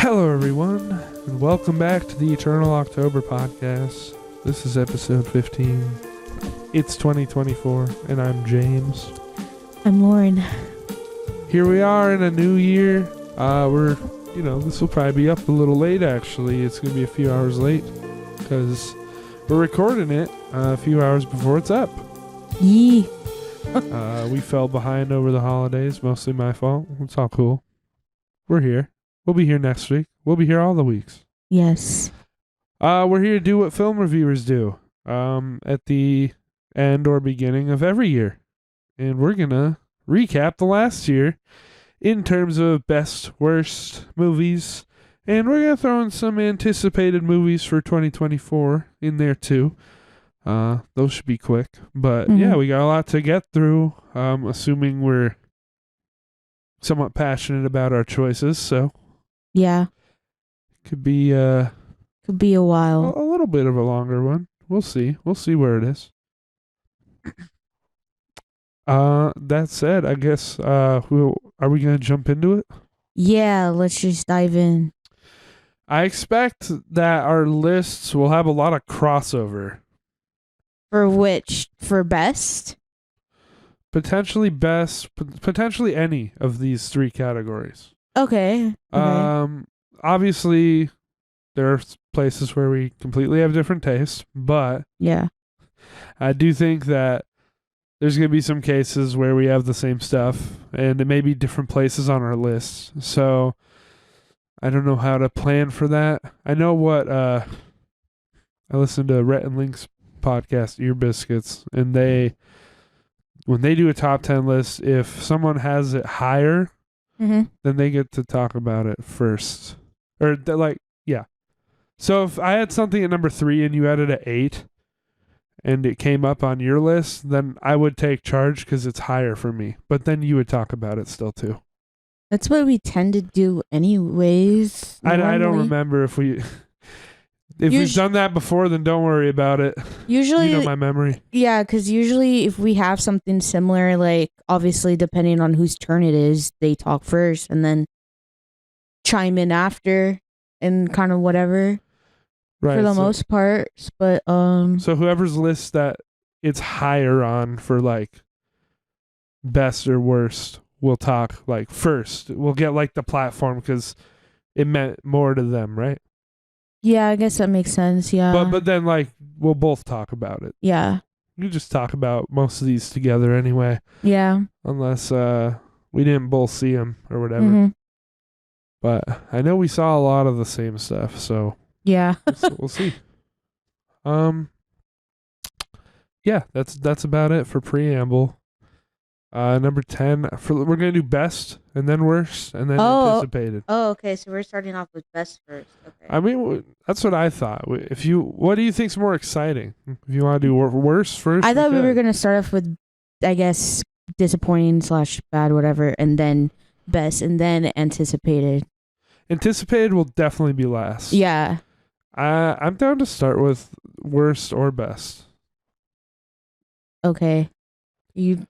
Hello, everyone, and welcome back to the Eternal October podcast. This is episode 15. It's 2024, and I'm James. I'm Lauren. Here we are in a new year. This will probably be up a little late, actually. It's going to be a few hours late, because we're recording it a few hours before it's up. Yee. We fell behind over the holidays, mostly my fault. It's all cool. We're here. We'll be here next week. We'll be here all the weeks. Yes. We're here to do what film reviewers do at the end or beginning of every year. And we're going to recap the last year in terms of best, worst movies. And we're going to throw in some anticipated movies for 2024 in there too. Those should be quick. But yeah, we got a lot to get through, assuming we're somewhat passionate about our choices. So Yeah. could be a while. little bit of a longer one. We'll see. We'll see where it is. That said, I guess are we gonna jump into it? Yeah, let's just dive in. I expect that our lists will have a lot of crossover. For which? For best? Potentially best, potentially any of these three categories. Okay. Obviously, there are places where we completely have different tastes, but Yeah. I do think that there's going to be some cases where we have the same stuff, and it may be different places on our lists. So I don't know how to plan for that. I know what I listened to Rhett and Link's podcast, Ear Biscuits, and when they do a top 10 list, if someone has it higher, then they get to talk about it first. Or yeah. So if I had something at number 3 and you had it at 8, and it came up on your list, then I would take charge because it's higher for me. But then you would talk about it still too. That's what we tend to do anyways. I don't remember if we've done that before, then don't worry about it. Usually, you know my memory. Yeah, because usually if we have something similar, like obviously depending on whose turn it is, they talk first and then chime in after and kind of whatever. Right, for the most part, but so whoever's list that it's higher on for like best or worst will talk like first. We'll get like the platform because it meant more to them, right? Yeah, I guess that makes sense. Yeah, but then like we'll both talk about it. Yeah, you just talk about most of these together anyway. Yeah, unless we didn't both see them or whatever. But I know we saw a lot of the same stuff, so. Yeah. We'll see. Yeah, that's about it for preamble. Number 10 we're gonna do best and then worst and then anticipated. Oh, okay. So we're starting off with best first. Okay. I mean, that's what I thought. What do you think's more exciting? If you want to do worst first, I thought we were gonna start off with, I guess, disappointing / bad, whatever, and then best, and then anticipated. Anticipated will definitely be last. Yeah. I'm down to start with worst or best. Okay. Do you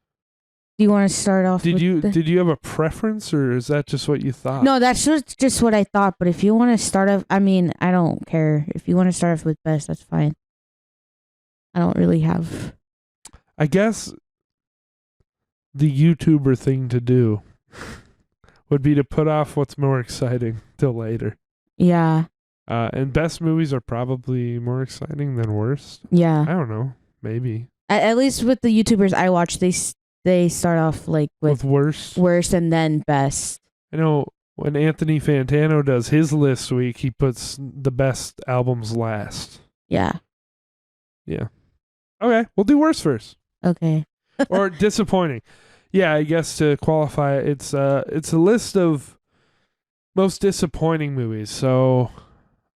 want to start off? Did you have a preference, or is that just what you thought? No, that's just what I thought. But if you want to start off, I mean, I don't care. If you want to start off with best, that's fine. I don't really have. I guess the YouTuber thing to do would be to put off what's more exciting till later. Yeah. And best movies are probably more exciting than worst. Yeah. I don't know. Maybe. At least with the YouTubers I watch, they start off like with worst and then best. I know when Anthony Fantano does his list week, he puts the best albums last. Yeah. Yeah. Okay, we'll do worst first. Okay. Or disappointing. Yeah, I guess to qualify it, it's a list of most disappointing movies. So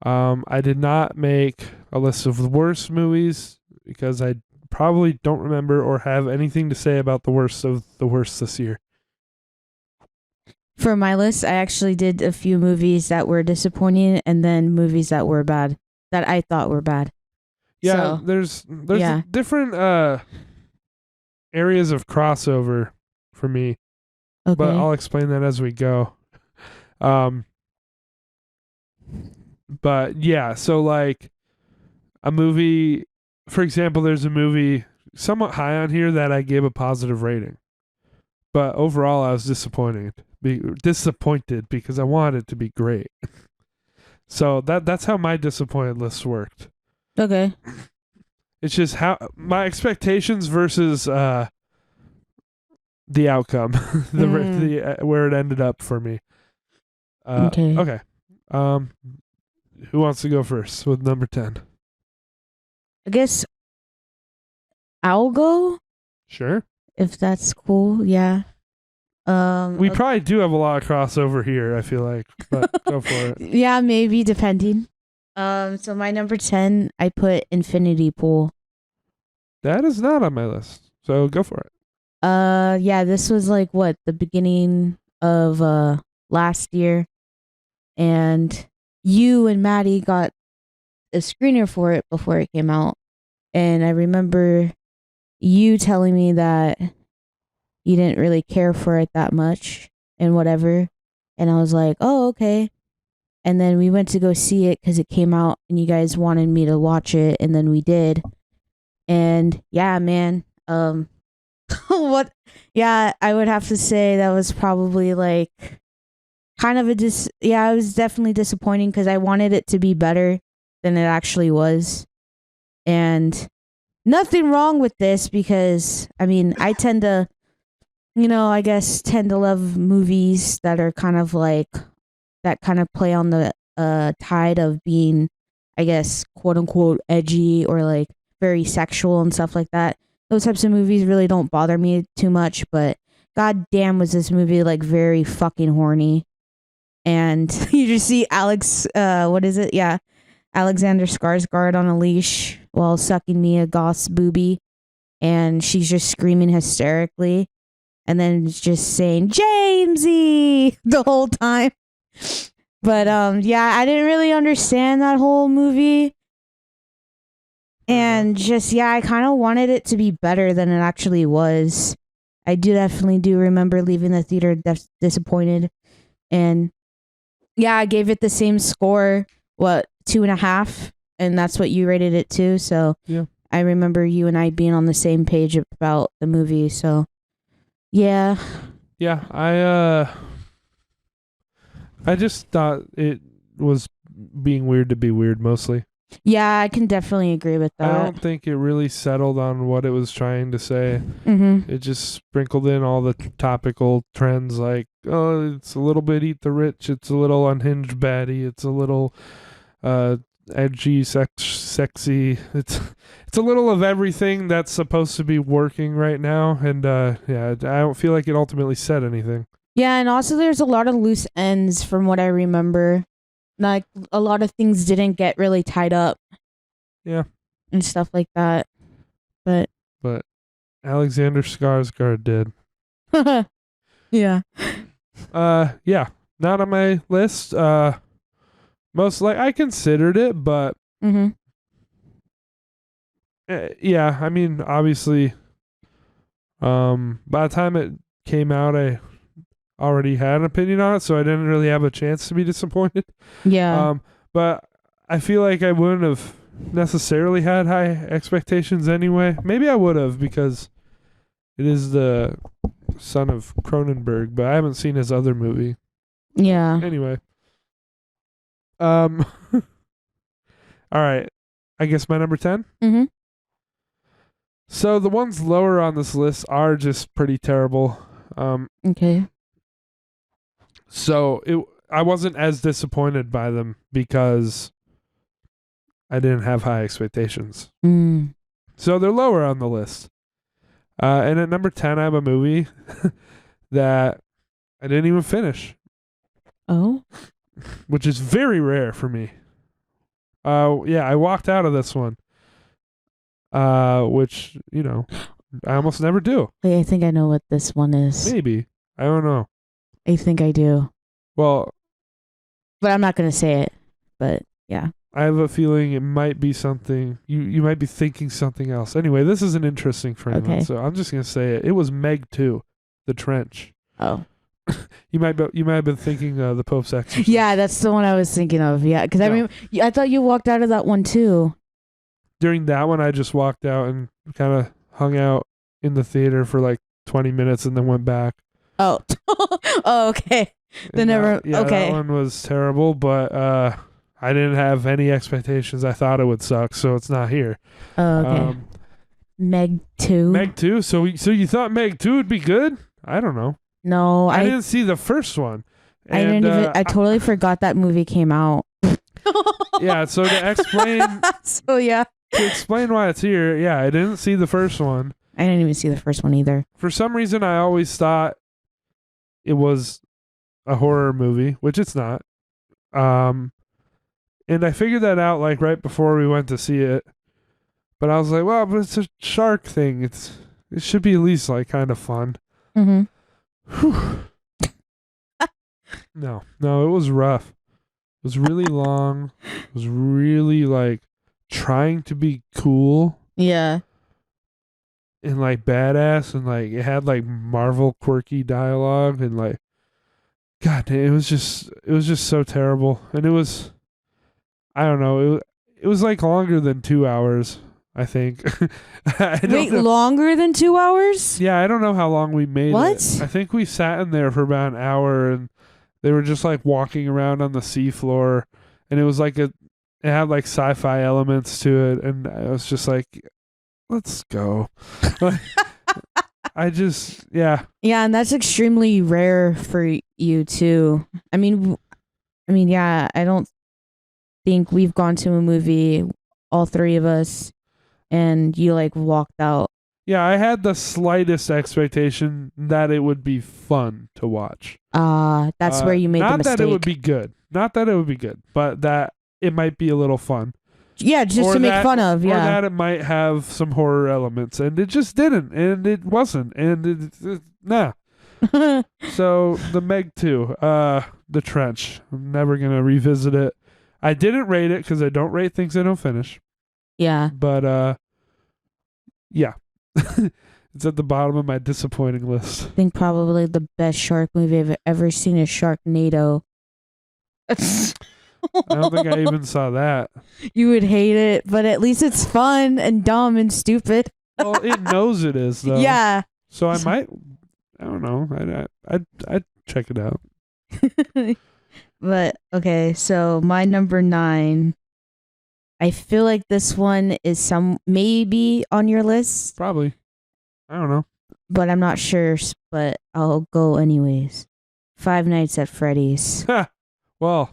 I did not make a list of the worst movies because I probably don't remember or have anything to say about the worst of the worst this year. For my list, I actually did a few movies that were disappointing and then movies that were bad, that I thought were bad. Yeah, so, there's different areas of crossover for me. Okay. But I'll explain that as we go. But yeah, so like a movie, for example, there's a movie somewhat high on here that I gave a positive rating. But overall, I was disappointed because I wanted it to be great. So that's how my disappointed list worked. Okay. It's just how my expectations versus the outcome, where it ended up for me. Okay. Okay. Who wants to go first with number 10? I guess I'll go Sure. if that's cool. Yeah. We probably do have a lot of crossover here, I feel like, but go for it. Yeah, maybe depending. So my number 10, I put Infinity Pool. That is not on my list, so go for it. Yeah, this was like what, the beginning of last year, and you and Maddie got a screener for it before it came out, and I remember you telling me that you didn't really care for it that much and whatever, and I was like, oh, okay. And then we went to go see it because it came out and you guys wanted me to watch it, and then we did. And yeah, man, what, yeah, I would have to say that was probably like kind of it was definitely disappointing because I wanted it to be better than it actually was. And nothing wrong with this because I mean, I tend to, I guess tend to love movies that are kind of like that kind of play on the tide of being, I guess, quote unquote edgy or like very sexual and stuff like that. Those types of movies really don't bother me too much, but god damn was this movie like very fucking horny. And you just see Alex, what is it? Yeah, Alexander Skarsgård on a leash while sucking Mia Goth's boobie, and she's just screaming hysterically, and then just saying Jamesy the whole time. But yeah, I didn't really understand that whole movie. And just yeah, I kind of wanted it to be better than it actually was. I definitely do remember leaving the theater disappointed. And yeah, I gave it the same score, 2.5, and that's what you rated it to. So yeah, I remember you and I being on the same page about the movie. So yeah. Yeah, I just thought it was being weird to be weird mostly. Yeah, I can definitely agree with that. I don't think it really settled on what it was trying to say. Mm-hmm. It just sprinkled in all the topical trends like, oh, it's a little bit eat the rich, it's a little unhinged baddie, it's a little edgy, sexy. It's a little of everything that's supposed to be working right now, and yeah, I don't feel like it ultimately said anything. Yeah, and also there's a lot of loose ends from what I remember. Like a lot of things didn't get really tied up. Yeah. And stuff like that. But Alexander Skarsgård did. yeah. Yeah, not on my list. Most like I considered it, but mm-hmm. Yeah, I mean, obviously, by the time it came out, I already had an opinion on it, so I didn't really have a chance to be disappointed. Yeah. But I feel like I wouldn't have necessarily had high expectations anyway. Maybe I would have because it is the son of Cronenberg, but I haven't seen his other movie. Yeah. Anyway. All right. I guess my number 10? Mm-hmm. So the ones lower on this list are just pretty terrible. Okay. So I wasn't as disappointed by them because I didn't have high expectations. Mm. So they're lower on the list. And at number 10, I have a movie that I didn't even finish. Oh? Which is very rare for me. Yeah, I walked out of this one. Which, I almost never do. Wait, I think I know what this one is. Maybe. I don't know. I think I do. Well, but I'm not going to say it. But yeah. I have a feeling it might be something. You might be thinking something else. Anyway, this is an interesting frame. Okay. So I'm just going to say it. It was Meg 2, The Trench. Oh. You might have been thinking the Pope's Exorcist. Yeah, that's the one I was thinking of. Yeah, because I mean, I thought you walked out of that one too. During that one, I just walked out and kind of hung out in the theater for like 20 minutes and then went back. Oh, oh, okay. And okay. that one was terrible, but I didn't have any expectations. I thought it would suck, so it's not here. Oh, okay. Meg 2. Meg 2. So you thought Meg 2 would be good? I don't know. No, I didn't see the first one. And, I didn't even. I totally forgot that movie came out. Yeah. So to explain. To explain why it's here, yeah, I didn't see the first one. I didn't even see the first one either. For some reason, I always thought it was a horror movie, which it's not. And I figured that out like right before we went to see it. But I was like, well, but it's a shark thing. It should be at least like kind of fun. Mm-hmm. No, it was rough. It was really long. It was really like trying to be cool. Yeah. And like badass, and like it had like Marvel quirky dialogue, and like God damn, it was just so terrible. And it was, I don't know, it was like longer than 2 hours, I think. Wait, longer than 2 hours? Yeah, I don't know how long we made what? it. I think we sat in there for about an hour, and they were just like walking around on the seafloor, and it was like it had like sci-fi elements to it, and I was just like, let's go. Yeah, and that's extremely rare for you too. I mean, yeah, I don't think we've gone to a movie, all three of us, and you like walked out. Yeah, I had the slightest expectation that it would be fun to watch. That's where you made the mistake. Not that it would be good. Not that it would be good, but that it might be a little fun. Yeah, just to make fun of, yeah. Or that it might have some horror elements, and it just didn't, and it wasn't, and nah. So, the Meg 2, The Trench. I'm never going to revisit it. I didn't rate it because I don't rate things I don't finish. Yeah. But, yeah. It's at the bottom of my disappointing list. I think probably the best shark movie I've ever seen is Sharknado. I don't think I even saw that. You would hate it, but at least it's fun and dumb and stupid. Well, it knows it is, though. Yeah. So I might, I don't know. I'd check it out. But, okay, so my number 9. I feel like this one is maybe on your list. Probably. I don't know. But I'm not sure, but I'll go anyways. Five Nights at Freddy's. Well,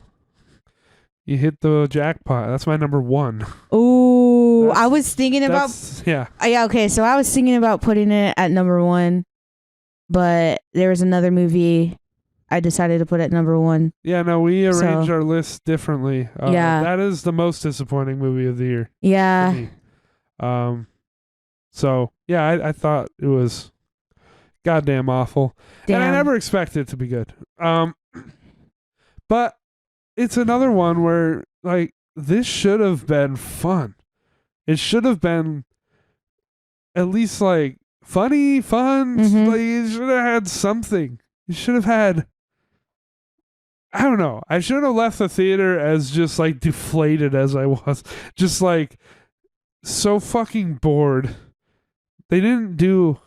you hit the jackpot. That's my number 1. Oh, I was thinking about... Yeah. Yeah, okay, so I was thinking about putting it at number 1, but there was another movie I decided to put at number 1. Yeah, no, we arranged our list differently. Yeah. That is the most disappointing movie of the year. Yeah. So, yeah, I thought it was goddamn awful. Damn. And I never expected it to be good. But it's another one where, like, this should have been fun. It should have been at least, like, fun. Mm-hmm. Like, you should have had something. You should have had... I don't know. I should have left the theater as just, like, deflated as I was. Just, like, so fucking bored. They didn't do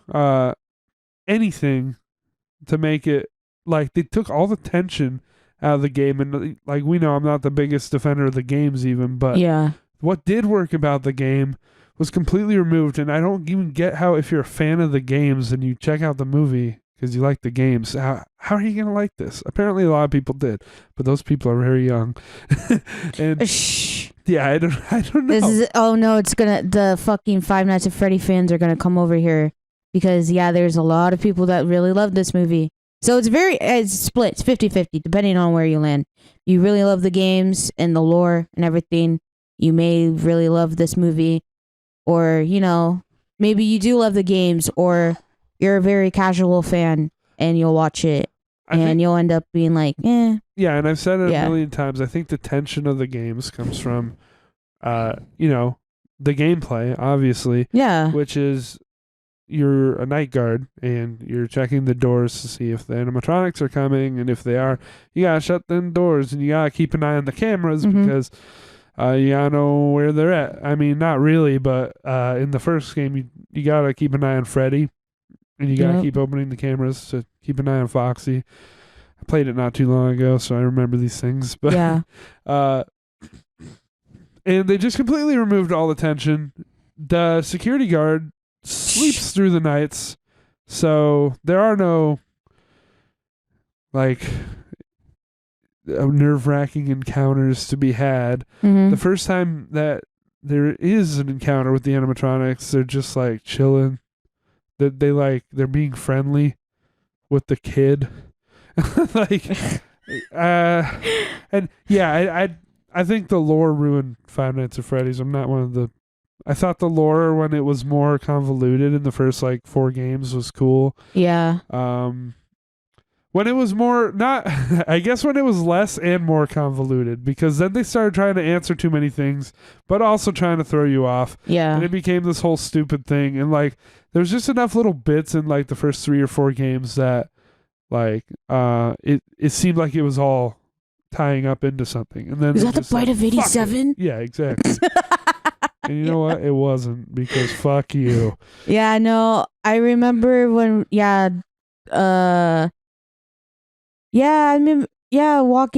anything to make it... Like, they took all the tension out of the game. And, like, we know I'm not the biggest defender of the games even, but yeah. What did work about the game was completely removed. And I don't even get how, if you're a fan of the games and you check out the movie... because you like the games. How are you going to like this? Apparently a lot of people did, but those people are very young. And shh. Yeah, I don't know. The fucking Five Nights at Freddy fans are going to come over here because, yeah, there's a lot of people that really love this movie. So it's split. It's 50-50, depending on where you land. You really love the games and the lore and everything. You may really love this movie, or, you know, maybe you do love the games, or you're a very casual fan and you'll watch it and you'll end up being like, eh. Yeah, and I've said it a million times. I think the tension of the games comes from, you know, the gameplay, obviously. Yeah. Which is you're a night guard and you're checking the doors to see if the animatronics are coming, and if they are, you gotta shut them doors and you gotta keep an eye on the cameras because you gotta know where they're at. I mean, not really, but in the first game, you gotta keep an eye on Freddy, and you gotta keep opening the cameras to keep an eye on Foxy. I played it not too long ago, so I remember these things. But and they just completely removed all the tension. The security guard sleeps through the nights, so there are no like nerve-wracking encounters to be had. The first time that there is an encounter with the animatronics, they're just like chilling. They're being friendly with the kid. Like and yeah, I think the lore ruined Five Nights at Freddy's. I'm not one of the I thought the lore when it was more convoluted in the first like 4 games was cool. Yeah. When it was more not I guess when it was less and more convoluted, because then they started trying to answer too many things but also trying to throw you off. Yeah. And it became this whole stupid thing, and like there's just enough little bits in like the first 3 or 4 games that like it seemed like it was all tying up into something. And then was that the Bite of 87? Yeah, exactly. And you know what? It wasn't, because fuck you. Yeah, no, I remember when, walking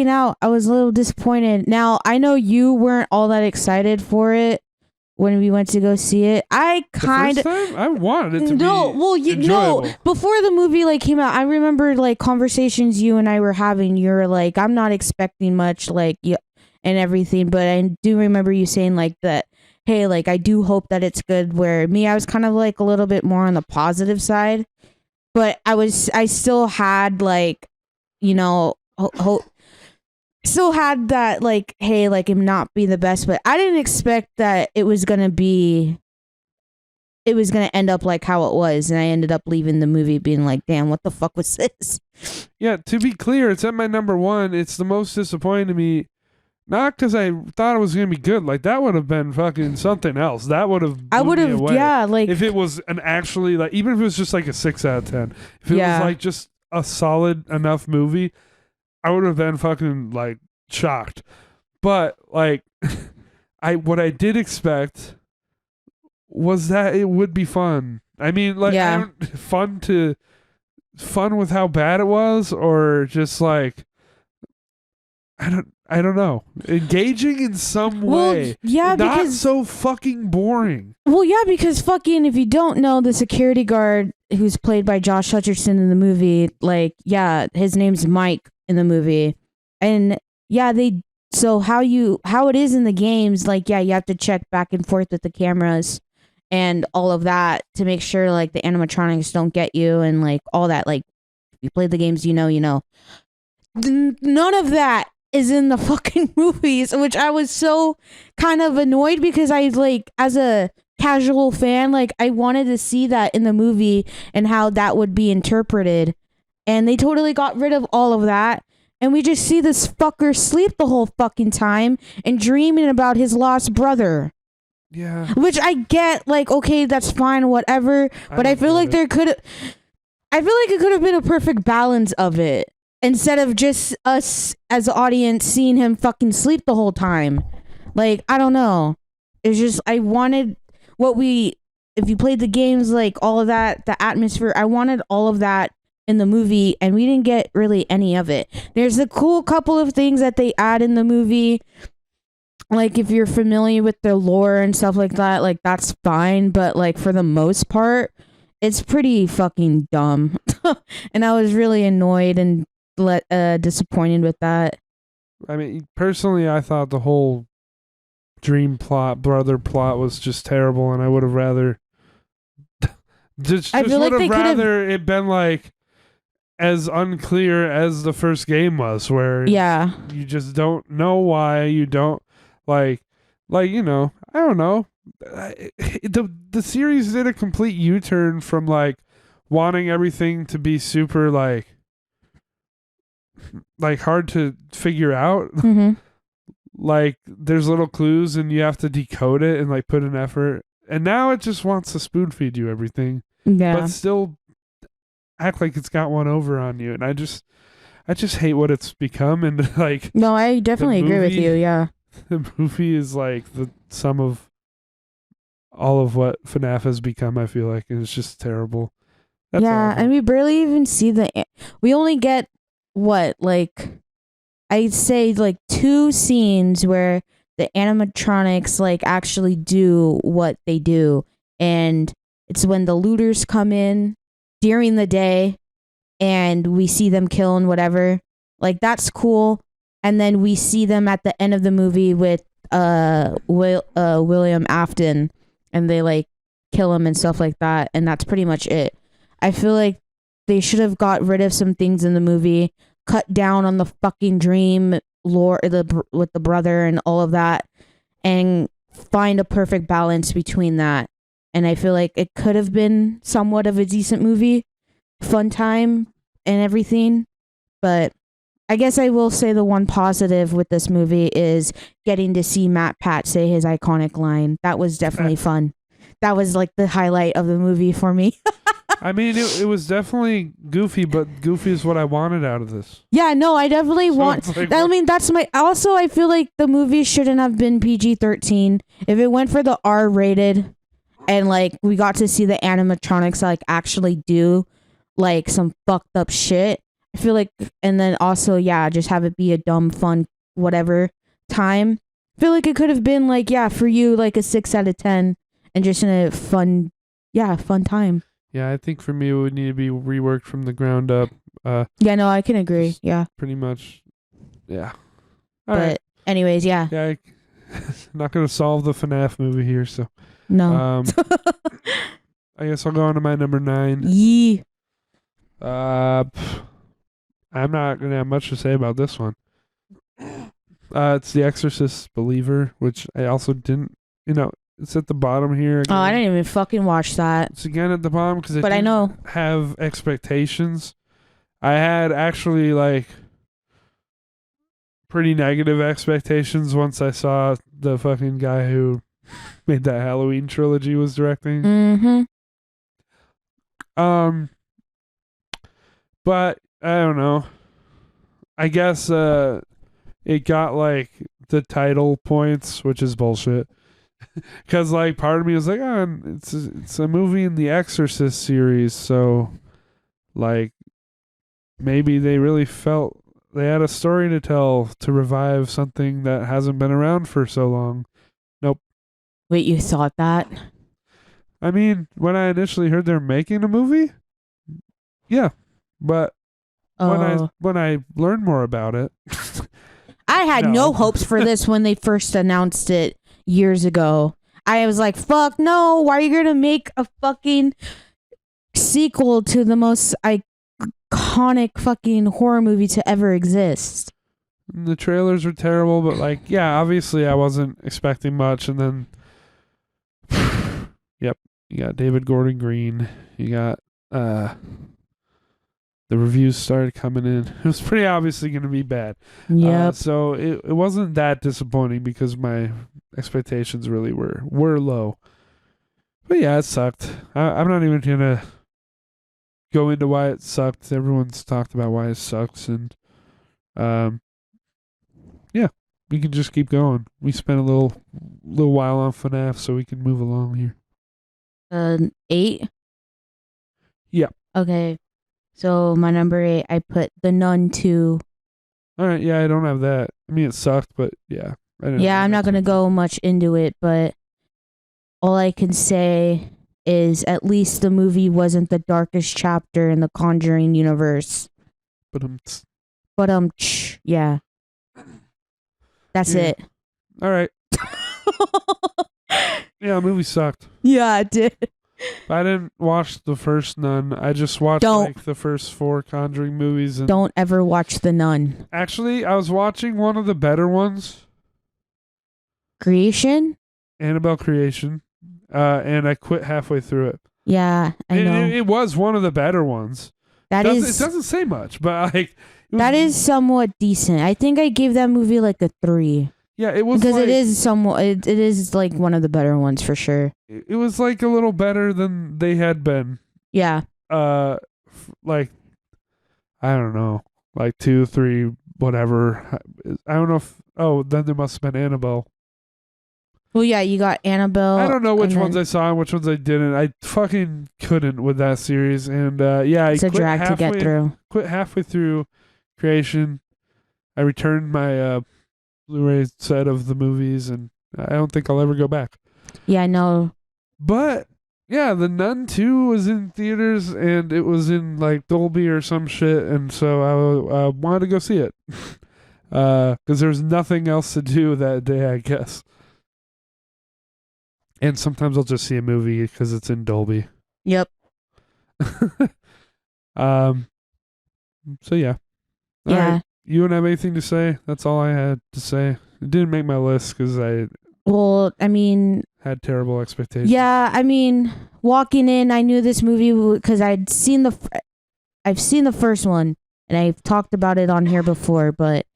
out, I was a little disappointed. Now, I know you weren't all that excited for it when we went to go see it. I wanted it to be enjoyable. Before the movie like came out, I remember like conversations you and I were having. You were like, I'm not expecting much, like, and everything, but I do remember you saying like that, hey, like, I do hope that it's good, where me, I was kind of like a little bit more on the positive side, but I still had like, you know, hope, still had that like, hey, like, it not be the best, but I didn't expect that it was gonna end up like how it was, and I ended up leaving the movie being like, damn, what the fuck was this? Yeah, to be clear, it's at my number 1. It's the most disappointing to me. Not because I thought it was going to be good. Like, that would have been fucking something else. That would have I would have, yeah, like... If it was an actually, like, even if it was just like a 6 out of 10. If it was like just a solid enough movie, I would have been fucking, like, shocked. But, like, what I did expect was that it would be fun. I mean, like, fun with how bad it was, or just, like... I don't know. Engaging in some way. Yeah, not because so fucking boring. Well, yeah, because fucking, if you don't know, the security guard who's played by Josh Hutcherson in the movie, like, yeah, his name's Mike in the movie. And yeah, how it is in the games, like, yeah, you have to check back and forth with the cameras and all of that to make sure like the animatronics don't get you and like all that. Like, if you played the games, you know. None of that is in the fucking movies, which I was so kind of annoyed, because I, like, as a casual fan, like, I wanted to see that in the movie and how that would be interpreted, and they totally got rid of all of that, and we just see this fucker sleep the whole fucking time and dreaming about his lost brother. Yeah. Which I get, like, okay, that's fine, whatever, but I feel like it could have been a perfect balance of it, instead of just us as the audience seeing him fucking sleep the whole time. Like, I don't know. It's just, I wanted if you played the games, like, all of that, the atmosphere, I wanted all of that in the movie, and we didn't get really any of it. There's a cool couple of things that they add in the movie. Like, if you're familiar with the lore and stuff like that, like, that's fine. But, like, for the most part, it's pretty fucking dumb. And I was really annoyed and disappointed with that. I mean, personally, I thought the whole brother plot was just terrible, and I would have rather it been like as unclear as the first game was, where you just don't know why you don't like you know, I don't know. The series did a complete U-turn from like wanting everything to be super like hard to figure out. Mm-hmm. Like, there's little clues and you have to decode it and like put an effort, and now it just wants to spoon feed you everything. Yeah. but still act like it's got one over on you. And I just hate what it's become. And like No, I definitely agree with movie- you. Yeah. the movie is like the sum of all of what FNAF has become. I feel like, and it's just terrible. That's Yeah, awful. and we barely even see we only get what, like, I'd say like 2 scenes where the animatronics like actually do what they do, and it's when the looters come in during the day and we see them killing whatever. Like, that's cool. And then we see them at the end of the movie with William Afton, and they like kill him and stuff like that, and that's pretty much it. I feel like they should have got rid of some things in the movie, cut down on the fucking dream lore with the brother and all of that, and find a perfect balance between that. And I feel like it could have been somewhat of a decent movie, fun time and everything. But I guess I will say the one positive with this movie is getting to see Matt Pat say his iconic line. That was definitely fun. That was like the highlight of the movie for me. I mean, it was definitely goofy, but goofy is what I wanted out of this. Yeah, no, I definitely So want. it's like, I mean, that's my. Also, I feel like the movie shouldn't have been PG-13. If it went for the R-rated, and like we got to see the animatronics like actually do like some fucked up shit, I feel like, and then also, yeah, just have it be a dumb, fun, whatever time. I feel like it could have been like, yeah, for you, like a 6 out of 10, and just in a fun, fun time. Yeah, I think for me it would need to be reworked from the ground up. Yeah, no, I can agree. Just- Yeah, Pretty much. Yeah. All but right. anyways, yeah, Yeah, not gonna solve the FNAF movie here, so no, I guess I'll go on to my number 9. yee, I'm not gonna have much to say about this one. It's The Exorcist Believer, which I also didn't. It's at the bottom here. oh, I again. didn't even fucking watch that. It's again at the bottom because But I know. have expectations. I had actually like pretty negative expectations once I saw the fucking guy who made that Halloween trilogy was directing. Mm-hmm. But I don't know. I guess it got like the title points, which is bullshit. Because like part of me was like, oh, it's a movie in the Exorcist series, so like maybe they really felt they had a story to tell to revive something that hasn't been around for so long. Wait, you thought that? I mean, when I initially heard they're making a movie, yeah, but Oh, when I learned more about it, I had No. no hopes for this when they first announced it years ago. I was like, fuck no, why are you gonna make a fucking sequel to the most iconic fucking horror movie to ever exist? the trailers were terrible, but like, yeah, obviously I wasn't expecting much, and then, yep, you got David Gordon Green, you got the reviews started coming in. It was pretty obviously going to be bad. Yep. So it wasn't that disappointing because my expectations really were low. But yeah, it sucked. I'm not even going to go into why it sucked. Everyone's talked about why it sucks, and yeah, we can just keep going. We spent a little while on FNAF, so we can move along here. 8? Yeah. Okay. So my number 8, I put The Nun 2. All right, yeah, I don't have that. I mean, it sucked, but yeah. Yeah, I'm not going to go much into it, but all I can say is at least the movie wasn't the darkest chapter in the Conjuring universe. But But yeah. That's Yeah. it. all right. Yeah, the movie sucked. Yeah, it did. I didn't watch the first Nun. I just watched Don't. like the first 4 Conjuring movies. And Don't ever watch The Nun. actually, I was watching one of the better ones, Creation? Annabelle Creation, and I quit halfway through it. Yeah, I know. It was one of the better ones. That It is doesn't say much, but like that is somewhat decent. I think I gave that movie like a 3 yeah, it was because like, it is somewhat. It is like one of the better ones for sure. it was like a little better than they had been. Yeah. Like I don't know, like 2, 3, whatever. I don't know if. Oh, then there must have been Annabelle. Well, yeah, you got I Annabelle. don't know which and ones then I saw and which ones I didn't. I fucking couldn't with that series, and yeah, I it's a quit drag to get halfway. through. Quit halfway through creation. I returned my Blu-ray set of the movies, and I don't think I'll ever go back. Yeah, I know. But yeah, The Nun 2 was in theaters, and it was in like Dolby or some shit, and so I wanted to go see it because there's nothing else to do that day, I guess. And sometimes I'll just see a movie because it's in Dolby. Yep. um. So yeah. All Yeah. right. You don't have anything to say? That's all I had to say. It didn't make my list because I Well, I mean, had terrible expectations. yeah, I mean, walking in, I knew this movie because I've seen the first one, and I've talked about it on here before, but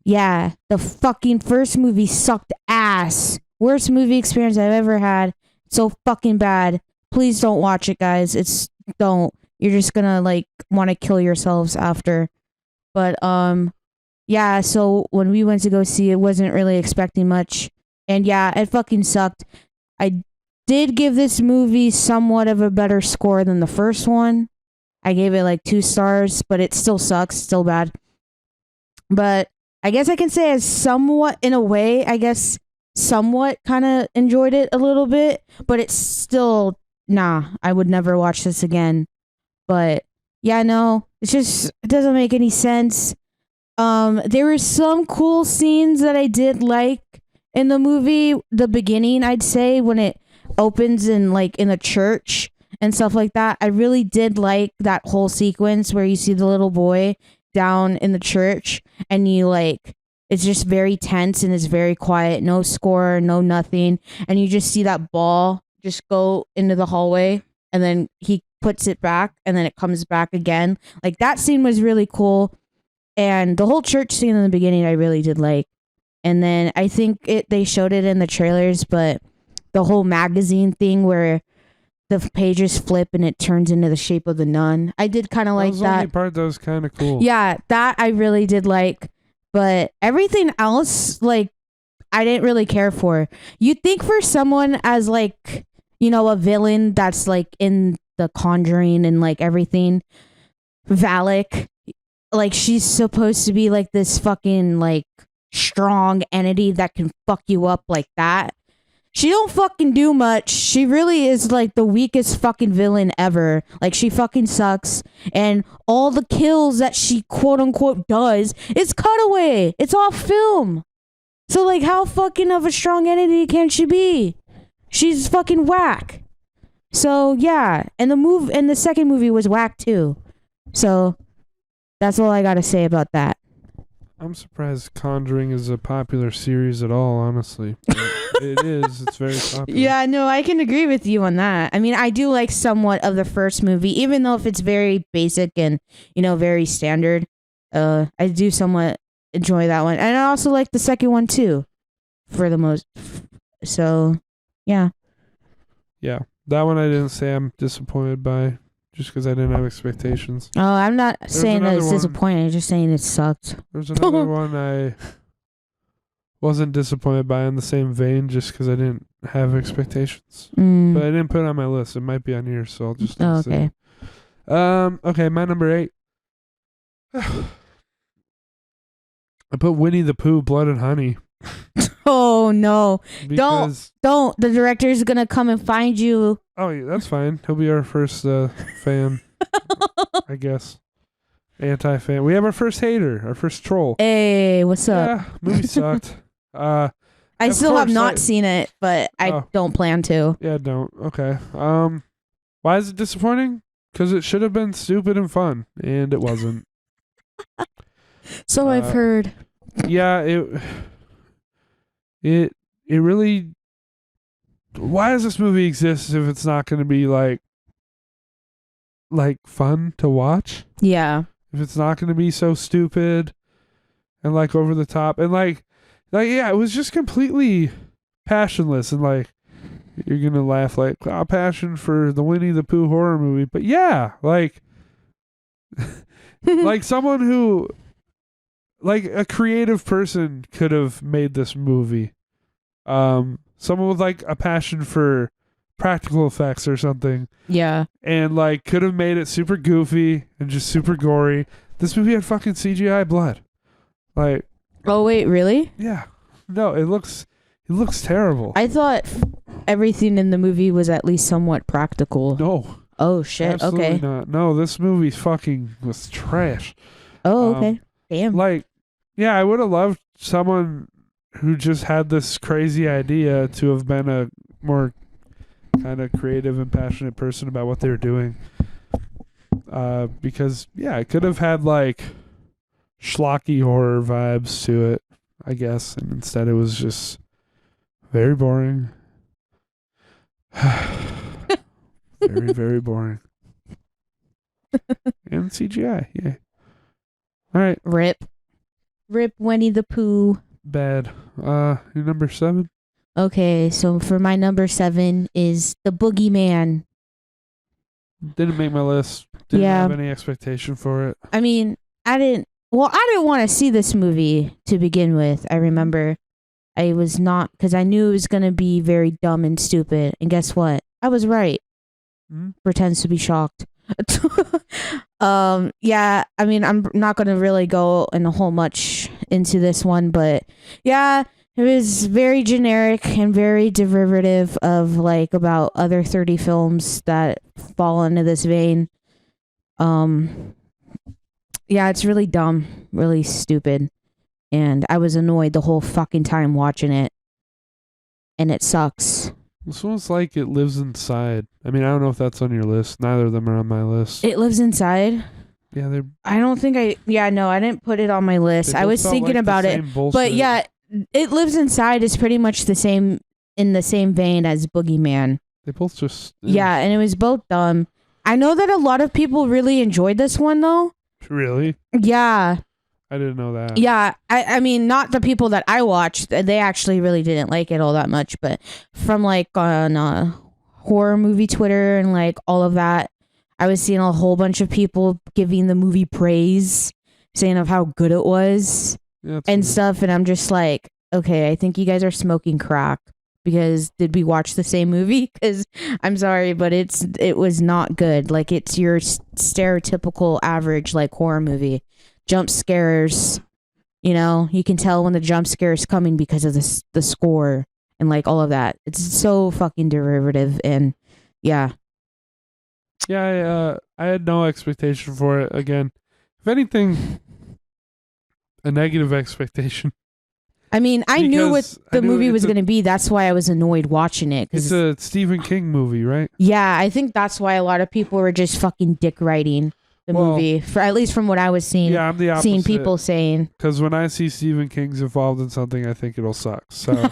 yeah, the fucking first movie sucked ass. Worst movie experience I've ever had. So fucking bad. Please don't watch it, guys. Don't. You're just gonna like want to kill yourselves after. But yeah, so when we went to go see it, wasn't really expecting much. And yeah, it fucking sucked. I did give this movie somewhat of a better score than the first one. I gave it like 2 stars, but it still sucks, still bad. But I guess I can say as somewhat, in a way, I guess somewhat kind of enjoyed it a little bit, but it's still, nah, I would never watch this again. But yeah, no, it doesn't make any sense. There were some cool scenes that I did like in the movie. The beginning, I'd say, when it opens in like in a church and stuff like that. I really did like that whole sequence where you see the little boy down in the church and you like it's just very tense and it's very quiet, no score, no nothing, and you just see that ball just go into the hallway and then he puts it back and then it comes back again. Like that scene was really cool. And the whole church scene in the beginning I really did like. And then I think they showed it in the trailers, but the whole magazine thing where the pages flip and it turns into the shape of the nun. I did kind of like was that. The only part that was kind of cool. Yeah, that I really did like. But everything else, like, I didn't really care for. You'd think for someone as, like, you know, a villain that's, like, in The Conjuring and, like, everything, Valak, like, she's supposed to be, like, this fucking, like, strong entity that can fuck you up like that. She don't fucking do much. She really is like the weakest fucking villain ever. Like she fucking sucks. And all the kills that she quote unquote does is cutaway. It's off film. So like how fucking of a strong entity can she be? She's fucking whack. So yeah. And the second movie was whack too. So that's all I gotta say about that. I'm surprised Conjuring is a popular series at all, honestly. It is. It's very popular. Yeah, no, I can agree with you on that. I mean, I do like somewhat of the first movie, even though if it's very basic and, you know, very standard. I do somewhat enjoy that one. And I also like the second one too, for the most. So, yeah. Yeah. That one I didn't say I'm disappointed by just because I didn't have expectations. Oh, I'm not saying that it's disappointing. I'm just saying it sucked. There's another one I wasn't disappointed by in the same vein just because I didn't have expectations. But I didn't put it on my list. It might be on yours, so I'll just okay. Okay, my number 8. I put Winnie the Pooh, Blood and Honey. Oh, no. Because, don't. The director's going to come and find you. Oh, yeah, that's fine. He'll be our first fan, I guess. Anti-fan. We have our first hater, our first troll. Hey, what's up? Yeah, movie sucked. I still have not seen it, but I don't plan to. Yeah, don't. Okay. Why is it disappointing? Because it should have been stupid and fun, and it wasn't. So I've heard. Yeah, it really. Why does this movie exist if it's not going to be like fun to watch? Yeah. If it's not going to be so stupid and like over the top and like yeah, it was just completely passionless and like you're gonna laugh like passion for the Winnie the Pooh horror movie, but yeah, like like someone who like a creative person could have made this movie. Someone with like a passion for practical effects or something, Yeah. and like could have made it super goofy and just super gory. This movie had fucking CGI blood. Like, Oh wait, really? yeah, no, it looks terrible. I thought everything in the movie was at least somewhat practical. No, Oh shit. absolutely Okay. not. No, this movie fucking was trash. Oh okay. Damn. Like, yeah, I would have loved someone who just had this crazy idea to have been a more kind of creative and passionate person about what they were doing. Because yeah, it could have had like schlocky horror vibes to it, I guess, and instead it was just very boring. Very, very boring. And CGI, yeah. All right, Rip Winnie the Pooh. bad. Your number 7? Okay, so for my number 7 is the Boogeyman. Didn't make my list. Didn't Yeah. have any expectation for it. I mean, I didn't want to see this movie to begin with. I remember I was not, because I knew it was going to be very dumb and stupid. And guess what? I was right. Mhm. Pretends to be shocked. Yeah, I mean, I'm not going to really go in a whole much into this one, but yeah, it was very generic and very derivative of like about other 30 films that fall into this vein. Yeah, it's really dumb, really stupid, and I was annoyed the whole fucking time watching it, and it sucks. This one's like It Lives Inside. I mean, I don't know if that's on your list. Neither of them are on my list. It Lives Inside. Yeah, they're. I don't think I didn't put it on my list. they I both was felt thinking like the about it, same bullshit. but yeah, It Lives Inside is pretty much the same, in the same vein as Boogeyman. They both just. Yeah, and it was both dumb. I know that a lot of people really enjoyed this one though. Really? Yeah. I didn't know that. Yeah, I mean, not the people that I watched. They actually really didn't like it all that much. But from like on horror movie Twitter and like all of that, I was seeing a whole bunch of people giving the movie praise, saying of how good it was Yeah, that's and weird. stuff. And I'm just like, okay, I think you guys are smoking crack, because did we watch the same movie? Because I'm sorry, but it was not good. Like, it's your stereotypical average like horror movie. Jump scares, you can tell when the jump scare is coming because of the score and like all of that. It's so fucking derivative, and yeah. Yeah, I had no expectation for it. Again, if anything, a negative expectation. I mean, I knew what Because I the knew movie it's was a- going to be. That's why I was annoyed watching it. It's 'Cause a Stephen King movie, right? yeah, I think that's why a lot of people were just fucking dick writing the Well, movie. For at least from what I was seeing, Yeah, I'm the opposite. seeing people saying. Because when I see Stephen King's involved in something, I think it'll suck. So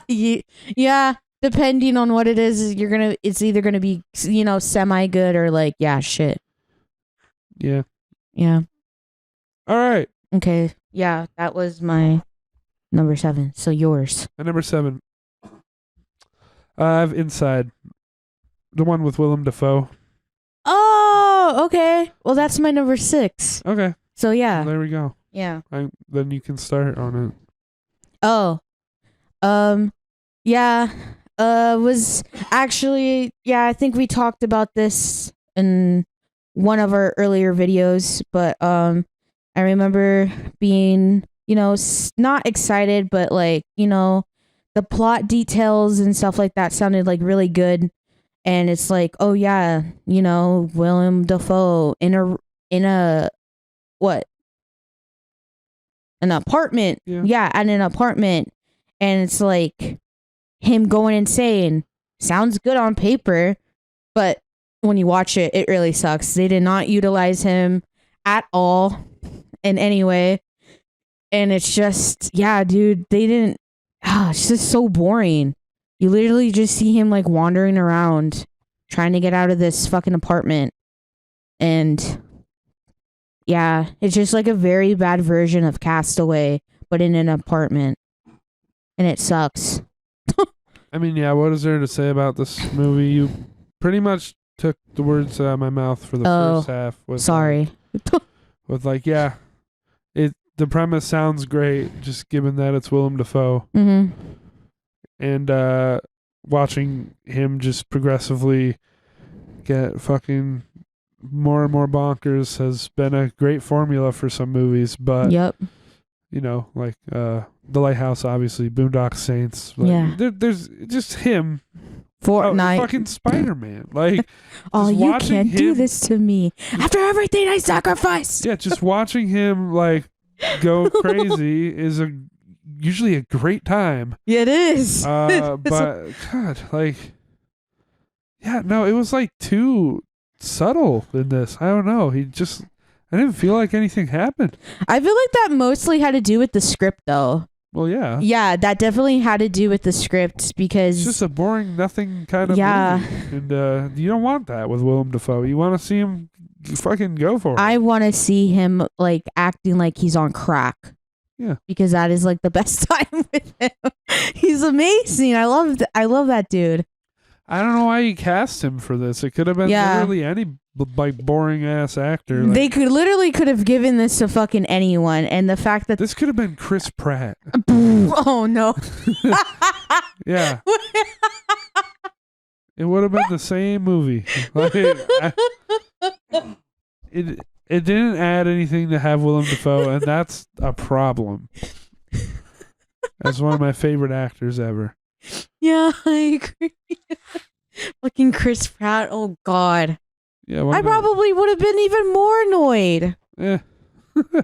Yeah, depending on what it is, it's either gonna be semi good or like shit. yeah. Yeah. All right. Okay. Yeah, that was my number 7. So yours. And number 7. I have Inside, the one with Willem Dafoe. Oh, okay. Well, that's my number 6. Okay, So yeah. there we go. Yeah. Then you can start on it. Oh. Yeah. Was actually, I think we talked about this in one of our earlier videos, but I remember being, not excited, but like, the plot details and stuff like that sounded like really good. And it's like, oh yeah, Willem Dafoe in a what? An apartment. Yeah. Yeah, at an apartment. And it's like him going insane. Sounds good on paper, but when you watch it, it really sucks. They did not utilize him at all in any way. And it's just, dude, they didn't. It's just so boring. You literally just see him like wandering around trying to get out of this fucking apartment. And yeah, it's just like a very bad version of Castaway, but in an apartment. And it sucks. I mean, yeah, what is there to say about this movie? You pretty much took the words out of my mouth for the first half. Sorry. With like, yeah, the premise sounds great, just given that it's Willem Dafoe. Mm-hmm. And watching him just progressively get fucking more and more bonkers has been a great formula for some movies. But, Yep. you know, like The Lighthouse, obviously, Boondock Saints. Like, Yeah. There's just him. Fortnite. Fucking Spider-Man. Like, oh, just you watching can't do him- this to me. After everything I sacrificed. Yeah, just watching him, like, go crazy is usually a great time. Yeah, it is. But God, like, yeah, no, it was like too subtle in this. I don't know. I didn't feel like anything happened. I feel like that mostly had to do with the script, though. Well, yeah. Yeah, that definitely had to do with the script because It's just a boring, nothing kind of movie. And you don't want that with Willem Dafoe. You want to see him fucking go for it. I want to see him like acting like he's on crack. Yeah. Because that is like the best time with him. He's amazing. I love that dude. I don't know why you cast him for this. It could have been literally any like boring ass actor. Like, They could have given this to fucking anyone, and the fact that this could have been Chris Pratt. oh no. Yeah. It would have been the same movie. Like, it didn't add anything to have Willem Dafoe, and that's a problem. That's one of my favorite actors ever. Yeah, I agree. Fucking Chris Pratt. Oh God. Yeah, I probably would have been even more annoyed. Yeah.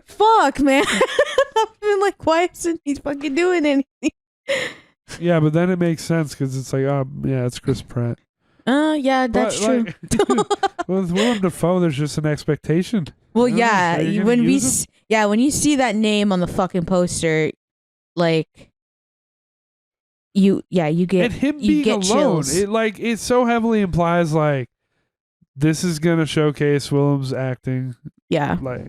Fuck, man. I've been like, why isn't he fucking doing anything? Yeah, but then it makes sense because it's like, oh, yeah, it's Chris Pratt. Yeah, that's true. Like, with Willem Dafoe, there's just an expectation. Well, I don't know, yeah, so you're when gonna we use when you see that name on the fucking poster, like you get and him you being get alone, chills. it so heavily implies like this is gonna showcase Willem's acting, Yeah, like,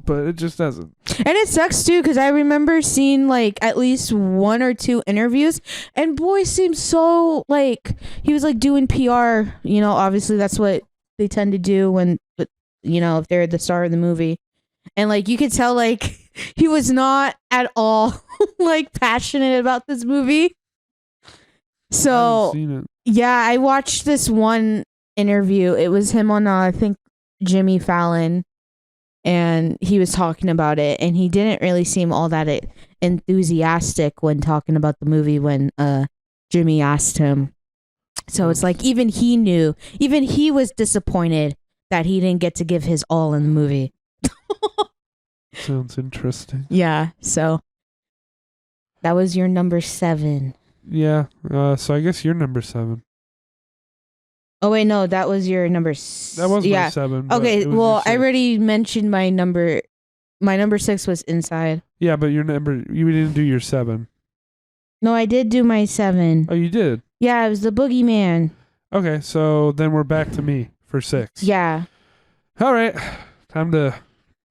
but it just doesn't. and it sucks too because I remember seeing like at least one or two interviews, and boy seemed so like he was like doing PR. You know, obviously that's what they tend to do when, you know, if they're the star of the movie, and like you could tell like he was not at all like passionate about this movie. I So haven't seen it. yeah, I watched this one interview. It was him on I think Jimmy Fallon, and he was talking about it, and he didn't really seem all that enthusiastic when talking about the movie when Jimmy asked him. So it's like even he was disappointed that he didn't get to give his all in the movie. Sounds interesting. Yeah, so that was your number 7. Yeah. So I guess you're number 7. Oh wait, no, that was your number. That was yeah. my 7. but Okay, it was well, your I 6. already mentioned my number. My number 6 was Inside. Yeah, but you didn't do your 7. No, I did do my 7. Oh, you did. Yeah, it was the Boogeyman. Okay, so then we're back to me for 6. Yeah. All right, time to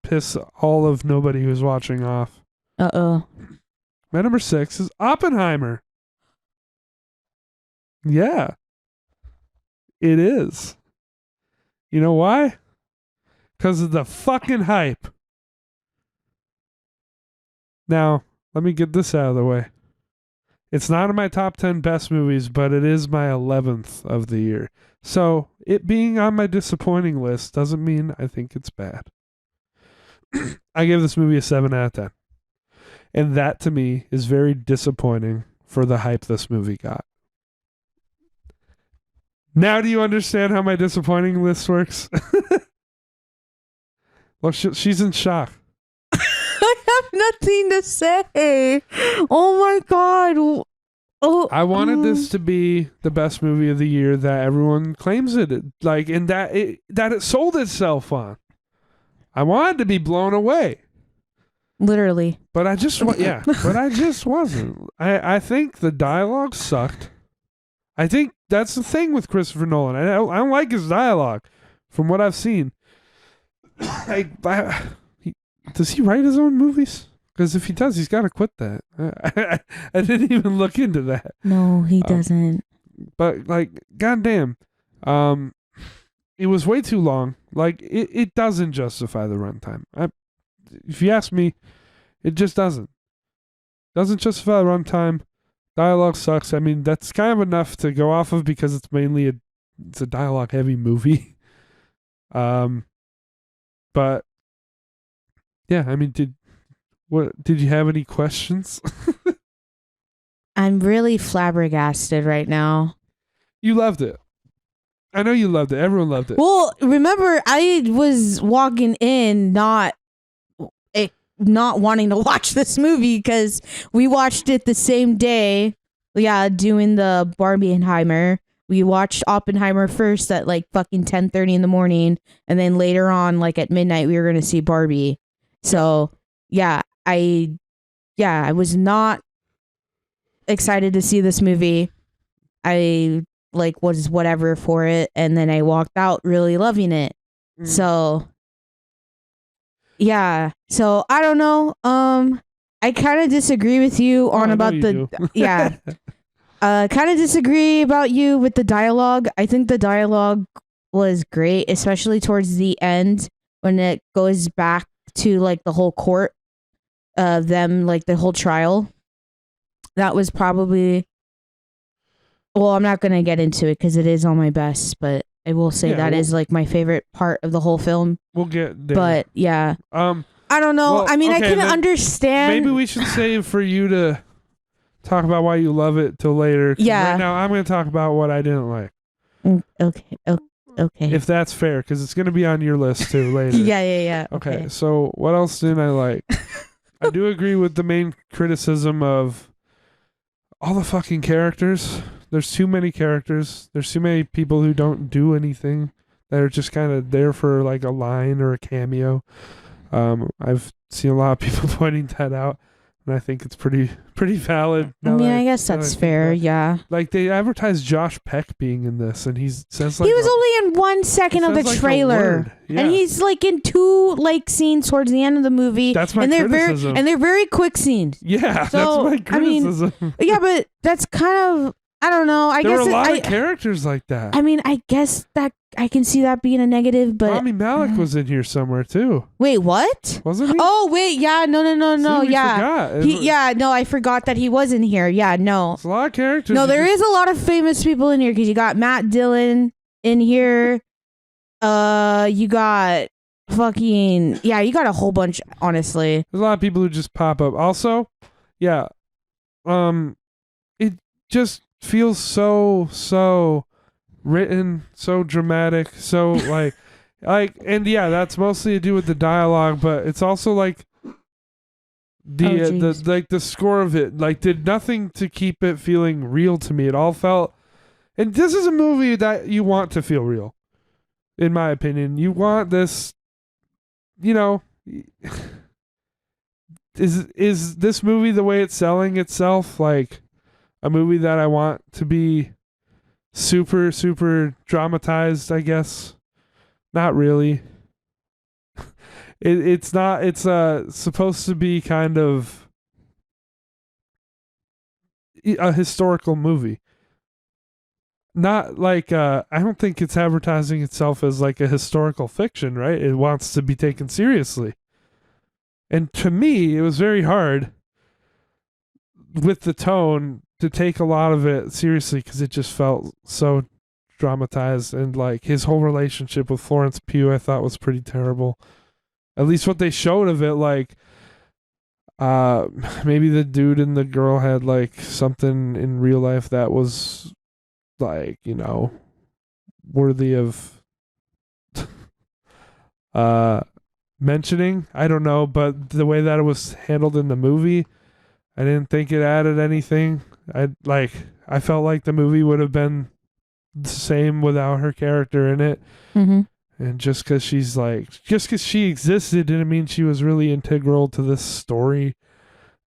piss all of nobody who's watching off. Uh-oh. My number 6 is Oppenheimer. Yeah. It is. You know why? Because of the fucking hype. Now, let me get this out of the way. It's not in my top 10 best movies, but it is my 11th of the year. So, it being on my disappointing list doesn't mean I think it's bad. I give this movie a 7 out of 10. And that, to me, is very disappointing for the hype this movie got. Now do you understand how my disappointing list works? Well, she's in shock. I have nothing to say. Oh my God. Oh, I wanted this to be the best movie of the year that everyone claims it, like, and that it sold itself on. I wanted to be blown away. Literally. But I just wasn't. I think the dialogue sucked. I think that's the thing with Christopher Nolan. I don't like his dialogue from what I've seen. Does he write his own movies? Because if he does, he's got to quit that. I didn't even look into that. No, he doesn't. But like, goddamn, it was way too long. Like, it doesn't justify the runtime. If you ask me, it just doesn't. Doesn't justify the runtime. Dialogue sucks. I mean, that's kind of enough to go off of because it's mainly it's a dialogue heavy movie. But yeah, I mean, did you have any questions? I'm really flabbergasted right now. You loved it. I know you loved it. Everyone loved it. Well, remember, I was walking in not wanting to watch this movie because we watched it the same day. Yeah, doing the Barbieheimer. We watched Oppenheimer first at like fucking 10:30 in the morning, and then later on, like at midnight, we were gonna see Barbie. So yeah, I was not excited to see this movie. I like was whatever for it, and then I walked out really loving it. So yeah, so I don't know. I kind of disagree with you on about the yeah. Kind of disagree about you with the dialogue. I think the dialogue was great, especially towards the end when it goes back to like the whole court of them, like the whole trial. That was probably. Well, I'm not gonna get into it because it is on my best, but I will say that is like my favorite part of the whole film. We'll get there. But yeah, I don't know. Well, I mean, okay, I can understand. Maybe we should save for you to talk about why you love it till later. Yeah. Right now, I'm going to talk about what I didn't like. Okay. Okay. If that's fair, because it's going to be on your list too later. Yeah. Okay. So what else didn't I like? I do agree with the main criticism of all the fucking characters. There's too many characters. There's too many people who don't do anything that are just kind of there for like a line or a cameo. I've seen a lot of people pointing that out. And I think it's pretty valid. I mean, I guess that's fair, yeah. Like, they advertised Josh Peck being in this, and he says like... He was only in 1 second of the trailer. Yeah. And he's like in 2 like scenes towards the end of the movie. That's my criticism. And they're very quick scenes. Yeah, so, that's my criticism. I mean, yeah, but that's kind of... I don't know. There were a lot of characters like that. I mean, I guess that I can see that being a negative, but Rami Malek was in here somewhere too. Wait, what? Wasn't he? Oh, wait, yeah, no, See, yeah. I forgot that he was in here. Yeah, no. There's a lot of characters. No, there is a lot of famous people in here because you got Matt Dillon in here. You got fucking you got a whole bunch. Honestly, there's a lot of people who just pop up. Also, yeah, it just feels so written, so dramatic, so like and yeah, that's mostly to do with the dialogue, but it's also like the score of it like did nothing to keep it feeling real to me. It all felt, and this is a movie that you want to feel real, in my opinion. You want this, is this movie the way it's selling itself like a movie that I want to be super dramatized, I guess? Not really. It's not. It's supposed to be kind of a historical movie. Not like I don't think it's advertising itself as like a historical fiction, right? It wants to be taken seriously. And to me, it was very hard with the tone to take a lot of it seriously because it just felt so dramatized, and like his whole relationship with Florence Pugh I thought was pretty terrible. At least what they showed of it, like maybe the dude and the girl had like something in real life that was like, worthy of mentioning. I don't know, but the way that it was handled in the movie, I didn't think it added anything. I felt like the movie would have been the same without her character in it. Mm-hmm. And just because she existed didn't mean she was really integral to this story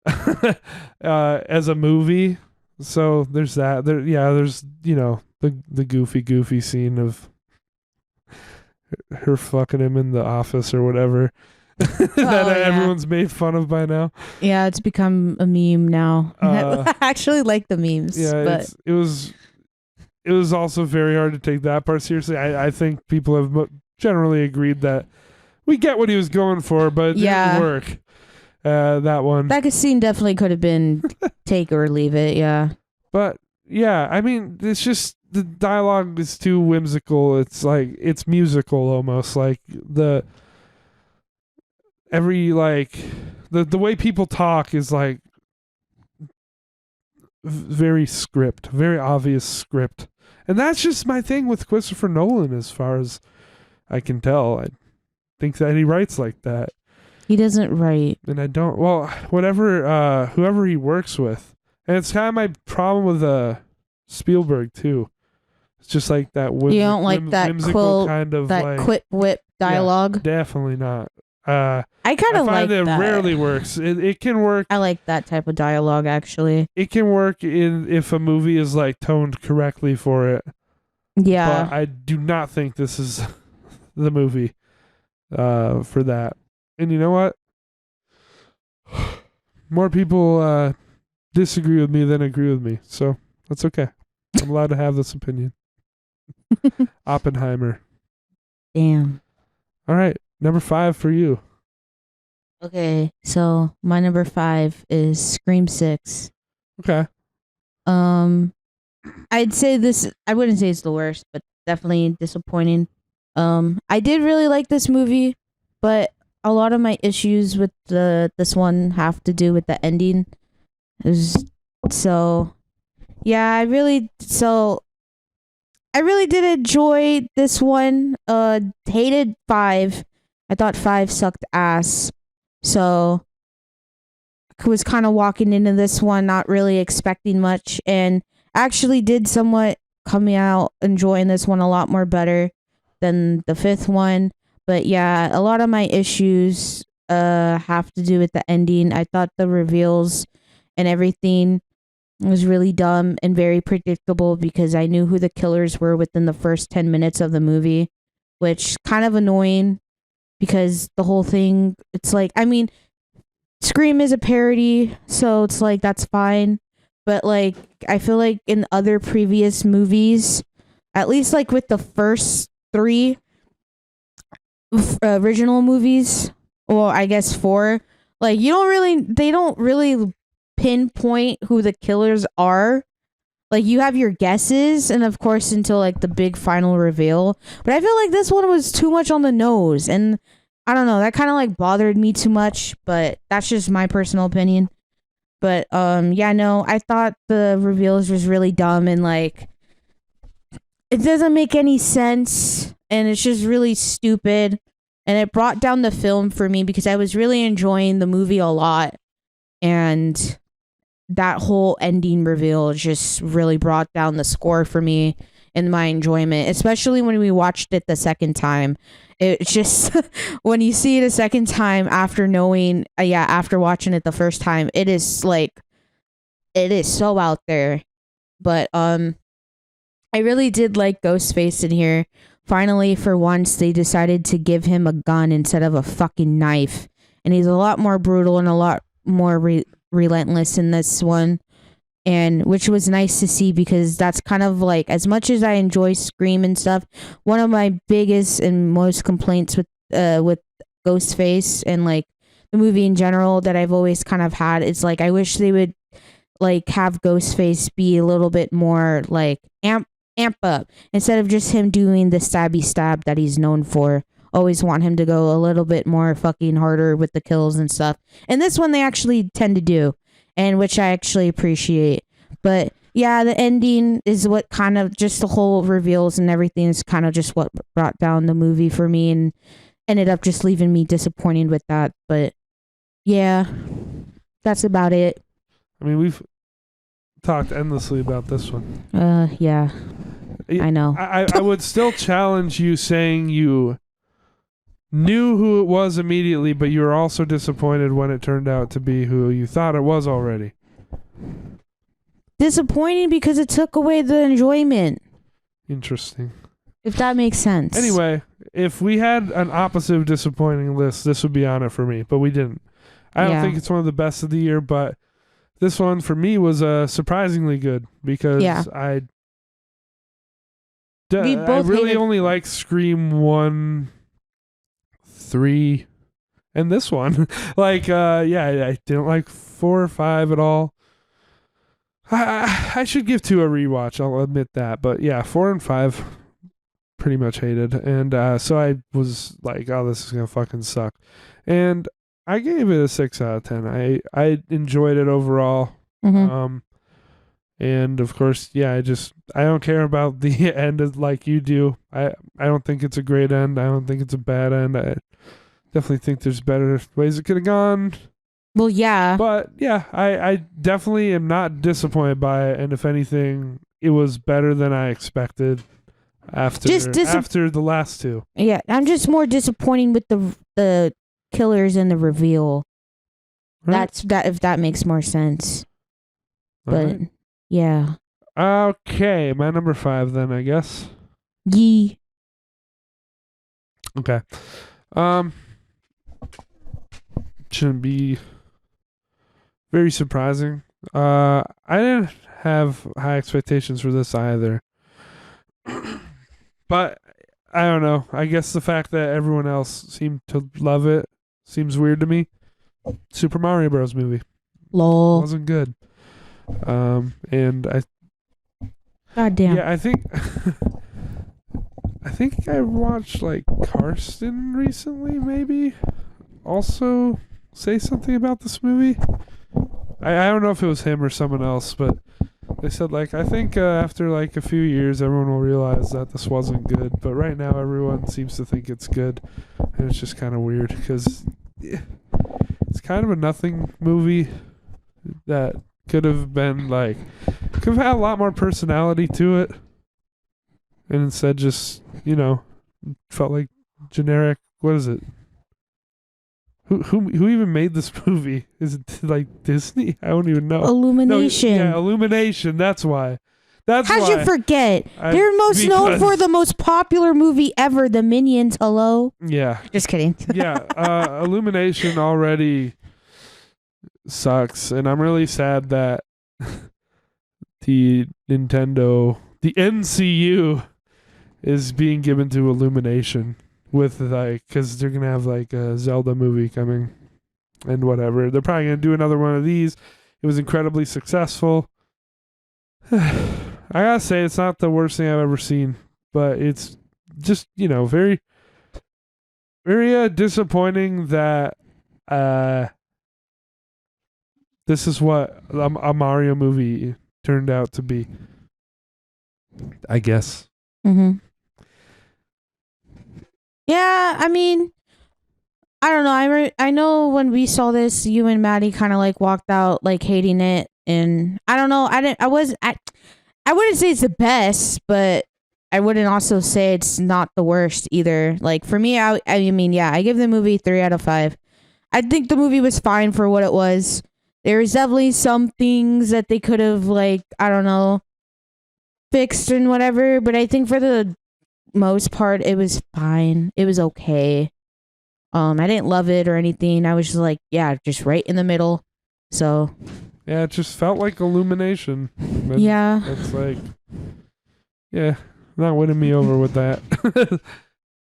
as a movie. So there's that. There's the goofy scene of her fucking him in the office or whatever. that yeah. everyone's made fun of by now. Yeah, it's become a meme now. I actually like the memes. Yeah, but it was also very hard to take that part seriously. I think people have generally agreed that we get what he was going for, but it didn't work. That one. That scene definitely could have been take or leave it, yeah. But yeah, I mean, it's just the dialogue is too whimsical. It's like it's musical almost. Like the way people talk is like very script, very obvious script. And that's just my thing with Christopher Nolan as far as I can tell. I think that he writes like that. He doesn't write. And I don't, well, whoever he works with. And it's kind of my problem with Spielberg too. It's just like that you don't like that whimsical kind of that like quip whip dialogue? Yeah, definitely not. I kind of like that. It rarely works. It can work. I like that type of dialogue actually. It can work if a movie is like toned correctly for it. Yeah. But I do not think this is the movie for that. And you know what? More people disagree with me than agree with me. So that's okay. I'm allowed to have this opinion. Oppenheimer. Damn. All right. Number 5 for you. Okay. So my number 5 is Scream 6. Okay. I'd say this, I wouldn't say it's the worst, but definitely disappointing. I did really like this movie, but a lot of my issues with this one have to do with the ending. I really did enjoy this one. Hated 5. I thought 5 sucked ass. So I was kind of walking into this one not really expecting much, and actually did somewhat coming out enjoying this one a lot more better than the 5th one. But yeah, a lot of my issues have to do with the ending. I thought the reveals and everything was really dumb and very predictable because I knew who the killers were within the first 10 minutes of the movie, which kind of annoying because the whole thing, it's like, I mean, Scream is a parody, so it's like that's fine. But like, I feel like in other previous movies, at least like with the first 3 original movies, or I guess 4, like they don't really pinpoint who the killers are. Like you have your guesses, and of course until like the big final reveal. But I feel like this one was too much on the nose, and I don't know, that kind of like bothered me too much, but that's just my personal opinion. But I thought the reveals was really dumb, and like it doesn't make any sense, and it's just really stupid, and it brought down the film for me because I was really enjoying the movie a lot, and that whole ending reveal just really brought down the score for me and my enjoyment, especially when we watched it the second time. It just when you see it a second time after knowing after watching it the first time, it is so out there. But I really did like Ghostface in here. Finally, for once, they decided to give him a gun instead of a fucking knife, and he's a lot more brutal and a lot more relentless in this one, and which was nice to see because that's kind of like, as much as I enjoy Scream and stuff, one of my biggest and most complaints with Ghostface and like the movie in general that I've always kind of had is like, I wish they would like have Ghostface be a little bit more like amp up instead of just him doing the stabby stab that he's known for. Always want him to go a little bit more fucking harder with the kills and stuff. And this one they actually tend to do, and which I actually appreciate. But yeah, the ending is what kind of just the whole reveals and everything is kind of just what brought down the movie for me and ended up just leaving me disappointed with that. But yeah, that's about it. I mean, we've talked endlessly about this one. Yeah, I know. I would still challenge you saying you knew who it was immediately, but you were also disappointed when it turned out to be who you thought it was already. Disappointing because it took away the enjoyment. Interesting. If that makes sense. Anyway, if we had an opposite of disappointing list, this would be on it for me, but we didn't. I don't Yeah. think it's one of the best of the year, but this one for me was surprisingly good because Yeah. We I both really hated- only like Scream 1, 3, and this one. Like, I didn't like 4 or 5 at all. I should give 2 a rewatch, I'll admit that. But yeah, 4 and 5 pretty much hated. And so I was like, oh, this is going to fucking suck. And I gave it a 6 out of 10. I enjoyed it overall. Mhm. And of course, yeah, I don't care about the end of, like you do. I don't think it's a great end. I don't think it's a bad end. I definitely think there's better ways it could have gone. Well, yeah. But yeah, I definitely am not disappointed by it. And if anything, it was better than I expected after after the last 2. Yeah, I'm just more disappointing with the killers and the reveal. Right? If that makes more sense. All But right. yeah. Okay, my number 5 then, I guess. Yee. Okay. Shouldn't be very surprising. I didn't have high expectations for this either. But I don't know. I guess the fact that everyone else seemed to love it seems weird to me. Super Mario Bros. Movie Lol. wasn't good. And God damn. I think I watched like Karsten recently, maybe also say something about this movie. I don't know if it was him or someone else, but they said like I think after like a few years everyone will realize that this wasn't good, but right now everyone seems to think it's good, and it's just kind of weird because it's kind of a nothing movie that could have been like could have had a lot more personality to it, and instead just felt like generic. What is it? Who even made this movie? Is it like Disney? I don't even know. Illumination. No, yeah, Illumination. That's why. How'd How'd you forget? They're most known for the most popular movie ever, The Minions. Hello? Yeah. Just kidding. Yeah. Illumination already sucks, and I'm really sad that the NCU is being given to Illumination with because they're gonna have like a Zelda movie coming and whatever. They're probably gonna do another one of these. It was incredibly successful. I gotta say, it's not the worst thing I've ever seen, but it's just very, very disappointing that this is what a Mario movie turned out to be. I guess. Mm-hmm. Yeah, I mean, I don't know. I know when we saw this, you and Maddie kind of like walked out like hating it, and I don't know. I wouldn't say it's the best, but I wouldn't also say it's not the worst either. Like for me, I mean, yeah, I give the movie 3 out of 5. I think the movie was fine for what it was. There was definitely some things that they could have like, I don't know, fixed and whatever, but I think for the most part it was fine. It was okay. I didn't love it or anything. I was just like, yeah, just right in the middle. So yeah, it just felt like Illumination. And yeah, it's like, yeah, not winning me over with that.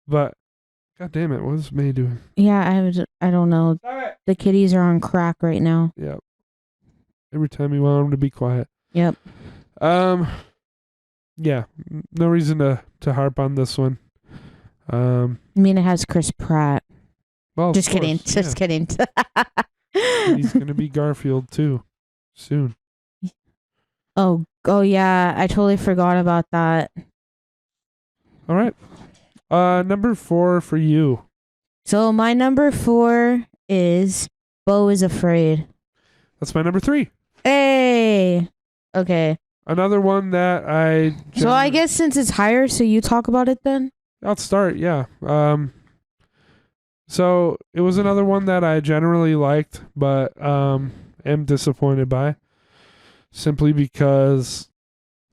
But god damn it, what is May doing? yeah, I don't know. The kitties are on crack right now. Yeah. Every time you want them to be quiet. Yep. Yeah, no reason to harp on this one. I mean, it has Chris Pratt. Well, Just kidding. course, Just kidding. He's gonna be Garfield too, soon. Oh yeah, I totally forgot about that. All right. Number 4 for you. So my number 4 is Beau is Afraid. That's my number 3. Hey. Okay. Another one that So I guess since it's higher, so you talk about it then? I'll start, yeah. So it was another one that I generally liked, but am disappointed by. Simply because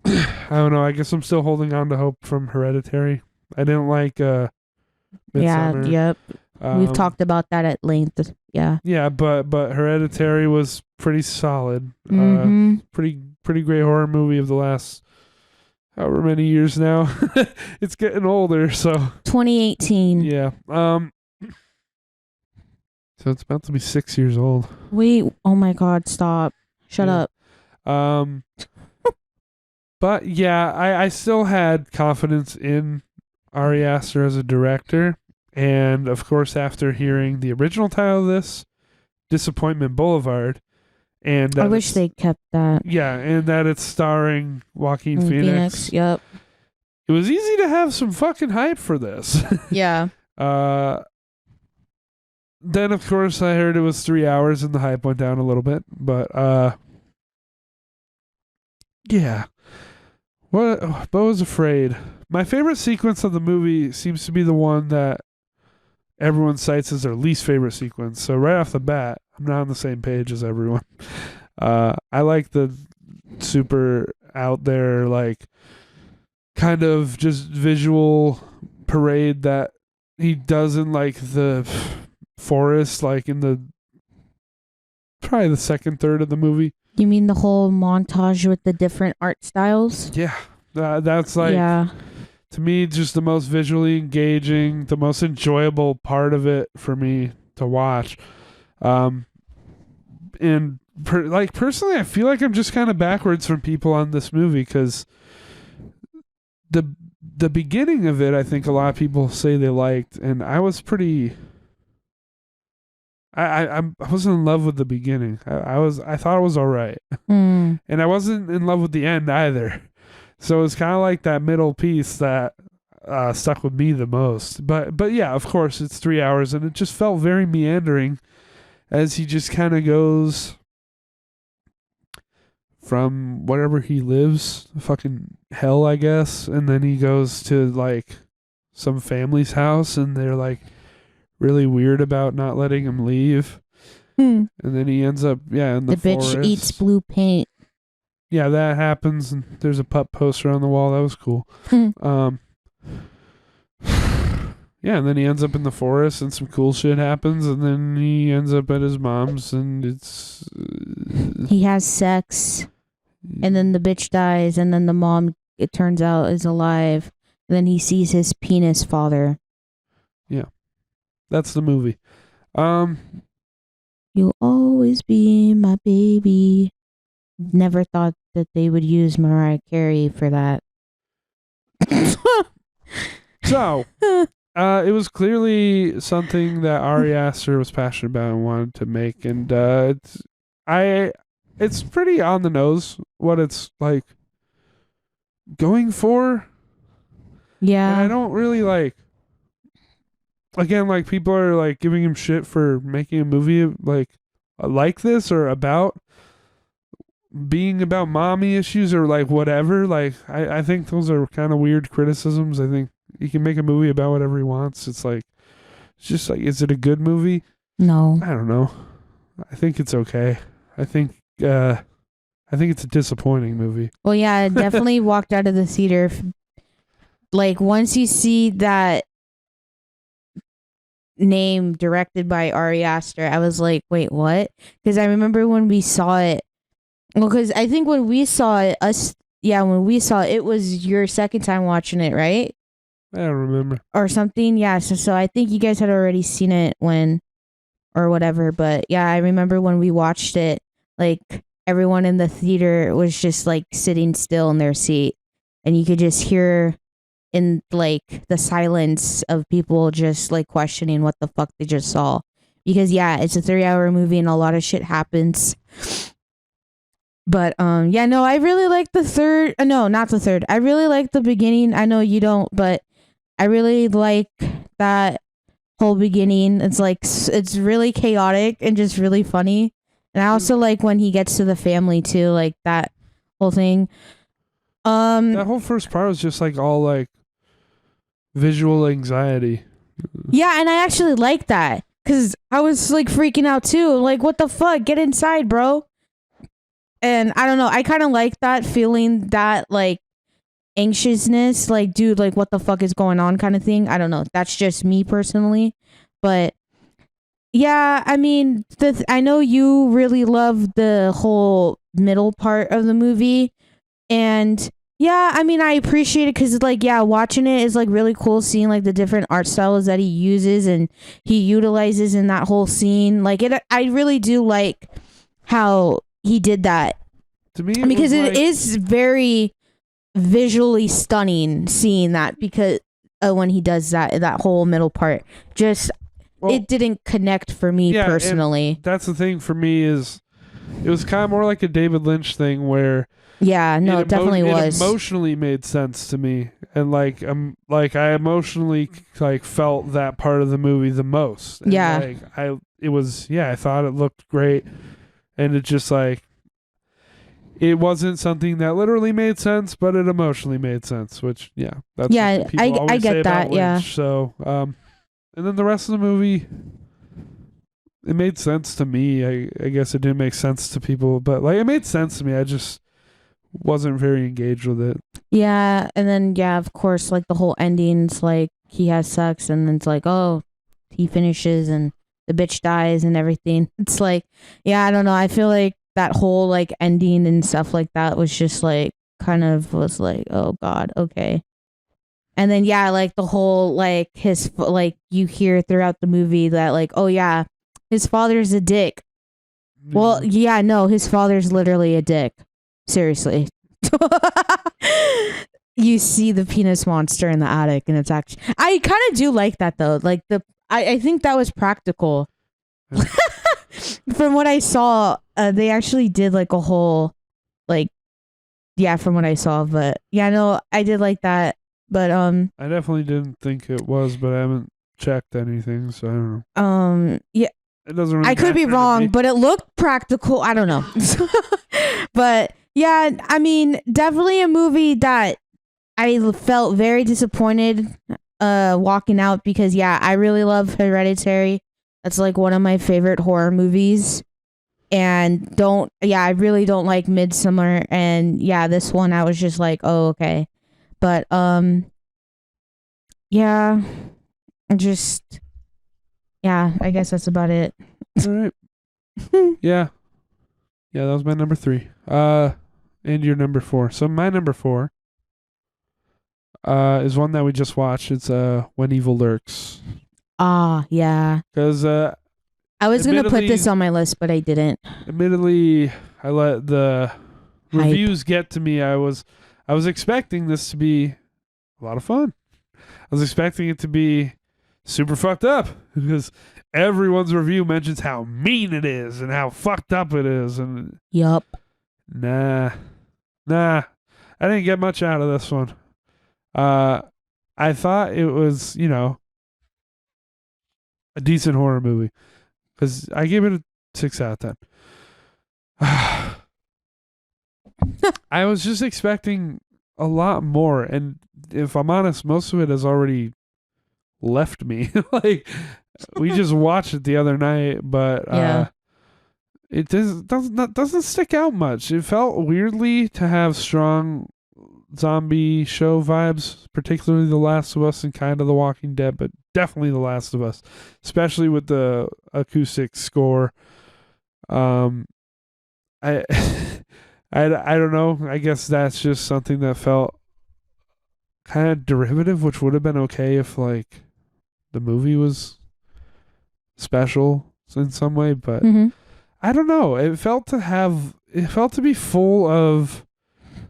I don't know, I guess I'm still holding on to hope from Hereditary. I didn't like Yeah, Midsummer. yep. We've talked about that at length. Yeah. Yeah, but Hereditary was pretty solid. Mm-hmm. Pretty great horror movie of the last however many years now. It's getting older, so 2018. yeah. So it's about to be 6 years old. Wait. Oh my God. Stop. Shut Yeah. up. But yeah, I still had confidence in Ari Aster as a director, and of course, after hearing the original title of this, Disappointment Boulevard, and I wish they kept that. yeah, and that it's starring Joaquin Phoenix. Yep. It was easy to have some fucking hype for this. Yeah. Then of course I heard it was 3 hours and the hype went down a little bit, but yeah. What Bo was afraid. My favorite sequence of the movie seems to be the one that everyone cites as their least favorite sequence. So right off the bat, I'm not on the same page as everyone. I like the super out there, like kind of just visual parade that he does in like the forest, like in the probably the second third of the movie. You mean the whole montage with the different art styles? Yeah, that's like to me just the most visually engaging, the most enjoyable part of it for me to watch. And personally, I feel like I'm just kind of backwards from people on this movie because the beginning of it, I think a lot of people say they liked, and I was pretty. I wasn't in love with the beginning. I thought it was all right, and I wasn't in love with the end either. So it's kind of like that middle piece that stuck with me the most. But yeah, of course, it's 3 hours, and it just felt very meandering as he just kind of goes from wherever he lives, fucking hell, I guess, and then he goes to like some family's house, and they're like really weird about not letting him leave. And then he ends up in the forest. Bitch eats blue paint. Yeah, that happens, and there's a pup poster on the wall. That was cool. Yeah, and then he ends up in the forest, and some cool shit happens, and then he ends up at his mom's, and it's he has sex, and then the bitch dies, and then the mom, it turns out, is alive. And then he sees his penis father. Yeah, that's the movie. You'll always be my baby. Never thought that they would use Mariah Carey for that. So, it was clearly something that Ari Aster was passionate about and wanted to make, and it's pretty on the nose what it's like going for. Yeah, and I don't really like. Again, like people are like giving him shit for making a movie like this or about being about mommy issues or like whatever. Like I think those are kind of weird criticisms. I think he can make a movie about whatever he wants. It's just like, is it a good movie? No. I don't know. I think it's okay. I think it's a disappointing movie. Well, yeah, I definitely walked out of the theater. Like once you see that name directed by Ari Aster, I was like, wait, what? Because I remember when we saw it. Well, because I think when we saw it, when we saw it, it was your second time watching it, right? I don't remember. Or something, yeah. So I think you guys had already seen it or whatever. But yeah, I remember when we watched it, like everyone in the theater was just like sitting still in their seat, and you could just hear in like the silence of people just like questioning what the fuck they just saw. Because yeah, it's a 3-hour movie and a lot of shit happens. But I really like the third. No, not the third. I really like the beginning. I know you don't, but I really like that whole beginning. It's like it's really chaotic and just really funny. And I also like when he gets to the family too, like that whole thing. That whole first part was just like all like visual anxiety. Yeah, and I actually like that because I was like freaking out too. Like, what the fuck? Get inside, bro. And I don't know. I kind of like that feeling that like anxiousness, like, dude, like, what the fuck is going on kind of thing. I don't know. That's just me personally. But yeah, I mean, I know you really love the whole middle part of the movie. And yeah, I mean, I appreciate it because, like, yeah, watching it is like really cool seeing like the different art styles that he uses and he utilizes in that whole scene. Like, I really do like how he did that To me, because it like, is very visually stunning seeing that because when he does that whole middle part, just well, it didn't connect for me yeah, personally. and that's the thing for me is it was kind of more like a David Lynch thing where Yeah, no, it definitely it was. emotionally made sense to me, and like I emotionally like felt that part of the movie the most. And Yeah. like I thought it looked great, and it just like it wasn't something that literally made sense, but it emotionally made sense. Which that's Yeah, what people always I get say that. about Yeah. Lynch. So and then the rest of the movie. It made sense to me. I guess it didn't make sense to people, but like it made sense to me. I just wasn't very engaged with it. Yeah, and then yeah, of course, like the whole ending's like he has sex, and then it's like, oh, he finishes, and the bitch dies, and everything. It's like, yeah, I don't know. I feel like that whole like ending and stuff like that was just like kind of was like, oh god, okay. And then yeah, like the whole like like you hear throughout the movie that like, oh yeah, his father's a dick. Well, yeah, no, his father's literally a dick. Seriously. You see the penis monster in the attic, and it's actually I kind of do like that though. Like I think that was practical. From what I saw, they actually did like a whole like yeah, from what I saw, but yeah, no, I did like that. But I definitely didn't think it was, but I haven't checked anything, so I don't know. yeah, It doesn't really I could be matter to wrong, me. but it looked practical. I don't know. But yeah, I mean, definitely a movie that I felt very disappointed walking out because yeah, I really love Hereditary. That's like one of my favorite horror movies. And I really don't like Midsummer, and yeah, this one I was just like, oh, okay. But yeah, just yeah, I guess that's about it. All right. Yeah. Yeah, that was my number 3. And your number 4. So my number 4 is one that we just watched. It's When Evil Lurks. Ah, yeah. Because I was gonna put this on my list, but I didn't. Admittedly, I let the Hype. reviews get to me. I was expecting this to be a lot of fun. I was expecting it to be super fucked up because everyone's review mentions how mean it is and how fucked up it is, and Yup. nah, I didn't get much out of this one. I thought it was a decent horror movie because I gave it a 6 out of 10. I was just expecting a lot more, and if I'm honest, most of it has already left me. Like we just watched it the other night, but Yeah. it doesn't stick out much. It felt weirdly to have strong zombie show vibes, particularly The Last of Us and kind of The Walking Dead, but definitely The Last of Us, especially with the acoustic score. I I don't know. I guess that's just something that felt kind of derivative, which would have been okay if like the movie was special in some way, but Mm-hmm. I don't know. It felt to be full of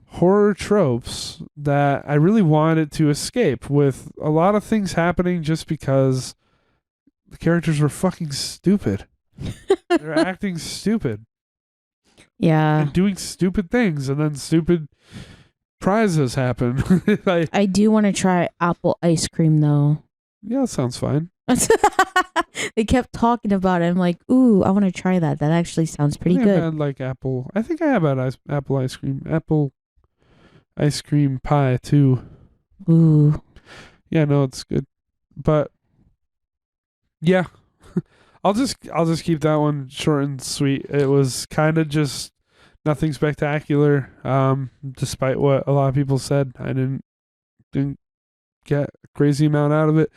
horror tropes that I really wanted to escape, with a lot of things happening just because the characters were fucking stupid. They're acting stupid Yeah. and doing stupid things, and then stupid prizes happen. Like, I do want to try apple ice cream though. yeah, that sounds fine. They kept talking about it. I'm like, ooh, I want to try that. That actually sounds pretty I think good. I've had like apple. I think I have had apple ice cream. Apple ice cream pie too. Ooh. Yeah, no, it's good. But yeah, I'll just keep that one short and sweet. It was kind of just nothing spectacular. Despite what a lot of people said, I didn't get a crazy amount out of it.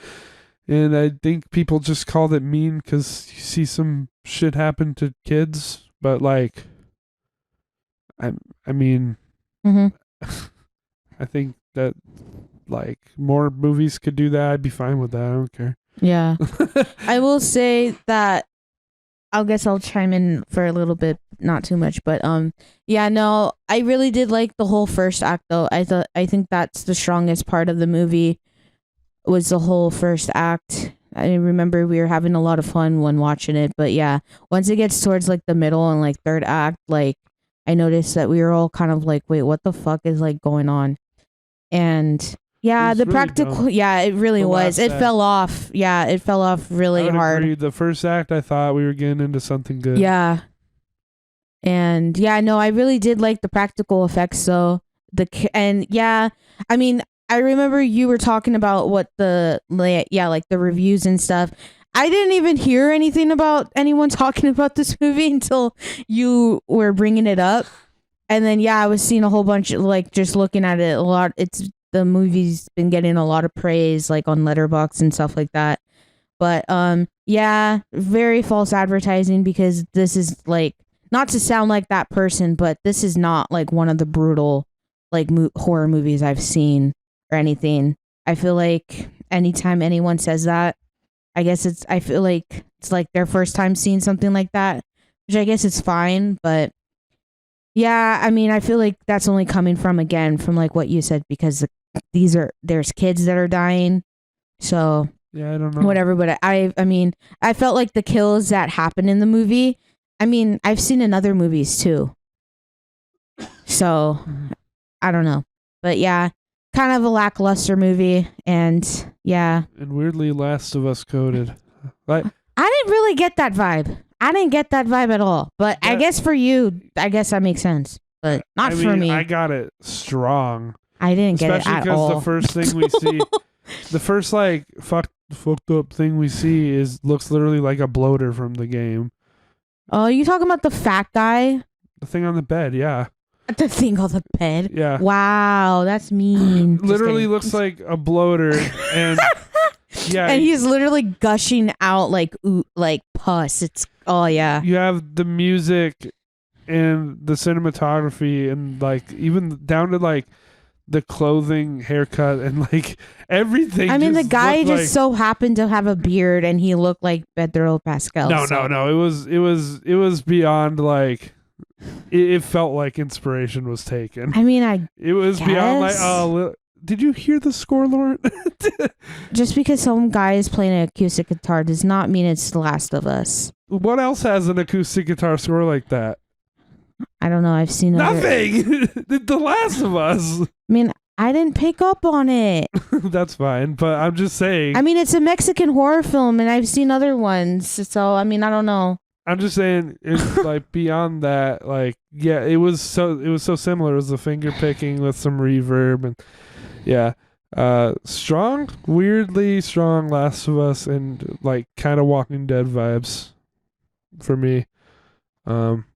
And I think people just called it mean because you see some shit happen to kids. But like, I mean, Mm-hmm. I think that like more movies could do that. I'd be fine with that. I don't care. Yeah. I will say that I guess I'll chime in for a little bit, not too much, but yeah, no, I really did like the whole first act though. I think that's the strongest part of the movie was the whole first act. I remember we were having a lot of fun when watching it, but yeah, once it gets towards like the middle and like third act, like I noticed that we were all kind of like, wait, what the fuck is like going on? And yeah, was the really practical, dumb. yeah, it really The was. last It act. fell off. Yeah, it fell off I really would hard. agree. The first act, I thought we were getting into something good. Yeah. And yeah, no, I really did like the practical effects though. And yeah, I mean, I remember you were talking about what like the reviews and stuff. I didn't even hear anything about anyone talking about this movie until you were bringing it up. And then yeah, I was seeing a whole bunch of like just looking at it a lot. It's the movie's been getting a lot of praise like on Letterboxd and stuff like that. But yeah, very false advertising because this is like not to sound like that person, but this is not like one of the brutal like horror movies I've seen or anything. I feel like anytime anyone says that, I feel like it's like their first time seeing something like that, which I guess is fine, but yeah, I mean, I feel like that's only coming from again from like what you said because there's kids that are dying. So Yeah, I don't know. whatever, but I mean, I felt like the kills that happened in the movie, I mean, I've seen in other movies too. So I don't know. But yeah, kind of a lackluster movie and yeah. And weirdly, Last of Us coded. Like, I didn't really get that vibe. I didn't get that vibe at all. But I guess for you, I guess that makes sense. But not for me. I got it strong. I didn't get it Especially at all. because the first thing we see, the first like fucked up thing we see looks literally like a bloater from the game. Oh, you talking about the fat guy? The thing on the bed, yeah. The thing on the bed? Yeah. Wow, that's mean. Literally looks like a bloater and yeah. And he's literally gushing out like pus. It's oh yeah. You have the music and the cinematography and like even down to like the clothing, haircut, and like everything. I mean, the just guy looked just so happened to have a beard, and he looked like Pedro Pascal. No. It was beyond like. It felt like inspiration was taken. I mean, it was beyond like, oh, did you hear the score, Lauren? Just because some guy is playing an acoustic guitar does not mean it's The Last of Us. What else has an acoustic guitar score like that? I don't know. I've seen nothing. The Last of Us. I mean, I didn't pick up on it. That's fine, but I'm just saying. I mean, it's a Mexican horror film, and I've seen other ones. So I mean, I don't know. I'm just saying, it's like beyond that. Like, yeah, it was so similar. It was the finger picking with some reverb, and yeah, strong, weirdly strong Last of Us, and like kind of Walking Dead vibes for me.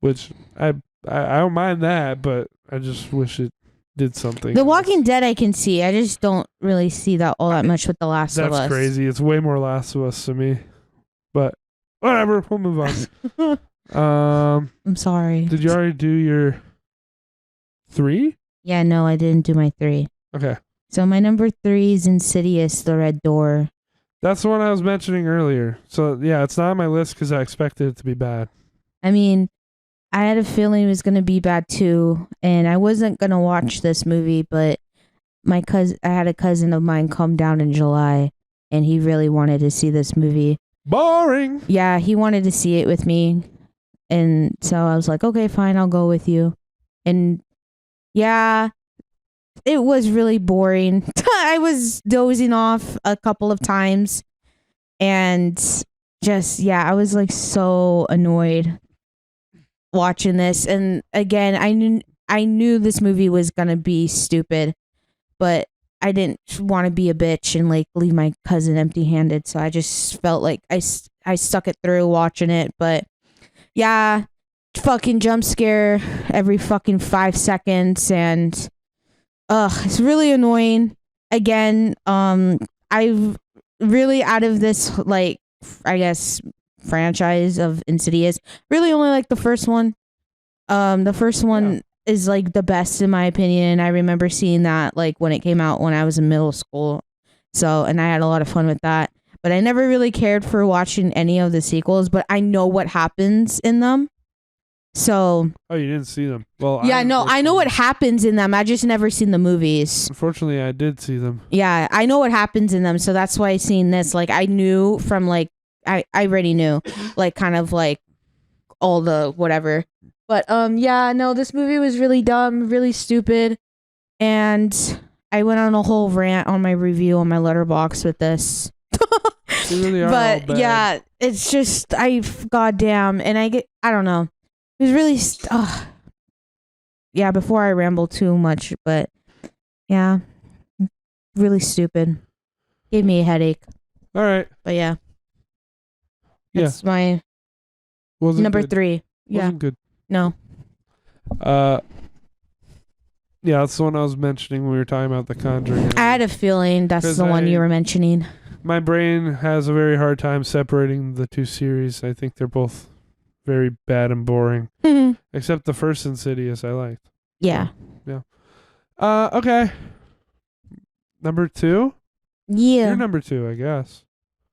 Which I don't mind that, but I just wish it did something. The Walking Dead I can see. I just don't really see that all that much with The Last of Us. That's crazy. It's way more Last of Us to me. But whatever, we'll move on. I'm sorry. Did you already do your 3? Yeah, no, I didn't do my 3. Okay. So my number 3 is Insidious, The Red Door. That's the one I was mentioning earlier. So yeah, it's not on my list because I expected it to be bad. I mean, I had a feeling it was going to be bad too, and I wasn't going to watch this movie, but I had a cousin of mine come down in July, and he really wanted to see this movie. Boring. Yeah, he wanted to see it with me, and so I was like, okay, fine, I'll go with you. And yeah, it was really boring. I was dozing off a couple of times, and just, yeah, I was like so annoyed watching this. And again, I knew this movie was gonna be stupid, but I didn't want to be a bitch and like leave my cousin empty-handed, so I just felt like I stuck it through watching it. But yeah, fucking jump scare every fucking 5 seconds, and it's really annoying. Again, I've really, out of this, like, I guess, franchise of Insidious, really only like the first one. The first one is like the best in my opinion. I remember seeing that like when it came out when I was in middle school. So, and I had a lot of fun with that. But I never really cared for watching any of the sequels, but I know what happens in them. So, Oh, you didn't see them? Well, yeah, no, I know what happens in them. I just never seen the movies. Unfortunately, I did see them. Yeah, I know what happens in them, so that's why I seen this. Like, I knew from like I already knew, like, kind of like all the whatever. But yeah, no, this movie was really dumb, really stupid, and I went on a whole rant on my review on my letterbox with this. They really are all But bad. yeah, it's just goddamn, and I don't know. It was really yeah, before I ramble too much, but yeah, really stupid. Gave me a headache. All right. But yeah. Yeah. That's my Wasn't number good. 3. Yeah. Wasn't good. No. Yeah, that's the one I was mentioning when we were talking about The Conjuring. I had a feeling that's 'Cause the one you were mentioning. My brain has a very hard time separating the two series. I think they're both very bad and boring. Except the first Insidious I liked. Yeah. Okay. Number 2? Yeah. You're number 2, I guess.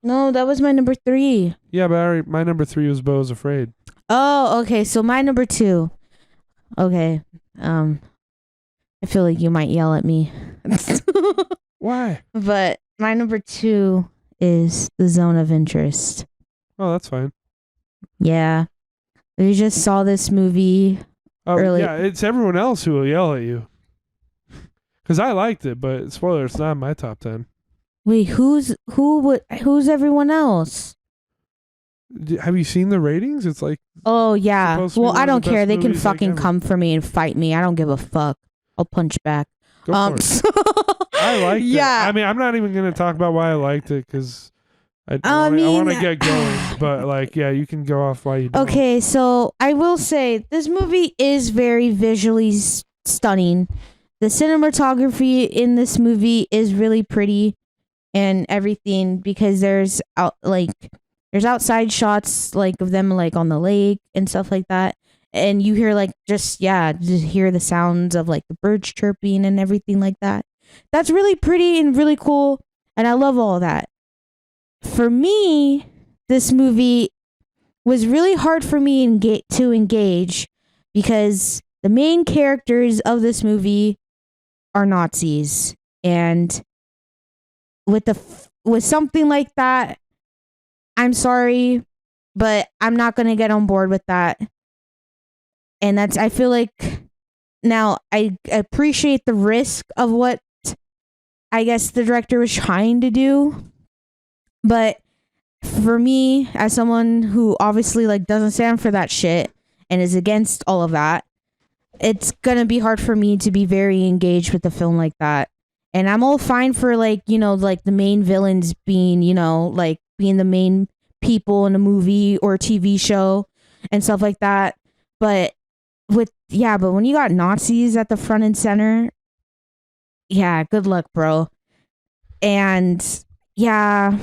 No, that was my number 3. Yeah, but my number 3 was Beau's Afraid. Oh, okay. So my number 2. Okay. I feel like you might yell at me. Why? But my number 2 is The Zone of Interest. Oh, that's fine. Yeah. We just saw this movie. Early. Yeah, it's everyone else who will yell at you. Because I liked it, but spoiler, it's not in my top 10. Wait, who's everyone else? Have you seen the ratings? It's like... Oh, yeah. supposed to be Well, one I of the don't care. best They can movies, like, fucking ever. come for me and fight me. I don't give a fuck. I'll punch back. Go for it. I liked it. Yeah. I mean, I'm not even going to talk about why I liked it because I want to get going. But, like, yeah, you can go off why you don't. Okay, so I will say this movie is very visually stunning. The cinematography in this movie is really pretty and everything because there's outside shots like of them like on the lake and stuff like that. And you hear like just hear the sounds of like the birds chirping and everything like that. That's really pretty and really cool, and I love all that. For me, this movie was really hard for me to engage because the main characters of this movie are Nazis, and with something like that, I'm sorry, but I'm not gonna get on board with that. And I feel like now I appreciate the risk of what I guess the director was trying to do, but for me, as someone who obviously like doesn't stand for that shit and is against all of that, it's gonna be hard for me to be very engaged with a film like that. And I'm all fine for like, like the main villains being, like being the main people in a movie or a TV show and stuff like that. But but when you got Nazis at the front and center, yeah, good luck, bro. And yeah,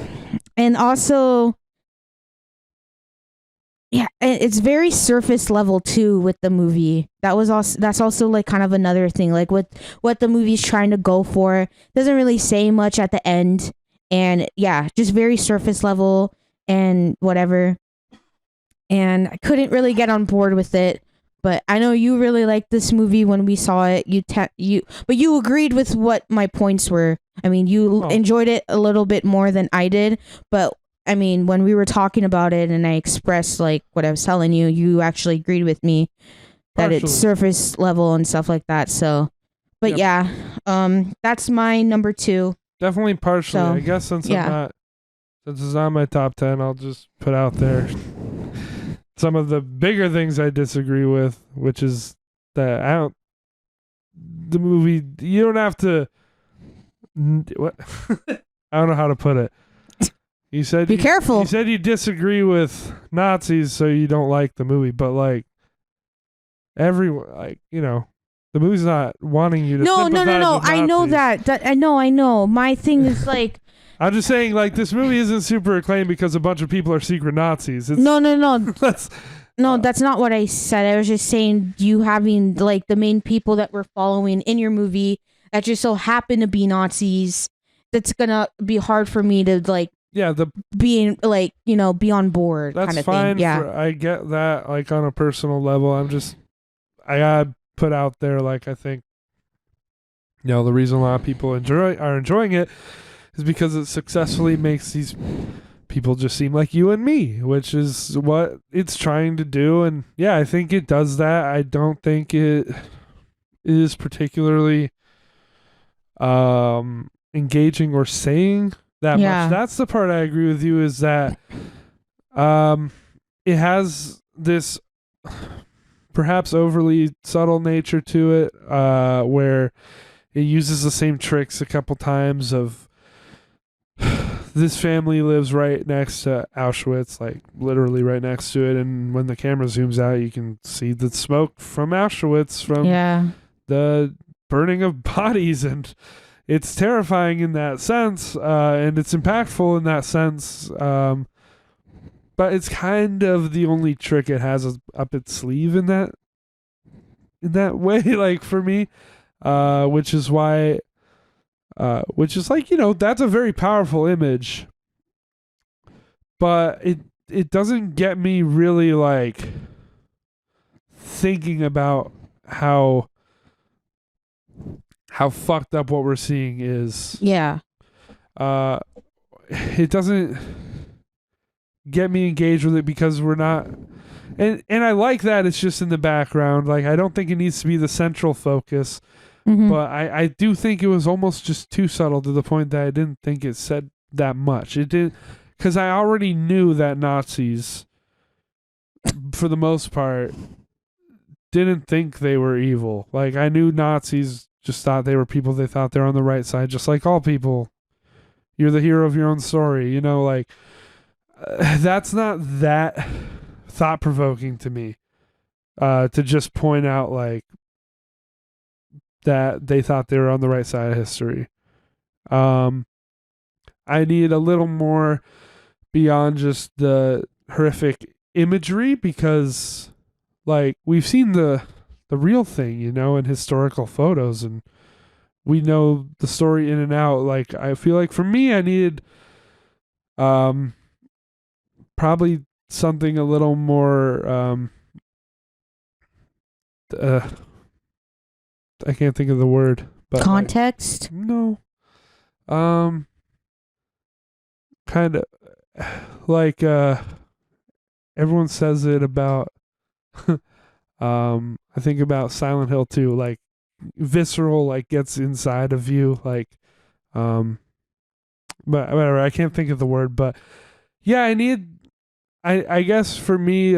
and also, yeah, it's very surface level too with the movie. That's also like kind of another thing, like what the movie's trying to go for. Doesn't really say much at the end, and yeah, just very surface level and whatever. And I couldn't really get on board with it. But I know you really liked this movie when we saw it. But you agreed with what my points were. I mean, you enjoyed it a little bit more than I did. But I mean, when we were talking about it and I expressed like what I was telling you, you actually agreed with me that it's surface level and stuff like that. So, but yeah, that's my number 2. Definitely partially. So, I guess since it's not my top 10, I'll just put out there some of the bigger things I disagree with, which is that the movie, you don't have to, what? I don't know how to put it. You said be careful. You said you disagree with Nazis, so you don't like the movie, but like, everyone, like, the movie's not wanting you to No, no, no, sympathize no. with I know Nazis. that. I know. My thing is like, I'm just saying, like, this movie isn't super acclaimed because a bunch of people are secret Nazis. It's no, no, no. that's No, that's not what I said. I was just saying you having like the main people that we're following in your movie that just so happen to be Nazis. That's gonna be hard for me to like yeah, be like be on board that's kind of fine. thing. Yeah, I get that, like, on a personal level. I gotta put out there, like, I think the reason a lot of people are enjoying it is because it successfully makes these people just seem like you and me, which is what it's trying to do. And yeah, I think it does that. I don't think it is particularly engaging or saying that much. yeah, That's the part I agree with you, is that um it has this perhaps overly subtle nature to it, where it uses the same tricks a couple times of this family lives right next to Auschwitz, like literally right next to it, and when the camera zooms out you can see the smoke from Auschwitz from yeah, the burning of bodies, and it's terrifying in that sense, and it's impactful in that sense, but it's kind of the only trick it has up its sleeve in that way, like, for me, which is why, which is like, that's a very powerful image, but it doesn't get me really, like, thinking about how fucked up what we're seeing is. yeah. It doesn't get me engaged with it because we're not, and I like that it's just in the background. Like, I don't think it needs to be the central focus, Mm-hmm. but I do think it was almost just too subtle to the point that I didn't think it said that much. It did, because I already knew that Nazis, for the most part, didn't think they were evil. Like, I knew Nazis just thought they were people. They thought they're on the right side, just like all people. You're the hero of your own story, like, that's not that thought provoking to me, to just point out, like, that they thought they were on the right side of history. I need a little more beyond just the horrific imagery, because, like, we've seen the real thing, in historical photos, and we know the story in and out. Like, I feel like for me, I needed probably something a little more uh I can't think of the word, but, like, Context. no, um kind of like, everyone says it about I think about Silent Hill too, like, visceral, like, gets inside of you, like, um but whatever, I can't think of the word, but yeah, I guess for me,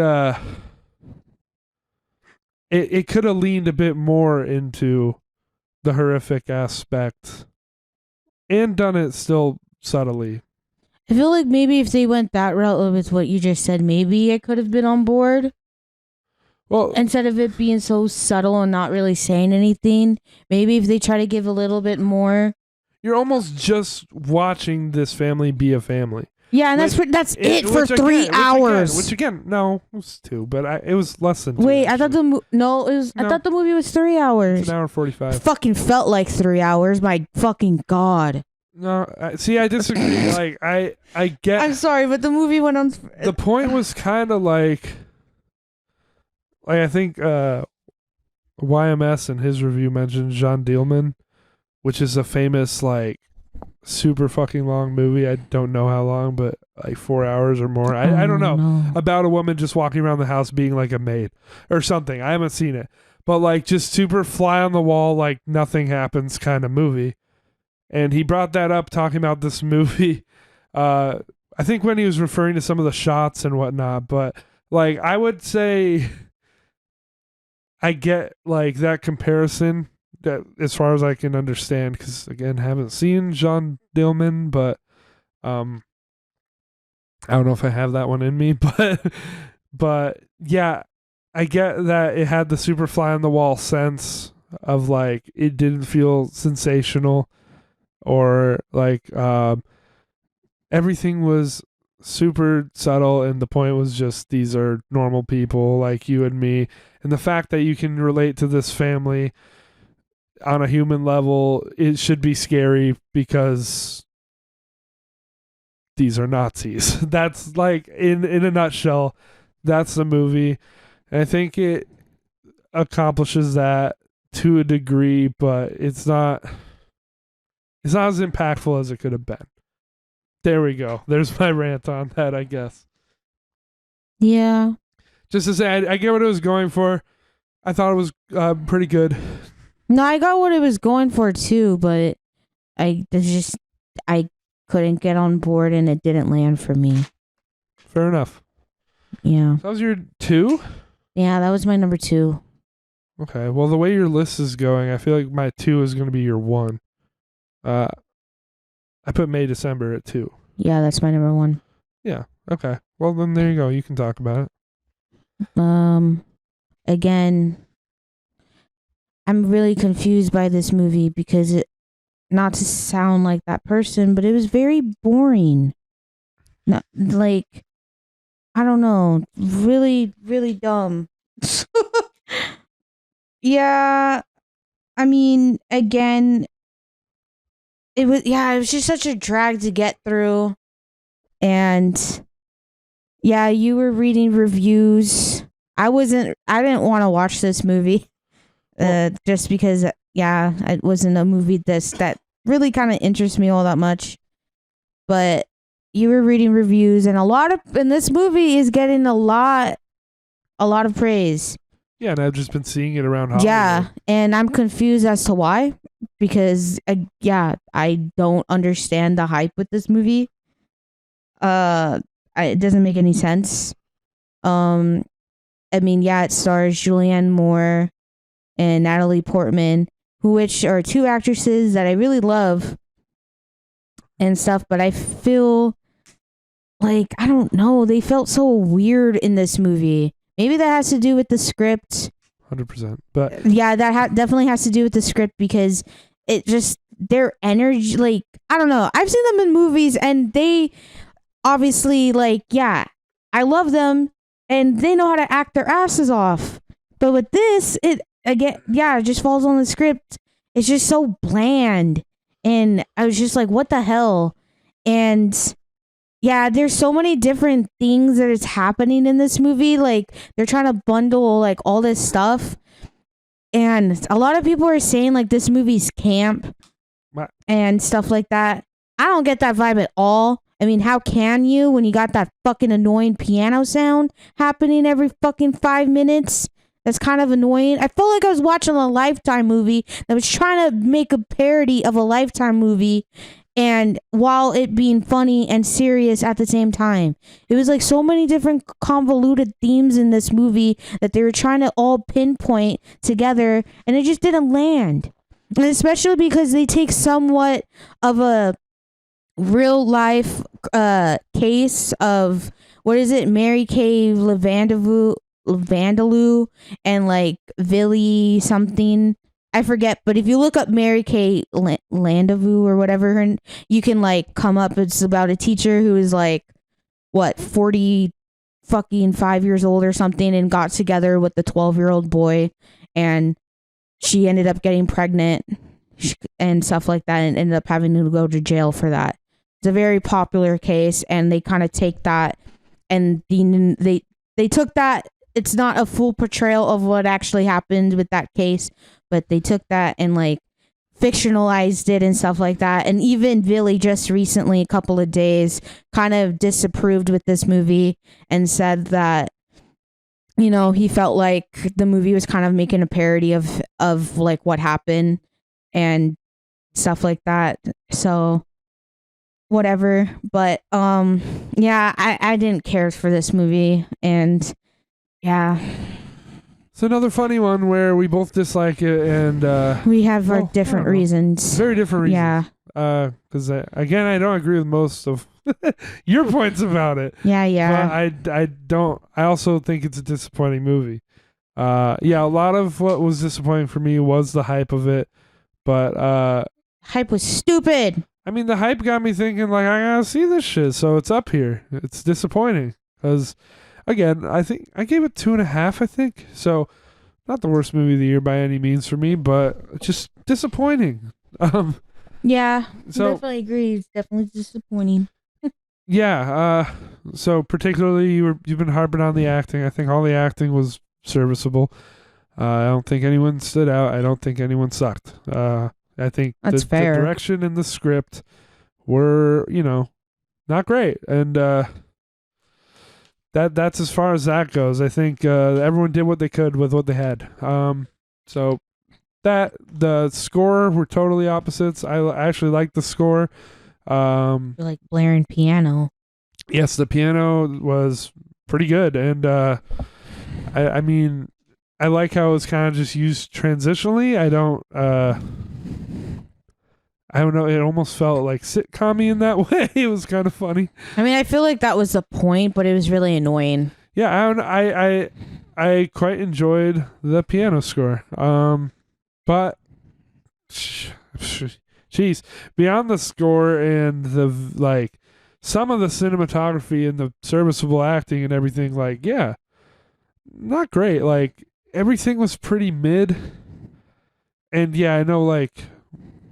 it could have leaned a bit more into the horrific aspect and done it still subtly. I feel like maybe if they went that route with what you just said, maybe I could have been on board. Well, Instead of it being so subtle and not really saying anything, maybe if they try to give a little bit more. you're almost just watching this family be a family. Yeah, and that's it for Which 3 hours. Which again, no, it was 2, but it was less than 2. Wait, I thought actually. no, it was. I No. thought the movie was 3 hours. It's an hour 45. Fucking felt like 3 hours. My fucking god. No, see, I disagree. Like, I get. I'm sorry, but the movie went on. The point was kind of like I think YMS in his review mentioned Jean Dielman, which is a famous, like, super fucking long movie. I don't know how long, but like 4 hours or more. I don't know. No. About a woman just walking around the house being like a maid or something. I haven't seen it, but, like, just super fly on the wall, like nothing happens kind of movie. And he brought that up talking about this movie. I think when he was referring to some of the shots and whatnot, but, like, I would say I get, like, that comparison, that as far as I can understand, because, again, haven't seen Jean Dillman, but I don't know if I have that one in me, but yeah, I get that it had the super fly on the wall sense of like it didn't feel sensational or like everything was super subtle and the point was just these are normal people like you and me, and the fact that you can relate to this family on a human level, it should be scary because these are Nazis. That's like in a nutshell, that's the movie. And I think it accomplishes that to a degree, but it's not as impactful as it could have been. There we go. There's my rant on that, I guess. Yeah. Just to say, I get what it was going for. I thought it was pretty good. No, I got what it was going for too, but I couldn't get on board and it didn't land for me. Fair enough. Yeah. So that was your 2? Yeah, that was my number 2. Okay. Well, the way your list is going, I feel like my 2 is going to be your 1. I put May December at 2. Yeah, that's my number 1. Yeah. Okay. Well, then there you go. You can talk about it. Again, I'm really confused by this movie because it, not to sound like that person, but it was very boring. Not like, I don't know, really, really dumb. Yeah, I mean, again, it was just such a drag to get through. And yeah, you were reading reviews. I didn't want to watch this movie. Just because it wasn't a movie that really kind of interests me all that much. But you were reading reviews and this movie is getting a lot of praise. Yeah, and I've just been seeing it around Hollywood. Yeah, and I'm confused as to why, because I don't understand the hype with this movie. It doesn't make any sense. I mean, it stars Julianne Moore and Natalie Portman, which are 2 actresses that I really love and stuff, but I feel like, I don't know, they felt so weird in this movie. Maybe that has to do with the script. 100%. But yeah, that definitely has to do with the script, because it just, their energy, like, I don't know. I've seen them in movies and they obviously, like, I love them and they know how to act their asses off. But with this, it just falls on the script. It's just so bland. And I was just like, what the hell? And yeah, there's so many different things that is happening in this movie. Like, they're trying to bundle like all this stuff. And a lot of people are saying like this movie's camp and stuff like that. I don't get that vibe at all. I mean, how can you when you got that fucking annoying piano sound happening every fucking 5 minutes? That's kind of annoying. I felt like I was watching a Lifetime movie that was trying to make a parody of a Lifetime movie, and while it being funny and serious at the same time. It was like so many different convoluted themes in this movie that they were trying to all pinpoint together, and it just didn't land. And especially because they take somewhat of a real life case of, what is it, Mary Kay Vandaloo and like Villy something, I forget, but if you look up Mary Kay Landavou or whatever, you can like come up. It's about a teacher who is like, what, 40 fucking 5 years old or something, and got together with the 12-year-old boy, and she ended up getting pregnant and stuff like that, and ended up having to go to jail for that. It's a very popular case, and they kind of take that, and they took that. It's not a full portrayal of what actually happened with that case, but they took that and like fictionalized it and stuff like that. And even Billy just recently, a couple of days, kind of disapproved with this movie and said that, you know, he felt like the movie was kind of making a parody of like what happened and stuff like that. So whatever. But yeah, I didn't care for this movie, and yeah. It's another funny one where we both dislike it, and we have our different reasons. Very different reasons. Yeah. Because again, I don't agree with most of your points about it. Yeah. But I don't. I also think it's a disappointing movie. Yeah, a lot of what was disappointing for me was the hype of it, but Hype was stupid. I mean, the hype got me thinking like I gotta see this shit, so it's up here. It's disappointing because, again, I think I gave it 2.5. I think so. Not the worst movie of the year by any means for me, but just disappointing. Um, Yeah, so definitely agree. It's definitely disappointing. yeah, so particularly you've been harping on the acting. I think all the acting was serviceable. I don't think anyone stood out. I don't think anyone sucked. I think That's the fair. direction and the script were, not great, and that's as far as that goes. I think everyone did what they could with what they had. So that the score were totally opposites. I actually liked the score. Like blaring piano. Yes, the piano was pretty good, and I mean, I like how it's kind of just used transitionally. I don't know. It almost felt like sitcom-y in that way. It was kind of funny. I mean, I feel like that was the point, but it was really annoying. Yeah, I don't. I quite enjoyed the piano score. But jeez, beyond the score and the like, some of the cinematography and the serviceable acting and everything, like, yeah, not great. Like everything was pretty mid. And yeah, I know like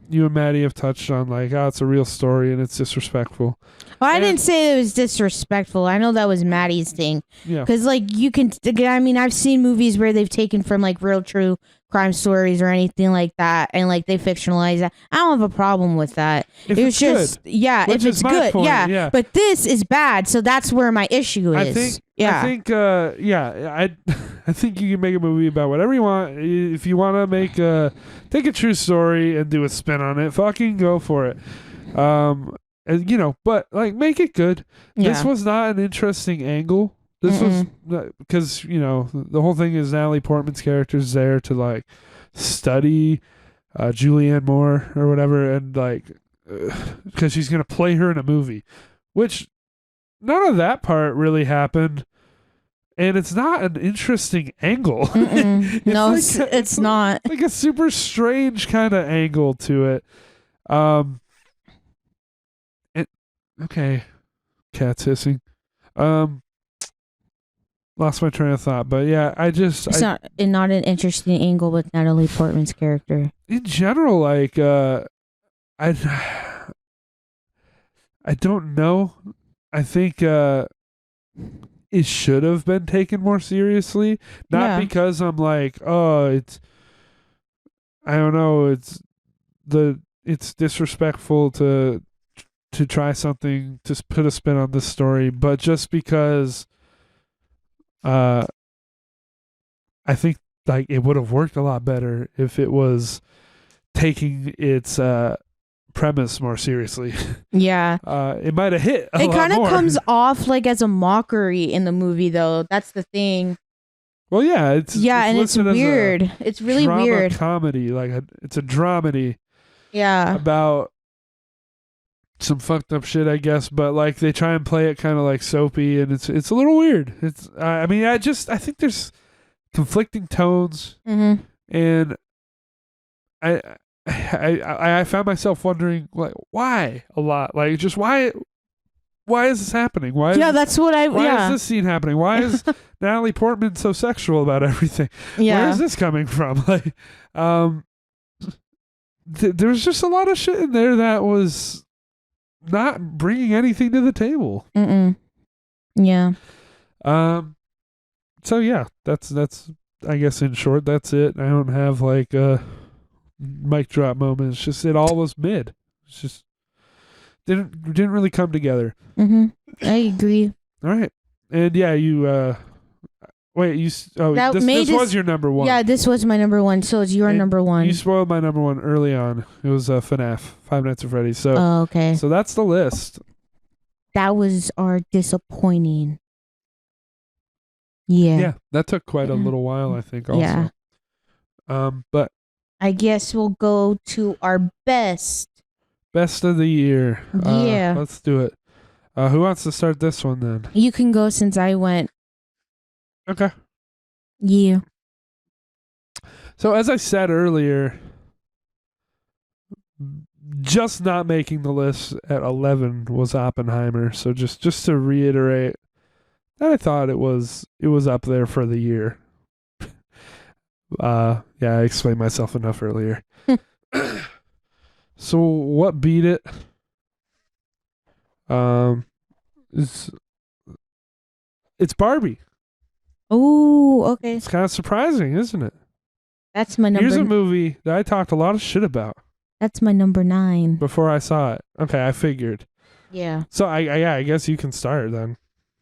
you and Maddie have touched on like, oh, it's a real story and it's disrespectful. Well, I And- didn't say it was disrespectful. I know that was Maddie's thing. Yeah. Because, like, you can, I mean, I've seen movies where they've taken from, like, real true crime stories or anything like that, and, like, they fictionalize that. I don't have a problem with that. If It it's was just, yeah, Which if is it's my good, point, yeah. yeah. But this is bad, so that's where my issue is. I think, yeah. I think you can make a movie about whatever you want. If you want to take a true story and do a spin on it, fucking go for it. And but like make it good. yeah. This was not an interesting angle. This was because the whole thing is Natalie Portman's character is there to like study Julianne Moore or whatever, and like because she's gonna play her in a movie, which none of that part really happened. And it's not an interesting angle. No, like it's not. like a super strange kind of angle to it. Okay, cats hissing. Lost my train of thought, but yeah, It's not an interesting angle with Natalie Portman's character. in general, like I don't know. I think it should have been taken more seriously. Not Yeah. because I'm like, oh, I don't know, it's disrespectful to try something to put a spin on this story, but just because I think like it would have worked a lot better if it was taking its premise more seriously. Yeah. It might have hit a It lot kind of more. comes off like as a mockery in the movie, though. That's the thing. Well, yeah, it's and it's listed as a weird. It's really drama weird. comedy, like it's a dramedy Yeah. about some fucked up shit, I guess, but like they try and play it kind of like soapy, and it's a little weird. It's I mean, I think there's conflicting tones, Mm-hmm. and I found myself wondering like why a lot, like just why is this happening? Why Yeah, that's what I. why Yeah. is this scene happening? Why is Natalie Portman so sexual about everything? Where Yeah. is this coming from? Like, there was just a lot of shit in there that was not bringing anything to the table. Mm-mm. Yeah. So yeah, that's I guess in short that's it. I don't have like mic drop moments. Just it all was mid. It's just didn't really come together. Mm-hmm. I agree. All right, and yeah, you wait. This was your number one. Yeah, this was my number one. So it's your And number one. You spoiled my number one early on. It was FNAF, Five Nights at Freddy's. So Oh, okay. so that's the list. That was our disappointing. Yeah. Yeah, that took quite a little while, I think. Also, Yeah. But I guess we'll go to our best. best of the year. Yeah. Let's do it. Who wants to start this one then? You can go since I went. Okay. Yeah. So as I said earlier, just not making the list at 11 was Oppenheimer. So just to reiterate, I thought it was up there for the year. Yeah, I explained myself enough earlier. So what beat it? It's Barbie. Oh, okay. It's kind of surprising, isn't it? That's my Here's a number. movie that I talked a lot of shit about That's my number 9. before I saw it. Okay, I figured. Yeah. So I guess you can start then.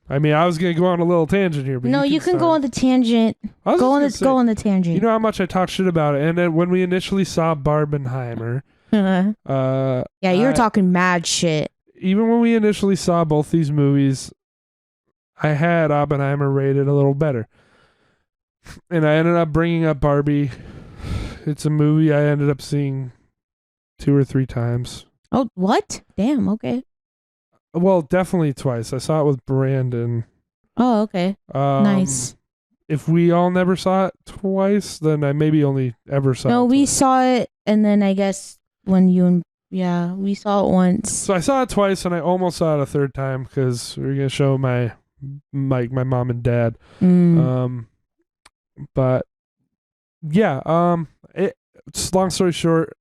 I mean, I was gonna go on a little tangent here, but No, you can go on the tangent. Go on the tangent. You know how much I talk shit about it, and then when we initially saw Barbenheimer, yeah, you were talking mad shit. Even when we initially saw both these movies, I had Oppenheimer rated a little better, and I ended up bringing up Barbie. It's a movie I ended up seeing 2 or 3 times. Oh, what? Damn. Okay. Well, definitely twice. I saw it with Brandon. Oh, okay. Nice. If we all never saw it twice, then I maybe only ever saw it. No, we twice. saw it, and then I guess when you and we saw it once. So I saw it twice, and I almost saw it a third time because we were gonna show my mom and dad. But yeah, it's long story short,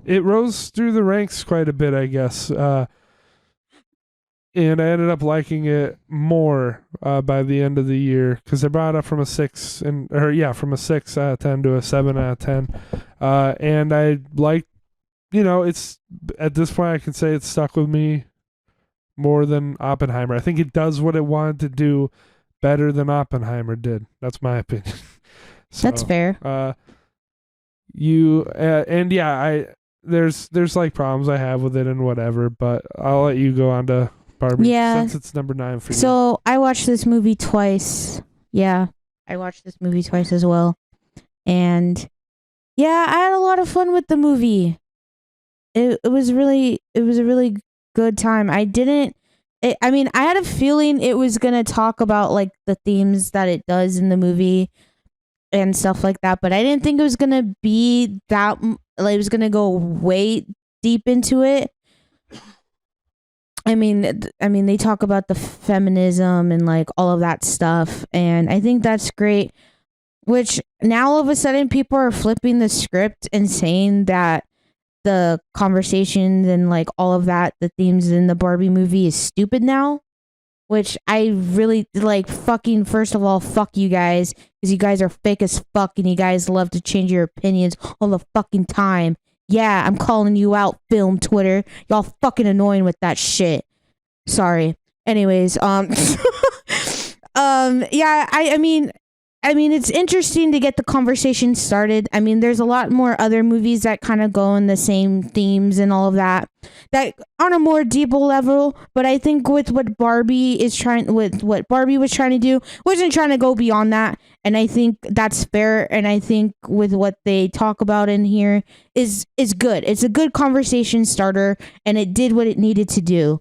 it rose through the ranks quite a bit, I guess. And I ended up liking it more by the end of the year because I brought it up from a 6 from a 6 out of 10 to a 7 out of 10. And I liked, it's at this point I can say it stuck with me more than Oppenheimer. I think it does what it wanted to do better than Oppenheimer did. That's my opinion. So, that's fair. There's like problems I have with it and whatever, but I'll let you go on to Barbie, since it's number 9 for you. So I watched this movie twice. Yeah, I watched this movie twice as well, and yeah, I had a lot of fun with the movie. It was a really good time. I had a feeling it was gonna talk about like the themes that it does in the movie and stuff like that, but I didn't think it was gonna be that. Like, it was gonna go way deep into it. I mean, they talk about the feminism and like all of that stuff, and I think that's great. Which now all of a sudden people are flipping the script and saying that the conversations and like all of that, the themes in the Barbie movie is stupid now. Which I really like. Fucking, first of all, fuck you guys, because you guys are fake as fuck and you guys love to change your opinions all the fucking time. Yeah, I'm calling you out, film Twitter. Y'all fucking annoying with that shit. Sorry. Anyways, yeah, I mean, it's interesting to get the conversation started. I mean, there's a lot more other movies that kind of go in the same themes and all of that on a more deeper level. But I think with what Barbie was trying to do, wasn't trying to go beyond that. And I think that's fair. And I think with what they talk about in here is good. It's a good conversation starter, and it did what it needed to do.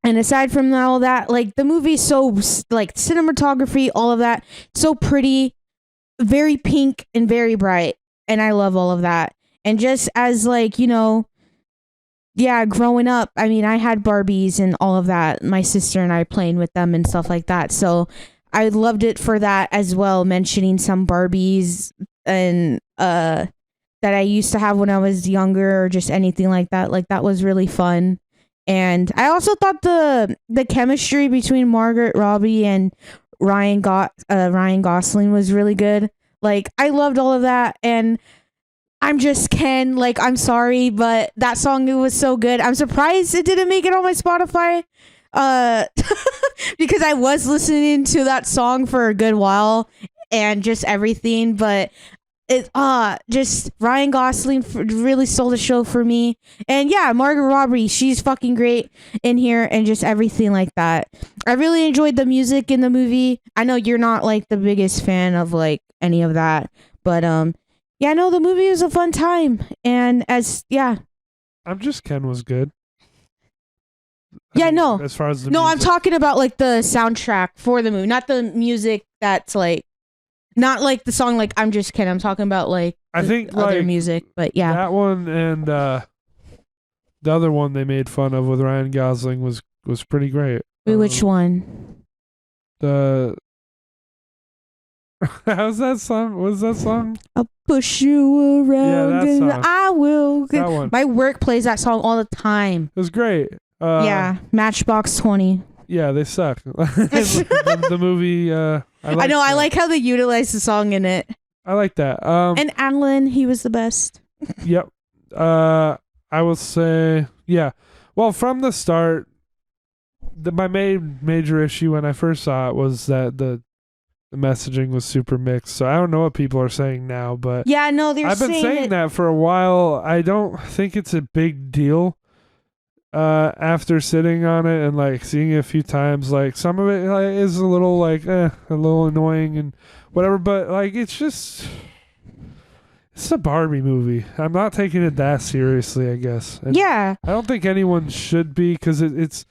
And aside from all that, like, the movie's so, like, cinematography, all of that, so pretty, very pink and very bright. And I love all of that. And just as, like, growing up, I mean, I had Barbies and all of that. My sister and I playing with them and stuff like that. So I loved it for that as well, mentioning some Barbies and that I used to have when I was younger, or just anything like that. Like, that was really fun. And I also thought the chemistry between Margaret Robbie and Ryan Gosling was really good. Like, I loved all of that. And I'm just Ken. Like, I'm sorry, but that song, it was so good. I'm surprised it didn't make it on my Spotify. Because I was listening to that song for a good while and just everything, but just Ryan Gosling really stole the show for me. And yeah, Margaret Robbie, she's fucking great in here, and just everything like that. I really enjoyed the music in the movie. I know you're not like the biggest fan of like any of that, but yeah, no, the movie was a fun time. And I'm just Ken was good. As far as the music. I'm talking about like the soundtrack for the movie, not the music that's like Not like the song like I'm Just Kidding. I'm talking about like I think other like music, but yeah. that one and the other one they made fun of with Ryan Gosling was pretty great. Wait, which one? The how's that song? What's that song? I'll push you around. Yeah, that and song. I will. That one. My work plays that song all the time. It was great. Yeah, Matchbox 20. Yeah, they suck. the movie. I know. I like how they utilize the song in it. I like that. And Alan, he was the best. Yep. I will say, yeah. Well, from the start, my major issue when I first saw it was that the messaging was super mixed. So I don't know what people are saying now, but yeah, no, I've been saying that for a while. I don't think it's a big deal. After sitting on it and like seeing it a few times, like some of it like, is a little like a little annoying and whatever, but like it's a Barbie movie. I'm not taking it that seriously, I guess. And yeah, I don't think anyone should be because it's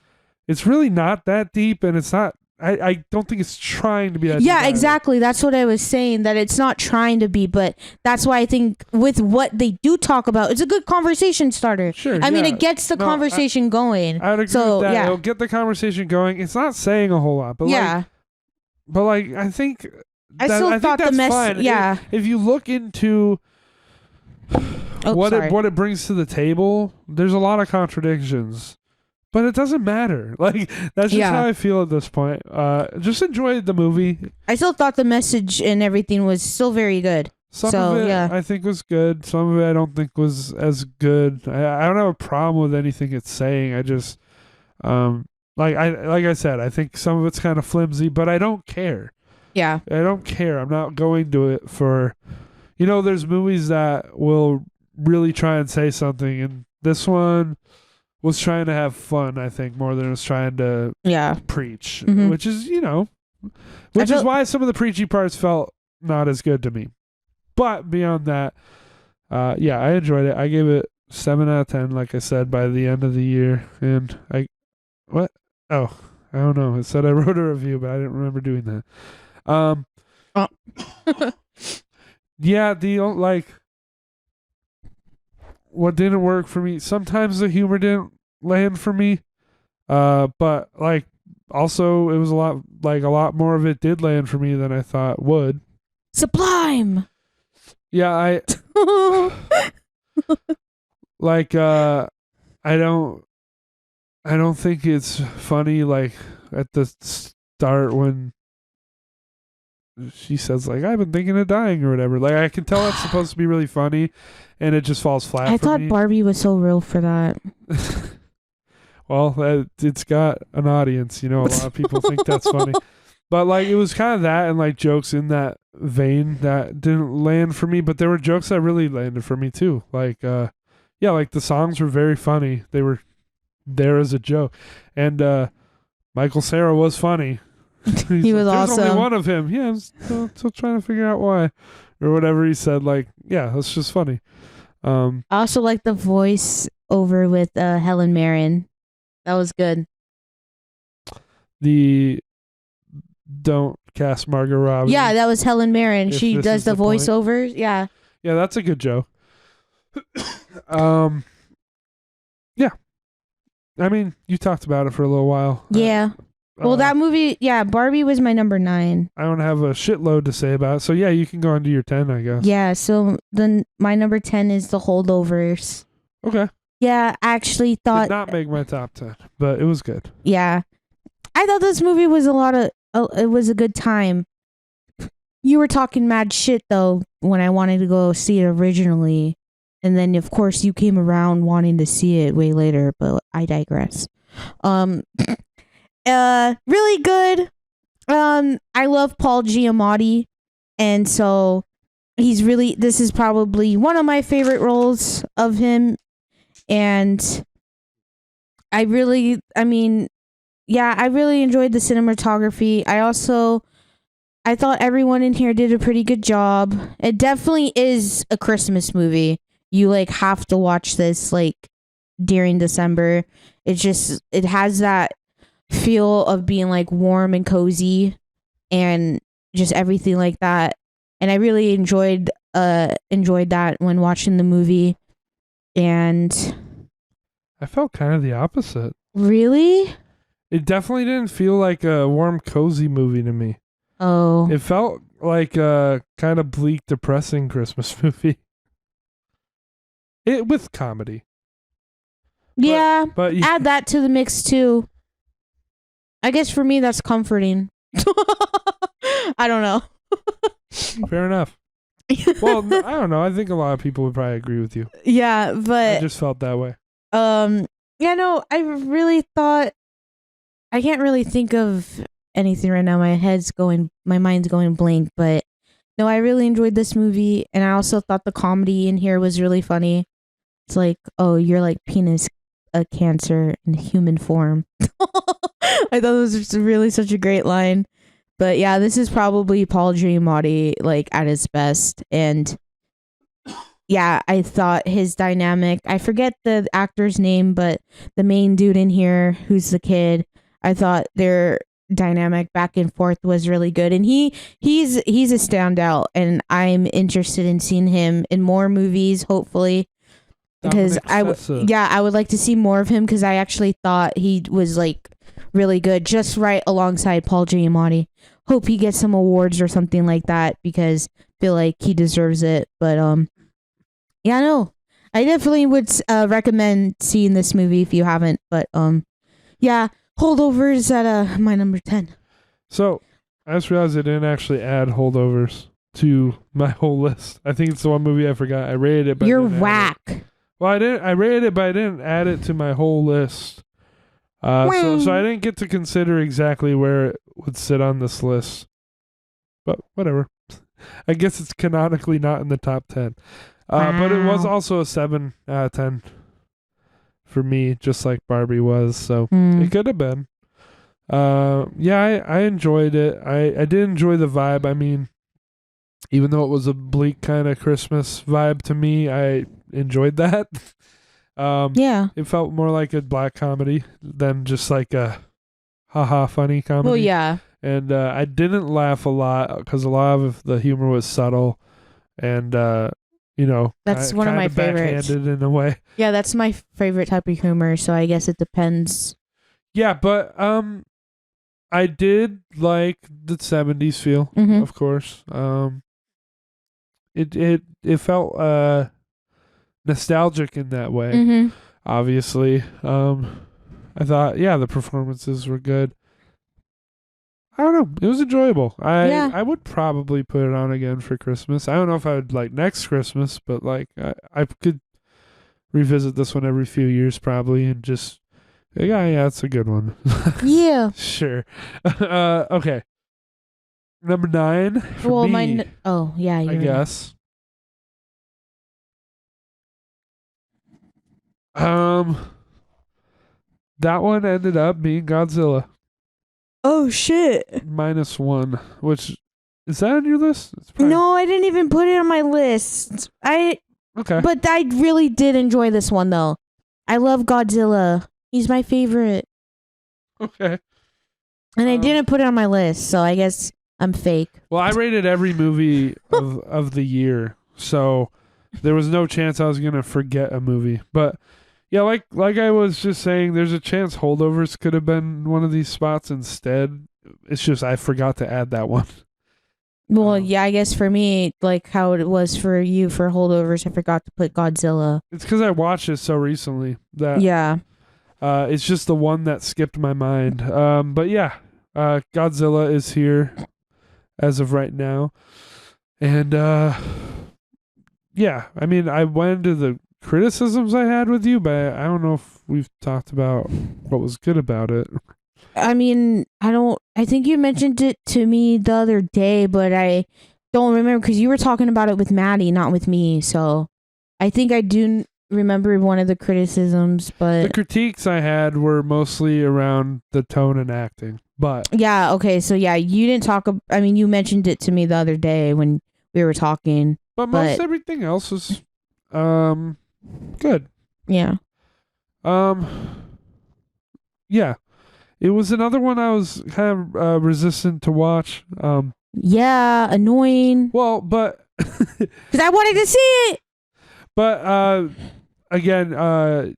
really not that deep, and it's not. I don't think it's trying to be that. Yeah, exactly. That's what I was saying, that it's not trying to be, but that's why I think with what they do talk about, it's a good conversation starter. Sure. I mean, it gets the conversation going. I'd agree so, with that. Yeah. It'll get the conversation going. It's not saying a whole lot, but yeah. I think I still thought the message. Yeah. If you look into what it brings to the table, there's a lot of contradictions. But it doesn't matter. Like, that's just how I feel at this point. Just enjoy the movie. I still thought the message and everything was still very good. Some of it I think was good. Some of it I don't think was as good. I don't have a problem with anything it's saying. I just like I said, I think some of it's kind of flimsy, but I don't care. Yeah. I don't care. I'm not going to it for there's movies that will really try and say something, and this one was trying to have fun, I think, more than it was trying to preach, which is, which is why some of the preachy parts felt not as good to me. But beyond that, I enjoyed it. I gave it 7 out of 10, like I said, by the end of the year. And I don't know. It said I wrote a review, but I didn't remember doing that. What didn't work for me, sometimes the humor didn't land for me, but like also it was a lot more of it did land for me than I thought would. Sublime. Yeah, I like I don't think it's funny like at the start when she says like I've been thinking of dying or whatever. Like I can tell it's supposed to be really funny, and it just falls flat. I thought Barbie was so real for that. Well, it's got an audience. A lot of people think that's funny, but like it was kind of that and like jokes in that vein that didn't land for me. But there were jokes that really landed for me too. Like like the songs were very funny. They were there as a joke, and Michael Cera was funny. He was awesome. There's only one of him. Yeah, I'm still trying to figure out why. Or whatever he said. Like, yeah, that's just funny. I also like the voice over with Helen Mirren. That was good. Don't cast Margot Robbie. Yeah, that was Helen Mirren. She does the voiceovers. Yeah. Yeah, that's a good joke. Yeah. I mean, you talked about it for a little while. Yeah. Well, that movie, Barbie was my number 9. I don't have a shitload to say about it. So, yeah, you can go on to your 10, I guess. Yeah, so then my number 10 is The Holdovers. Okay. Yeah, I actually thought... Did not make my top 10, but it was good. Yeah. I thought this movie was it was a good time. You were talking mad shit, though, when I wanted to go see it originally. And then, of course, you came around wanting to see it way later, but I digress. Really good. I love Paul Giamatti, and so this is probably one of my favorite roles of him, and I really enjoyed the cinematography. I thought everyone in here did a pretty good job. It definitely is a Christmas movie. You have to watch this during December. It has that feel of being warm and cozy and just everything like that. and I really enjoyed that when watching the movie. And I felt kind of the opposite. really, It definitely didn't feel like a warm, cozy movie to me. oh It felt like a kind of bleak, depressing Christmas movie. It with comedy. yeah, But yeah, add that to the mix too. I guess for me that's comforting. I don't know. fair enough. Well, I don't know. I think a lot of people would probably agree with you. Yeah, I but just felt that way. yeah, no, I really thought I can't really think of anything right now. My mind's going blank, but no, I really enjoyed this movie, and I also thought the comedy in here was really funny. It's like, oh, you're like penis cancer in human form. I thought it was just really such a great line. But yeah, this is probably Paul Giamatti like at his best, and yeah, I thought his dynamic. I forget the actor's name, but the main dude in here, who's the kid, I thought their dynamic back and forth was really good, and he's a standout, and I'm interested in seeing him in more movies, hopefully, because Dominic Sessa. I would like to see more of him because I actually thought he was like really good, just right alongside Paul Giamatti. Hope he gets some awards or something like that because I feel like he deserves it. But yeah, no, I definitely would recommend seeing this movie if you haven't. But yeah, Holdovers at my number 10. So I just realized I didn't actually add Holdovers to my whole list. I think it's the one movie I forgot. I rated it, but You're I didn't add whack. it. Well, I didn't. I rated it, but I didn't add it to my whole list. So I didn't get to consider exactly where it would sit on this list. But whatever. I guess it's canonically not in the top 10. But it was Wow. also a 7 out of 10 for me, just like Barbie was. So Hmm. it could have been. Yeah, I enjoyed it. I did enjoy the vibe. I mean, even though it was a bleak kind of Christmas vibe to me, I enjoyed that. Yeah. It felt more like a black comedy than just like a haha funny comedy. Well, yeah. And I didn't laugh a lot because a lot of the humor was subtle and That's one of my favorites. backhanded in a way. Yeah, that's my favorite type of humor. So I guess it depends. Yeah, but I did like the 70s feel, Mhm. of course. It felt nostalgic in that way. Mhm. Obviously. I thought, yeah, the performances were good. I don't know. It was enjoyable. Yeah. I would probably put it on again for Christmas. I don't know if I would like next Christmas, but like I could revisit this one every few years probably and just yeah, it's a good one. Yeah. Sure. Okay. Number 9 for me, oh yeah, I you're guess. That one ended up being Godzilla Oh shit. -1, which is that on your list? It's probably, No, I didn't even put it on my list. okay. But I really did enjoy this one though. I love Godzilla. He's my favorite. Okay. And I didn't put it on my list, so I guess I'm fake. Well, I rated every movie of the year, so there was no chance I was gonna forget a movie. But yeah, like I was just saying, there's a chance Holdovers could have been one of these spots instead. It's just I forgot to add that one. Well, yeah, I guess for me, like how it was for you for Holdovers, I forgot to put Godzilla. It's because I watched it so recently that Yeah. it's just the one that skipped my mind. But yeah, Godzilla is here as of right now, and yeah, I mean, I went into the criticisms I had with you, but I don't know if we've talked about what was good about it. I mean, I think you mentioned it to me the other day, but I don't remember because you were talking about it with Maddie, not with me. So I think I do remember one of the criticisms, The but critiques I had were mostly around the tone and acting, but yeah, okay. So yeah, you didn't talk. I mean, you mentioned it to me the other day when we were talking. most everything else was good. Yeah. Yeah. It was another one I was kind of resistant to watch. Yeah, annoying. Well, but Because I wanted to see it. but again,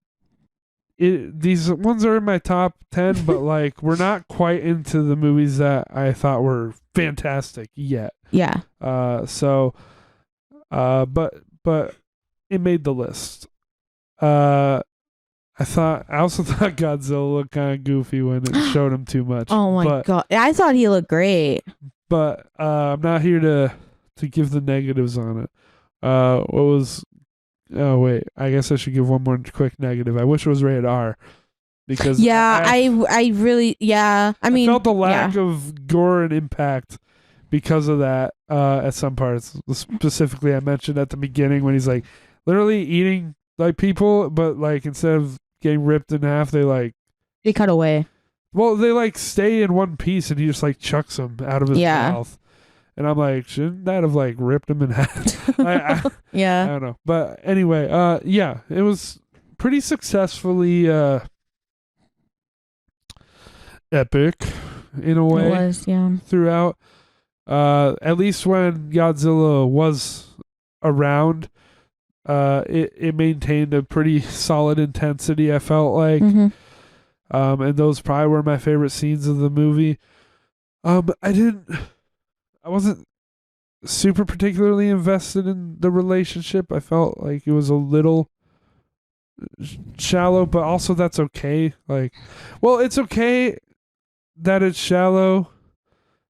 these ones are in my top 10, but like we're not quite into the movies that I thought were fantastic yet. Yeah. But it made the list. I also thought Godzilla looked kind of goofy when it showed him too much. Oh my god. I thought he looked great. But I'm not here to give the negatives on it. What was Oh wait, I guess I should give one more quick negative. I wish it was rated R because Yeah, I really I mean I felt the lack of gore and impact because of that at some parts. Specifically, I mentioned at the beginning when he's like literally eating like people, but like instead of getting ripped in half, they cut away. well, they like stay in one piece and he just like chucks them out of his mouth. And I'm like, shouldn't that have like ripped him in half? I don't know. But anyway, yeah, it was pretty successfully epic in a way. It was, yeah. Throughout. At least when Godzilla was around, it maintained a pretty solid intensity, I felt like. Mm-hmm. And those probably were my favorite scenes of the movie. I wasn't super particularly invested in the relationship. I felt like it was a little shallow, but also that's okay. It's okay that it's shallow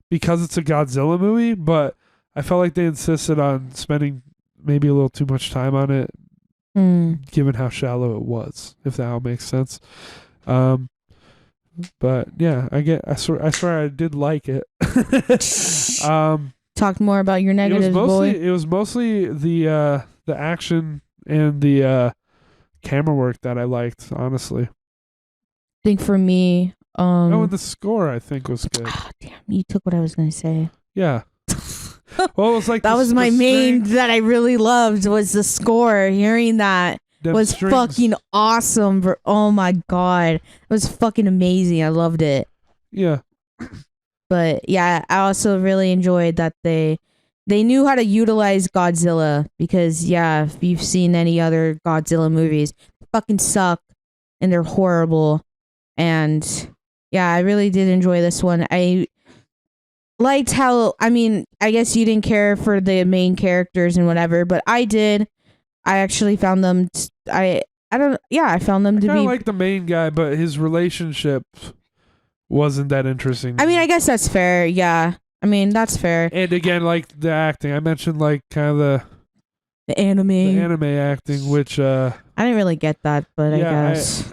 because it's a Godzilla movie, but I felt like they insisted on spending maybe a little too much time on it, given how shallow it was, if that all makes sense. But yeah, I swear I did like it. Talk more about your negatives, boy. It was mostly the action and the camera work that I liked, honestly. I think for me, and the score I think was good. Oh, damn, you took what I was gonna say. Yeah. Well, it was like that was my main that I really loved was the score. Hearing that was fucking awesome. Oh my god, it was fucking amazing. I loved it. Yeah. But yeah, I also really enjoyed that they knew how to utilize Godzilla because if you've seen any other Godzilla movies, they fucking suck and they're horrible. And yeah, I really did enjoy this one. I liked how, I mean, I guess you didn't care for the main characters and whatever, but I did. I actually found them I found them to be like the main guy, but his relationship wasn't that interesting. I mean, I guess that's fair. Yeah. I mean, that's fair. And again, like the acting, I mentioned like kind of the anime acting, which I didn't really get that, but I guess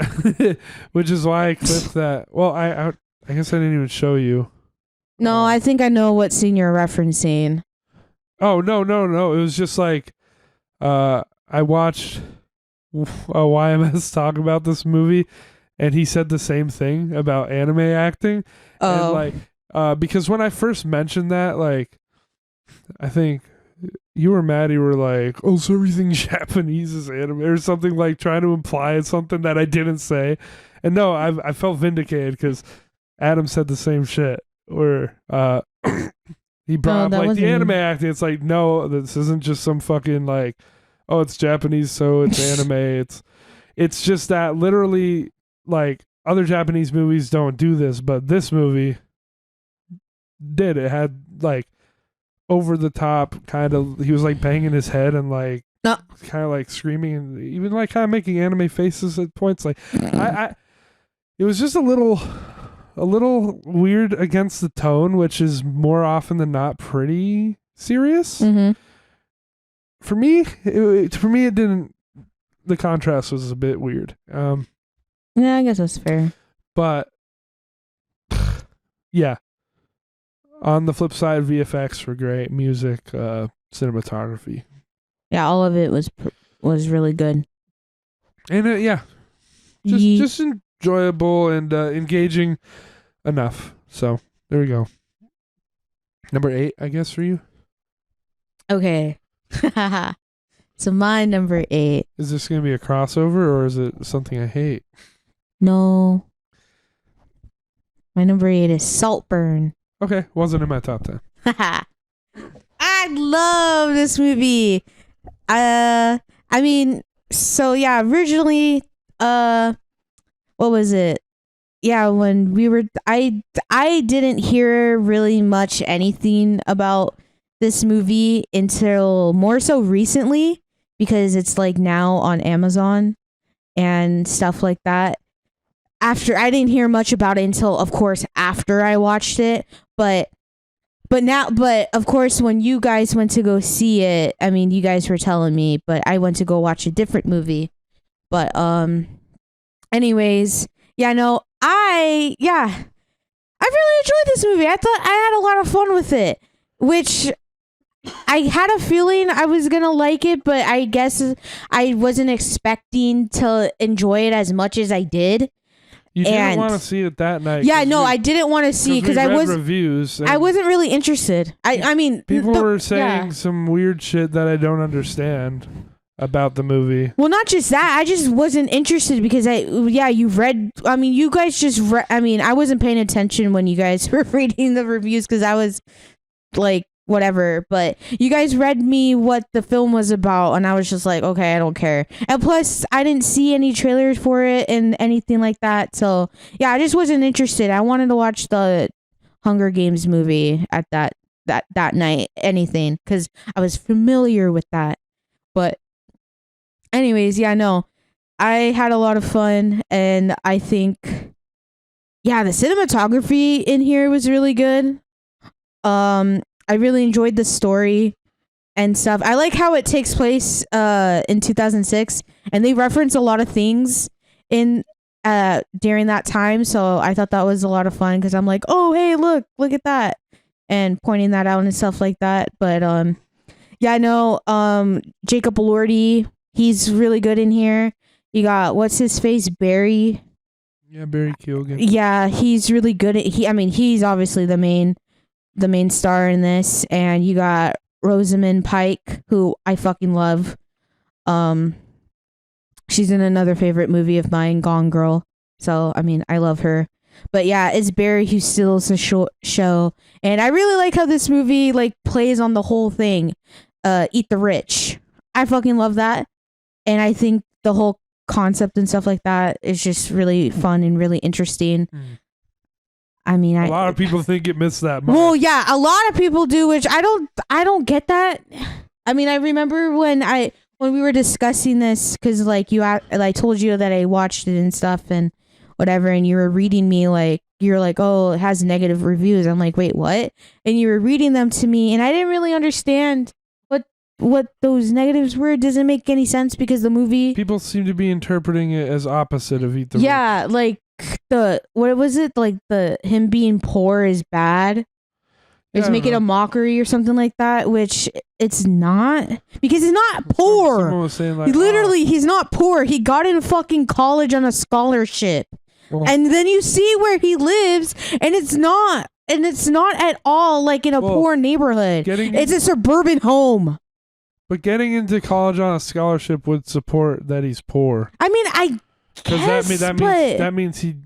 which is why I clipped that. Well, I guess I didn't even show you. No, I think I know what scene you're referencing. Oh no! It was just like I watched YMS talk about this movie, and he said the same thing about anime acting. Oh, and like because when I first mentioned that, like I think you or Maddie were like, "Oh, so everything Japanese is anime," or something, like trying to imply something that I didn't say. And no, I felt vindicated because Adam said the same shit. Where he brought up like the anime acting. It's like, no, this isn't just some fucking like, oh, it's Japanese, so it's anime. It's just that literally, like, other Japanese movies don't do this, but this movie did. It had like over the top kind of. He was like banging his head and like kind of like screaming and even like kind of making anime faces at points. Like, it was just a little weird against the tone, which is more often than not pretty serious. Mm-hmm. For me, it didn't. The contrast was a bit weird. Yeah, I guess that's fair. But yeah, on the flip side, VFX were great. Music, cinematography. Yeah, all of it was really good. And just enjoyable and engaging enough. So there we go. Number 8, I guess, for you. Okay. So my number 8. Is this going to be a crossover or is it something I hate? No. My number 8 is Saltburn. Okay, wasn't in my top 10. I love this movie. I mean, so yeah, originally, what was it? Yeah, when we were, I didn't hear really much anything about this movie until more so recently because it's like now on Amazon and stuff like that. After I didn't hear much about it until, of course, after I watched it, but but of course when you guys went to go see it, I mean, you guys were telling me, but I went to go watch a different movie. But anyways, yeah, no, I really enjoyed this movie. I thought I had a lot of fun with it, which I had a feeling I was gonna like it, but I guess I wasn't expecting to enjoy it as much as I did. You didn't want to see it that night. Yeah, no, I didn't want to see because I was reviews. I wasn't really interested. I mean, people were saying some weird shit that I don't understand about the movie. Well, not just that. I just wasn't interested because you read. I mean, you guys just read. I mean, I wasn't paying attention when you guys were reading the reviews because I was like, whatever. But you guys read me what the film was about, and I was just like, okay, I don't care. And plus, I didn't see any trailers for it and anything like that. So yeah, I just wasn't interested. I wanted to watch the Hunger Games movie at that night. Anything because I was familiar with that, but. Anyways, yeah, no, I had a lot of fun, and I think, yeah, the cinematography in here was really good. I really enjoyed the story and stuff. I like how it takes place in 2006, and they reference a lot of things in during that time. So I thought that was a lot of fun because I'm like, oh, hey, look at that, and pointing that out and stuff like that. But yeah, no, Jacob Elordi. He's really good in here. You got what's his face, Barry. Yeah, Barry Keoghan. Yeah, he's really good at he's obviously the main star in this, and you got Rosamund Pike, who I fucking love. She's in another favorite movie of mine, Gone Girl. So I mean, I love her. But yeah, it's Barry who steals the show, and I really like how this movie like plays on the whole thing. Eat the rich. I fucking love that. And I think the whole concept and stuff like that is just really fun and really interesting. I mean, a lot of people think it missed that much. Well, yeah, a lot of people do, which I don't get that. I mean, I remember when we were discussing this because like I told you that I watched it and stuff and whatever, and you were reading me like you're like, oh, it has negative reviews. I'm like, wait, what? And you were reading them to me, and I didn't really understand what those negatives were. It doesn't make any sense because the movie people seem to be interpreting it as opposite of Eat the Rich. Like what was it, like the him being poor is bad, it's making a mockery or something like that, which it's not, because he's not poor. Someone was saying like, he's not poor. He got in fucking college on a scholarship. And then you see where he lives, and it's not at all like in a poor neighborhood. It's a suburban home. But getting into college on a scholarship would support that he's poor. I mean, that means he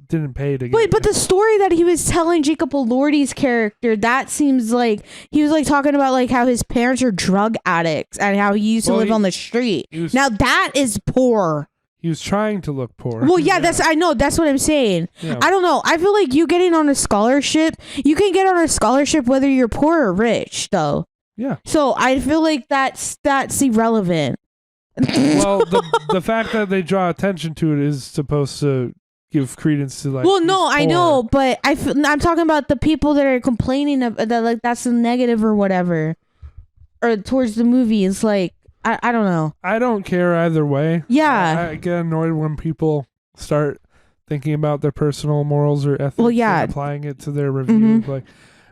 didn't pay to get. But the story that he was telling Jacob Elordi's character, that seems like he was like talking about like how his parents are drug addicts and how he used to live on the street. Now that is poor. He was trying to look poor. Well, yeah, I know. That's what I'm saying. Yeah. I don't know. I feel like you getting on a scholarship, you can get on a scholarship whether you're poor or rich, though. Yeah. So I feel like that's irrelevant. Well, the fact that they draw attention to it is supposed to give credence to like. Well, no, I know, but I'm talking about the people that are complaining of that, like that's a negative or whatever, or towards the movie. It's like I don't know. I don't care either way. Yeah. I get annoyed when people start thinking about their personal morals or ethics and applying it to their review. Mm-hmm. Like,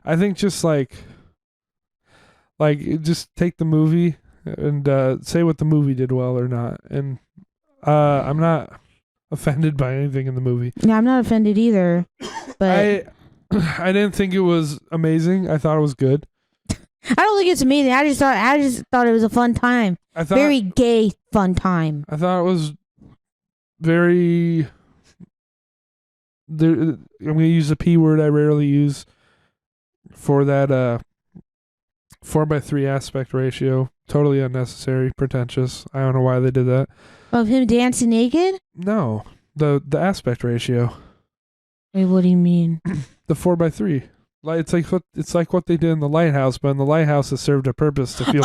I think just just take the movie and say what the movie did well or not. And I'm not offended by anything in the movie. Yeah, I'm not offended either. But I didn't think it was amazing. I thought it was good. I don't think it's amazing. I just thought it was a fun time. Very gay fun time. I thought it was very. I'm going to use a P word I rarely use. for that 4:3 aspect ratio. Totally unnecessary, pretentious. I don't know why they did that. Of him dancing naked? No, the aspect ratio, Wait, what do you mean? the 4:3. Like it's like what they did in the lighthouse, but in the lighthouse it served a purpose to feel.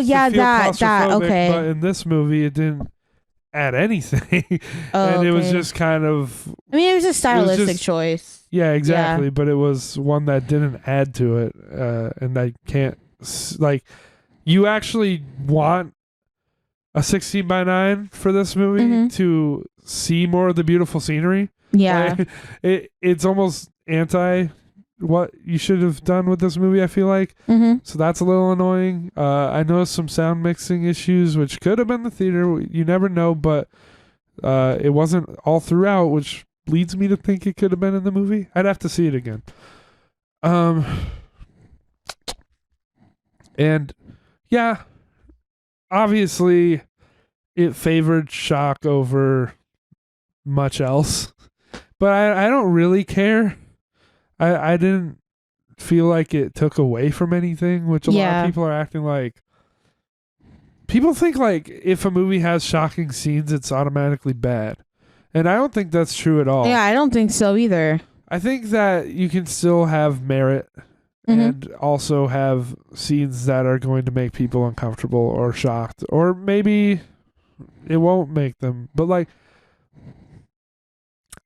Yeah, that. claustrophobic, Okay. But in this movie, it didn't add anything, Oh, and it was okay. just kind of. I mean, it was a stylistic just- choice. Yeah, exactly. But it was one that didn't add to it, and I can't like. You actually want a 16:9 for this movie Mhm. to see more of the beautiful scenery. Yeah. Like, it's almost anti what you should have done with this movie, I feel like. Mm-hmm. So that's a little annoying. I noticed some sound mixing issues, which could have been the theater. You never know, but it wasn't all throughout, which leads me to think it could have been in the movie. I'd have to see it again. And yeah, obviously it favored shock over much else, but I don't really care. I didn't feel like it took away from anything, which a lot of people are acting like. People think like if a movie has shocking scenes, it's automatically bad. And I don't think that's true at all. Yeah, I don't think so either. I think that you can still have merit and also have scenes that are going to make people uncomfortable or shocked, or maybe it won't make them. But like,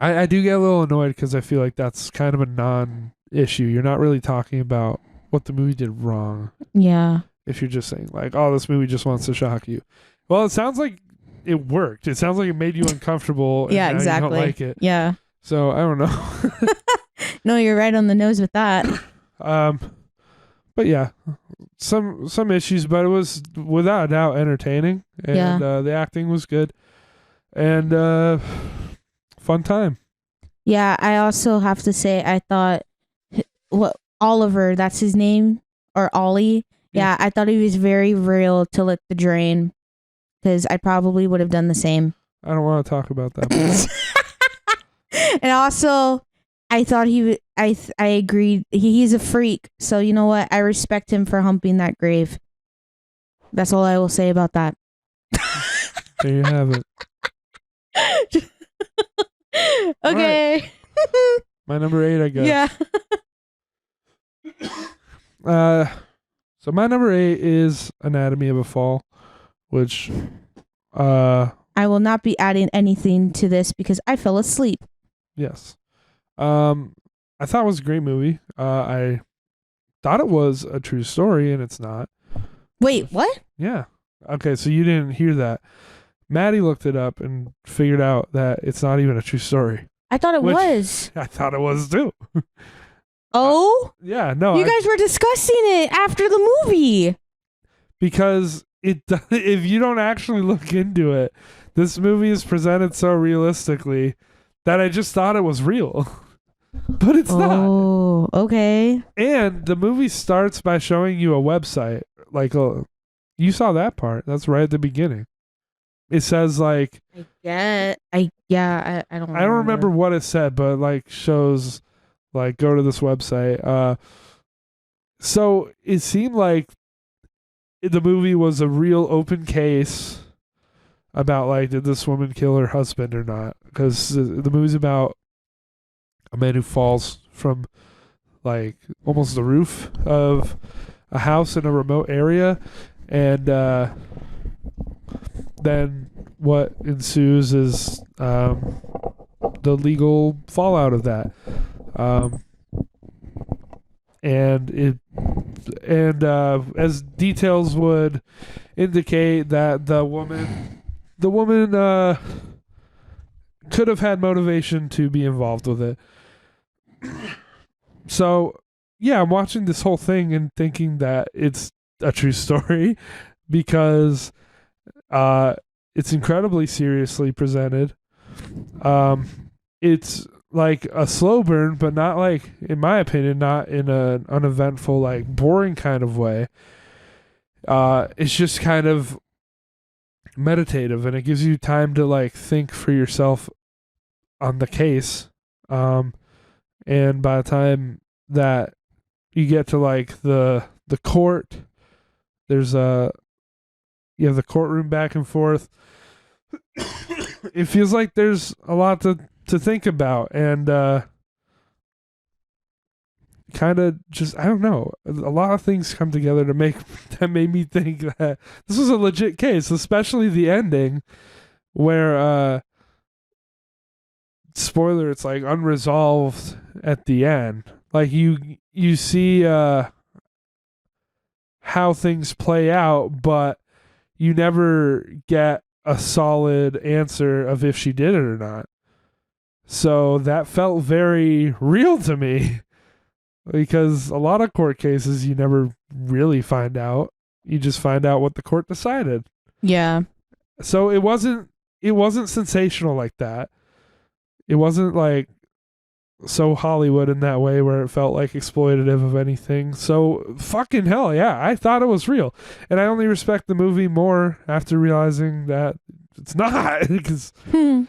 I do get a little annoyed because I feel like that's kind of a non-issue. You're not really talking about what the movie did wrong. Yeah. If you're just saying like, oh, this movie just wants to shock you. Well, it sounds like it worked. It sounds like it made you uncomfortable. And Yeah, now exactly. You don't like it. Yeah. So I don't know. No, you're right on the nose with that. But yeah, some issues, but it was without a doubt entertaining, and the acting was good, and fun time. Yeah, I also have to say I thought what Oliver, that's his name, or Ollie. Yeah, I thought he was very real to lick the drain, because I probably would have done the same. I don't want to talk about that. And also, I thought I agreed. He's a freak. So you know what? I respect him for humping that grave. That's all I will say about that. There you have it. Okay. My number 8, I guess. Yeah. So my number 8 is Anatomy of a Fall, which I will not be adding anything to this because I fell asleep. Yes. I thought it was a great movie. I thought it was a true story, and it's not. Wait, what? Yeah. Okay, so you didn't hear that. Maddie looked it up and figured out that it's not even a true story. I thought it was. I thought it was too. Oh? Yeah, no. You guys were discussing it after the movie. Because if you don't actually look into it, this movie is presented so realistically that I just thought it was real. But it's not. Oh, okay. And the movie starts by showing you a website. Like, you saw that part. That's right at the beginning. It says like I don't remember what it said, but like shows like go to this website. So it seemed like the movie was a real open case about like, did this woman kill her husband or not? Because the movie's about a man who falls from like almost the roof of a house in a remote area, and then what ensues is the legal fallout of that, and as details would indicate that the woman could have had motivation to be involved with it. So yeah, I'm watching this whole thing and thinking that it's a true story because it's incredibly seriously presented. It's like a slow burn, but not like, in my opinion, not in an uneventful, like boring kind of way. It's just kind of meditative, and it gives you time to like think for yourself on the case. And by the time that you get to like the court. There's you have the courtroom back and forth. It feels like there's a lot to think about, and kind of just, I don't know, a lot of things come together to make that made me think that this was a legit case, especially the ending where spoiler, it's like unresolved at the end. Like you see how things play out, but you never get a solid answer of if she did it or not. So that felt very real to me, because a lot of court cases you never really find out. You just find out what the court decided. Yeah. So it wasn't sensational like that. It wasn't like so Hollywood in that way where it felt like exploitative of anything. So fucking hell, yeah, I thought it was real. And I only respect the movie more after realizing that it's not, because I'd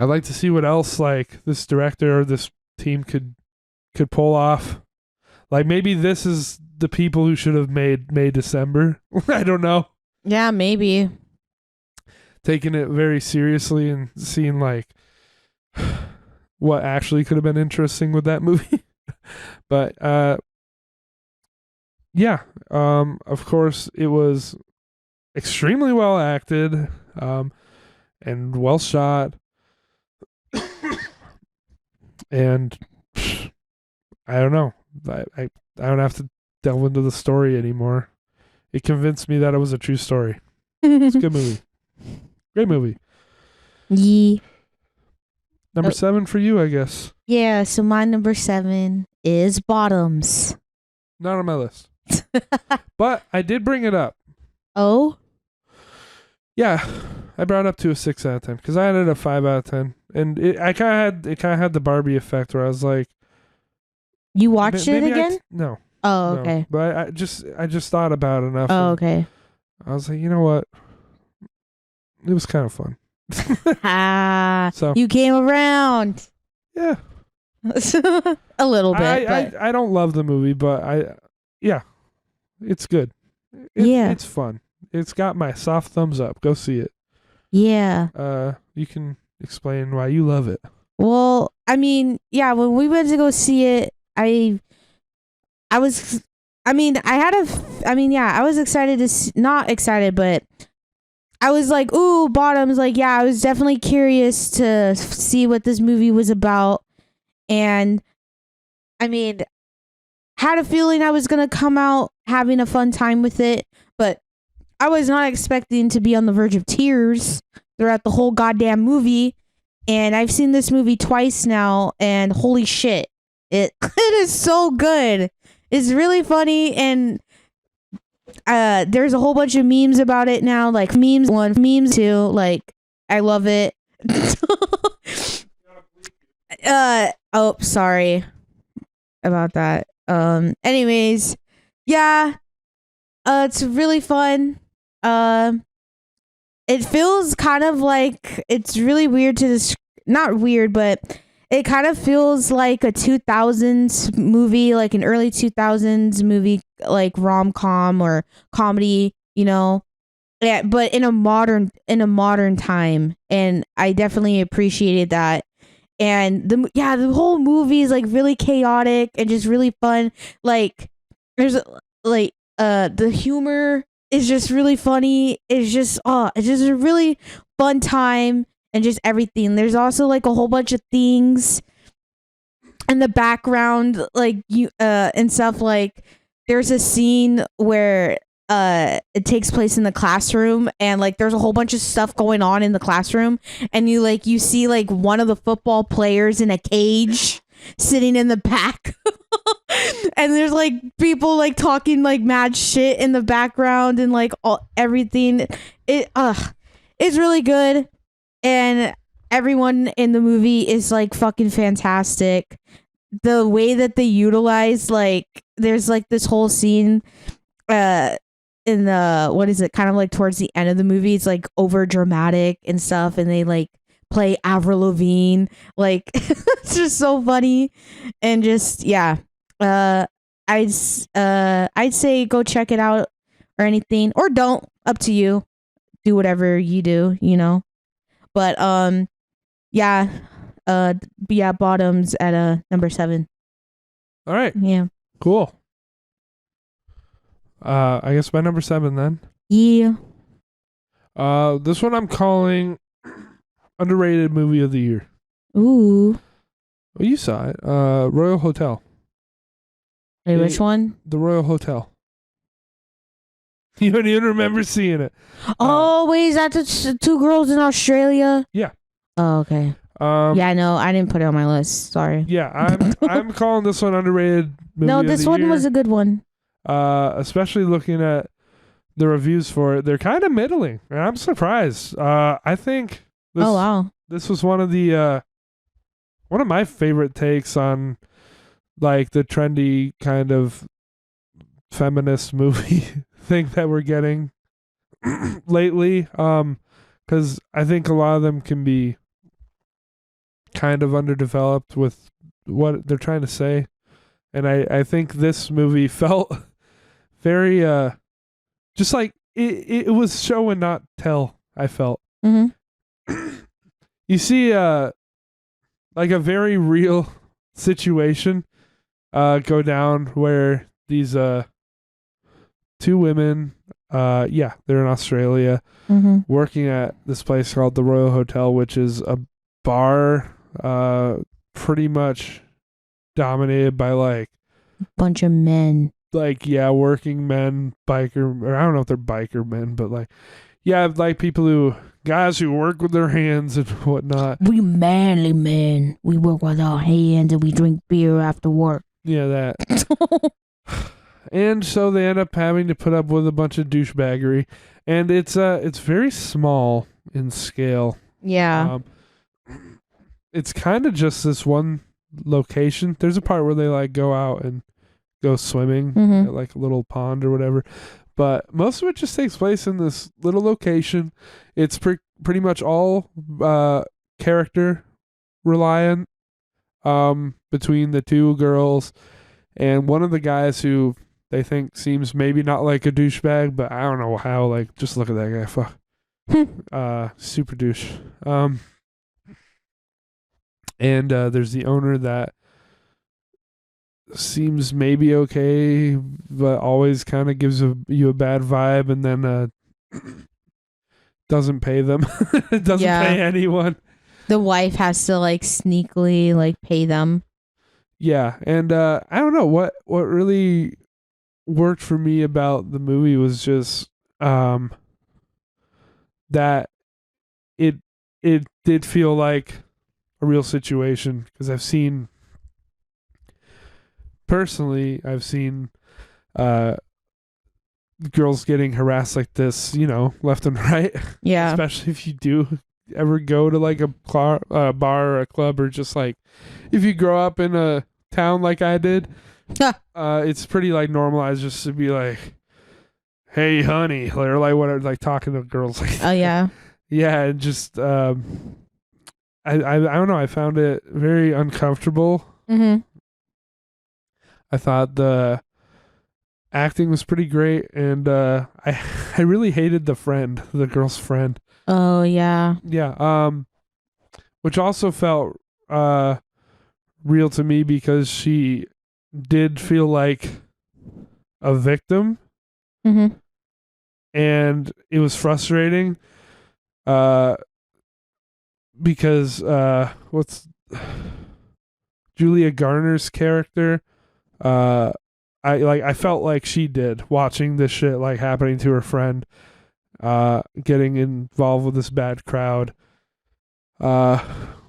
like to see what else like this director or this team could pull off. Like maybe this is the people who should have made May December. I don't know. Yeah, maybe. Taking it very seriously and seeing like what actually could have been interesting with that movie. But yeah, of course it was extremely well acted, and well shot. And I don't know. I don't have to delve into the story anymore. It convinced me that it was a true story. It's a good movie. Great movie. Yeah. Number 7 for you, I guess. Yeah, so my number 7 is Bottoms. Not on my list. But I did bring it up. Oh? Yeah, I brought it up to a 6 out of 10 because I had it a 5 out of 10, and it kind of had the Barbie effect where I was like, you watched it again? No. Oh, no. okay. But I just thought about it enough. Oh, okay. I was like, you know what? It was kind of fun. So you came around. Yeah. A little bit. I don't love the movie, but it's good. It's fun. It's got my soft thumbs up. Go see it. Yeah. You can explain why you love it. Well, I mean, yeah, when we went to go see it, I was excited to not excited, but I was like, ooh, Bottoms. Like, yeah, I was definitely curious to see what this movie was about. And I mean, had a feeling I was going to come out having a fun time with it, but I was not expecting to be on the verge of tears throughout the whole goddamn movie. And I've seen this movie twice now, and holy shit, it is so good. It's really funny, and there's a whole bunch of memes about it now, like memes 1, memes 2, like I love it. Oh, sorry about that. Anyways, yeah, it's really fun. It feels kind of like, it's really weird to not weird, but it kind of feels like a 2000s movie, like an early 2000s movie, like rom-com or comedy, you know. Yeah, but in a modern time, and I definitely appreciated that. And the whole movie is like really chaotic and just really fun. Like there's like the humor is just really funny. It's just a really fun time, and just everything. There's also like a whole bunch of things in the background, like and stuff. Like there's a scene where it takes place in the classroom, and like there's a whole bunch of stuff going on in the classroom, and you see like one of the football players in a cage sitting in the back. And there's like people like talking like mad shit in the background, and like everything. It's really good, and everyone in the movie is like fucking fantastic. The way that they utilize, like there's like this whole scene in the, what is it, kind of like towards the end of the movie, it's like over dramatic and stuff, and they like play Avril Lavigne. Like it's just so funny, and just yeah. I'd say go check it out or anything, or don't. Up to you. Do whatever you do, you know. But yeah, yeah, Bottoms at number 7. All right. Yeah. Cool. I guess my number 7 then. Yeah. This one I'm calling underrated movie of the year. Ooh. Well, you saw it. Royal Hotel. Hey, which one? The Royal Hotel. You don't even remember seeing it. Oh, wait, is that the two girls in Australia? Yeah. Oh, okay. Yeah, no, I didn't put it on my list. Sorry. Yeah, I'm calling this one underrated movie No, of this the one year. was a good one. Especially looking at the reviews for it, they're kind of middling, and I'm surprised. I think this, Oh, wow. this was one of my favorite takes on like the trendy kind of feminist movie thing that we're getting lately. Because I think a lot of them can be kind of underdeveloped with what they're trying to say, and I think this movie felt very just like it was show and not tell. I felt you see like a very real situation go down where these two women they're in Australia working at this place called the Royal Hotel, which is a bar pretty much dominated by like bunch of men. Like, yeah, working men, biker, or I don't know if they're biker men, but like, yeah, like guys who work with their hands and whatnot. We manly men. We work with our hands and we drink beer after work. Yeah, that. And so they end up having to put up with a bunch of douchebaggery, and it's very small in scale. Yeah. It's kind of just this one location. There's a part where they like go out and go swimming at like a little pond or whatever, but most of it just takes place in this little location. It's pretty much all character reliant between the two girls and one of the guys who they think seems maybe not like a douchebag, but I don't know how. Like, just look at that guy. Fuck. Super douche. And there's the owner that seems maybe okay, but always kind of gives you a bad vibe, and then doesn't pay them. Doesn't pay anyone. The wife has to like sneakily like pay them. Yeah, and I don't know what really worked for me about the movie was just that it did feel like a real situation, because I've seen girls getting harassed like this, left and right. Yeah. Especially if you do ever go to like a bar or a club, or just like if you grow up in a town like I did. It's pretty like normalized just to be like, "Hey, honey," or like whatever, like talking to girls like that. Oh yeah. Yeah, and just I don't know, I found it very uncomfortable. I thought the acting was pretty great, and I really hated the girl's friend. Oh yeah. Yeah. Which also felt real to me, because she did feel like a victim. And it was frustrating. Because what's Julia Garner's character? I felt like she did watching this shit like happening to her friend, getting involved with this bad crowd,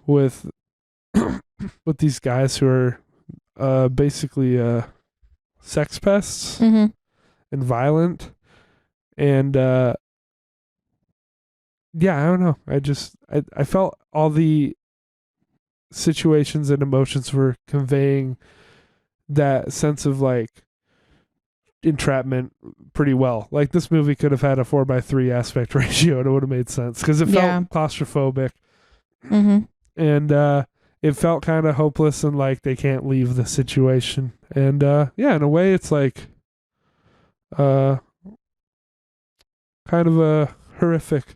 with with these guys who are basically sex pests and violent, and yeah, I don't know. I felt all the situations and emotions were conveying that sense of like entrapment pretty well. Like, this movie could have had a 4:3 aspect ratio and it would have made sense, because it felt claustrophobic. Mhm. and it felt kind of hopeless and like they can't leave the situation. And yeah, in a way, it's like uh, kind of a horrific.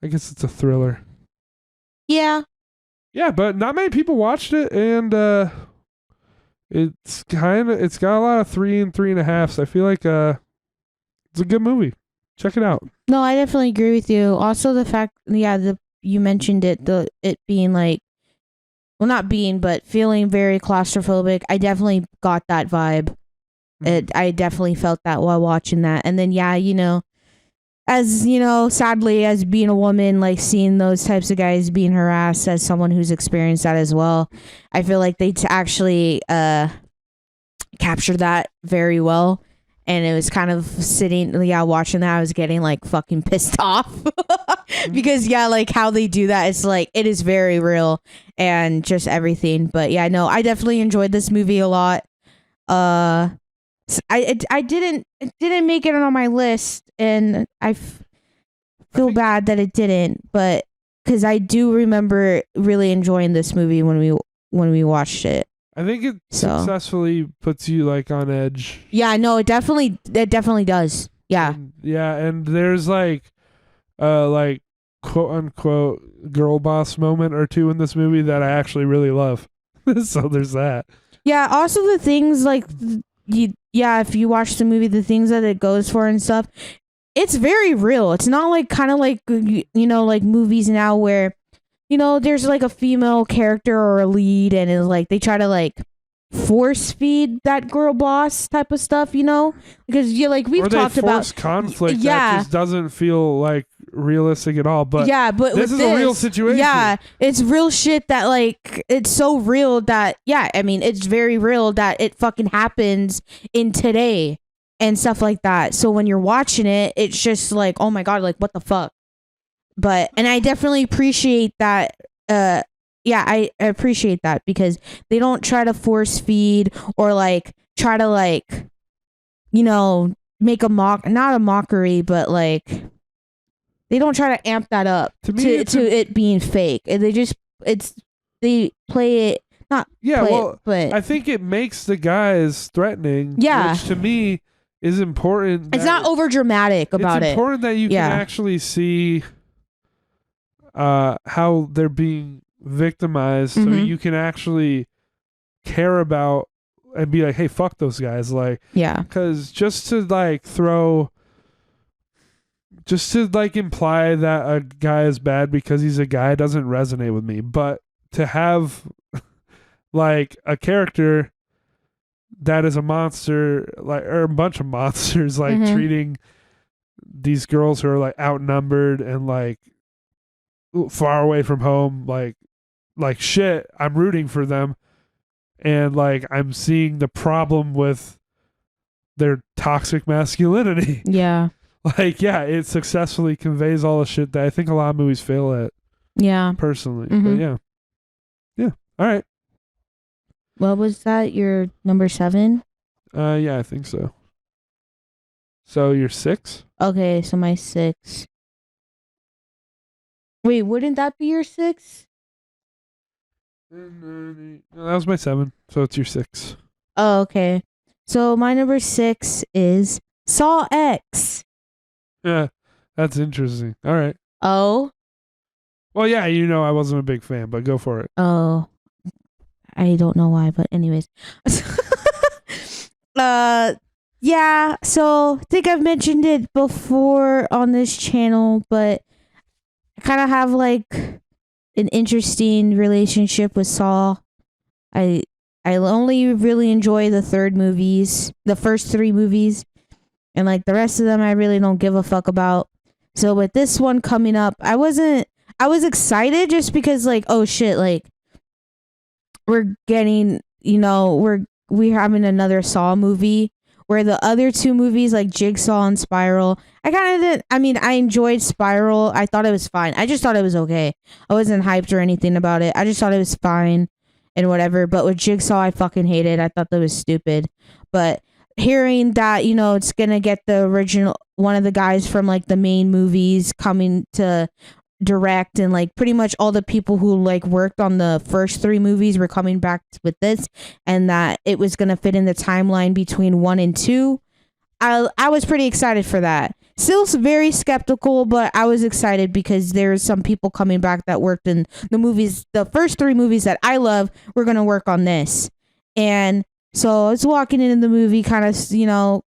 I guess it's a thriller. Yeah. Yeah, but not many people watched it, and it's got a lot of 3 and 3.5s. I feel like it's a good movie. Check it out. No, I definitely agree with you. Also, the fact, yeah, you mentioned it being like, well, not being, but feeling very claustrophobic. I definitely got that vibe. I definitely felt that while watching that. And then, yeah, as sadly, as being a woman, like seeing those types of guys being harassed, as someone who's experienced that as well, I feel like they actually captured that very well. And it was kind of watching that, I was getting like fucking pissed off because like how they do that, it's like it is very real and just everything. But yeah, no, I definitely enjoyed this movie a lot. I didn't, it didn't make it on my list, and I feel bad that it didn't, but because I do remember really enjoying this movie when we watched it. I think it successfully puts you like on edge. Yeah, no, it definitely does. Yeah. And there's like quote unquote girl boss moment or two in this movie that I actually really love. So there's that. Yeah, also the things like if you watch the movie, the things that it goes for and stuff, it's very real. It's not like kind of like like movies now where there's like a female character or a lead, and it's like they try to like force feed that girl boss type of stuff, because like we've talked about conflict that just doesn't feel like realistic at all. But but this is a real situation. Yeah, it's real shit that like it's so real that I mean it's very real that it fucking happens in today and stuff like that. So when you're watching it, it's just like, oh my god, like what the fuck. And I definitely appreciate that. I appreciate that because they don't try to force feed or like try to like, make not a mockery, but like they don't try to amp that up to it being fake. And they play it not. Yeah, well, but I think it makes the guys threatening. Yeah, which to me is important. It's not over dramatic about it. It's important that you can actually see how they're being victimized, so you can actually care about and be like, hey, fuck those guys, like, because just to imply that a guy is bad because he's a guy doesn't resonate with me. But to have like a character that is a monster, like, or a bunch of monsters, like treating these girls who are like outnumbered and like far away from home like shit, I'm rooting for them, and like I'm seeing the problem with their toxic masculinity. Yeah. Like, it successfully conveys all the shit that I think a lot of movies fail at. Yeah. Personally. But yeah. All right. What was that? Your number 7? Yeah, I think so. So you're 6? Okay, so my 6. Wait, wouldn't that be your 6? No, that was my 7. So it's your 6. Oh, okay. So my number 6 is Saw X. Yeah, that's interesting. All right. Oh. Well, yeah, I wasn't a big fan, but go for it. Oh. I don't know why, but anyways. Yeah, so I think I've mentioned it before on this channel, but I kind of have like an interesting relationship with Saw. I only really enjoy the first 3 movies, and like the rest of them I really don't give a fuck about. So with this one coming up, I was excited just because like, oh shit, like we're getting, we're having another Saw movie, where the other 2 movies like Jigsaw and Spiral, I enjoyed Spiral. I thought it was fine. I just thought it was okay. I wasn't hyped or anything about it. I just thought it was fine and whatever. But with Jigsaw, I fucking hated. I thought that was stupid. But hearing that, it's gonna get the original, one of the guys from like the main movies coming to direct, and like pretty much all the people who like worked on the first 3 movies were coming back with this, and that it was going to fit in the timeline between 1 and 2. I was pretty excited for that. Still very skeptical, but I was excited because there's some people coming back that worked in the movies. The first 3 movies that I love, we're going to work on this. And so I was walking into the movie kind of,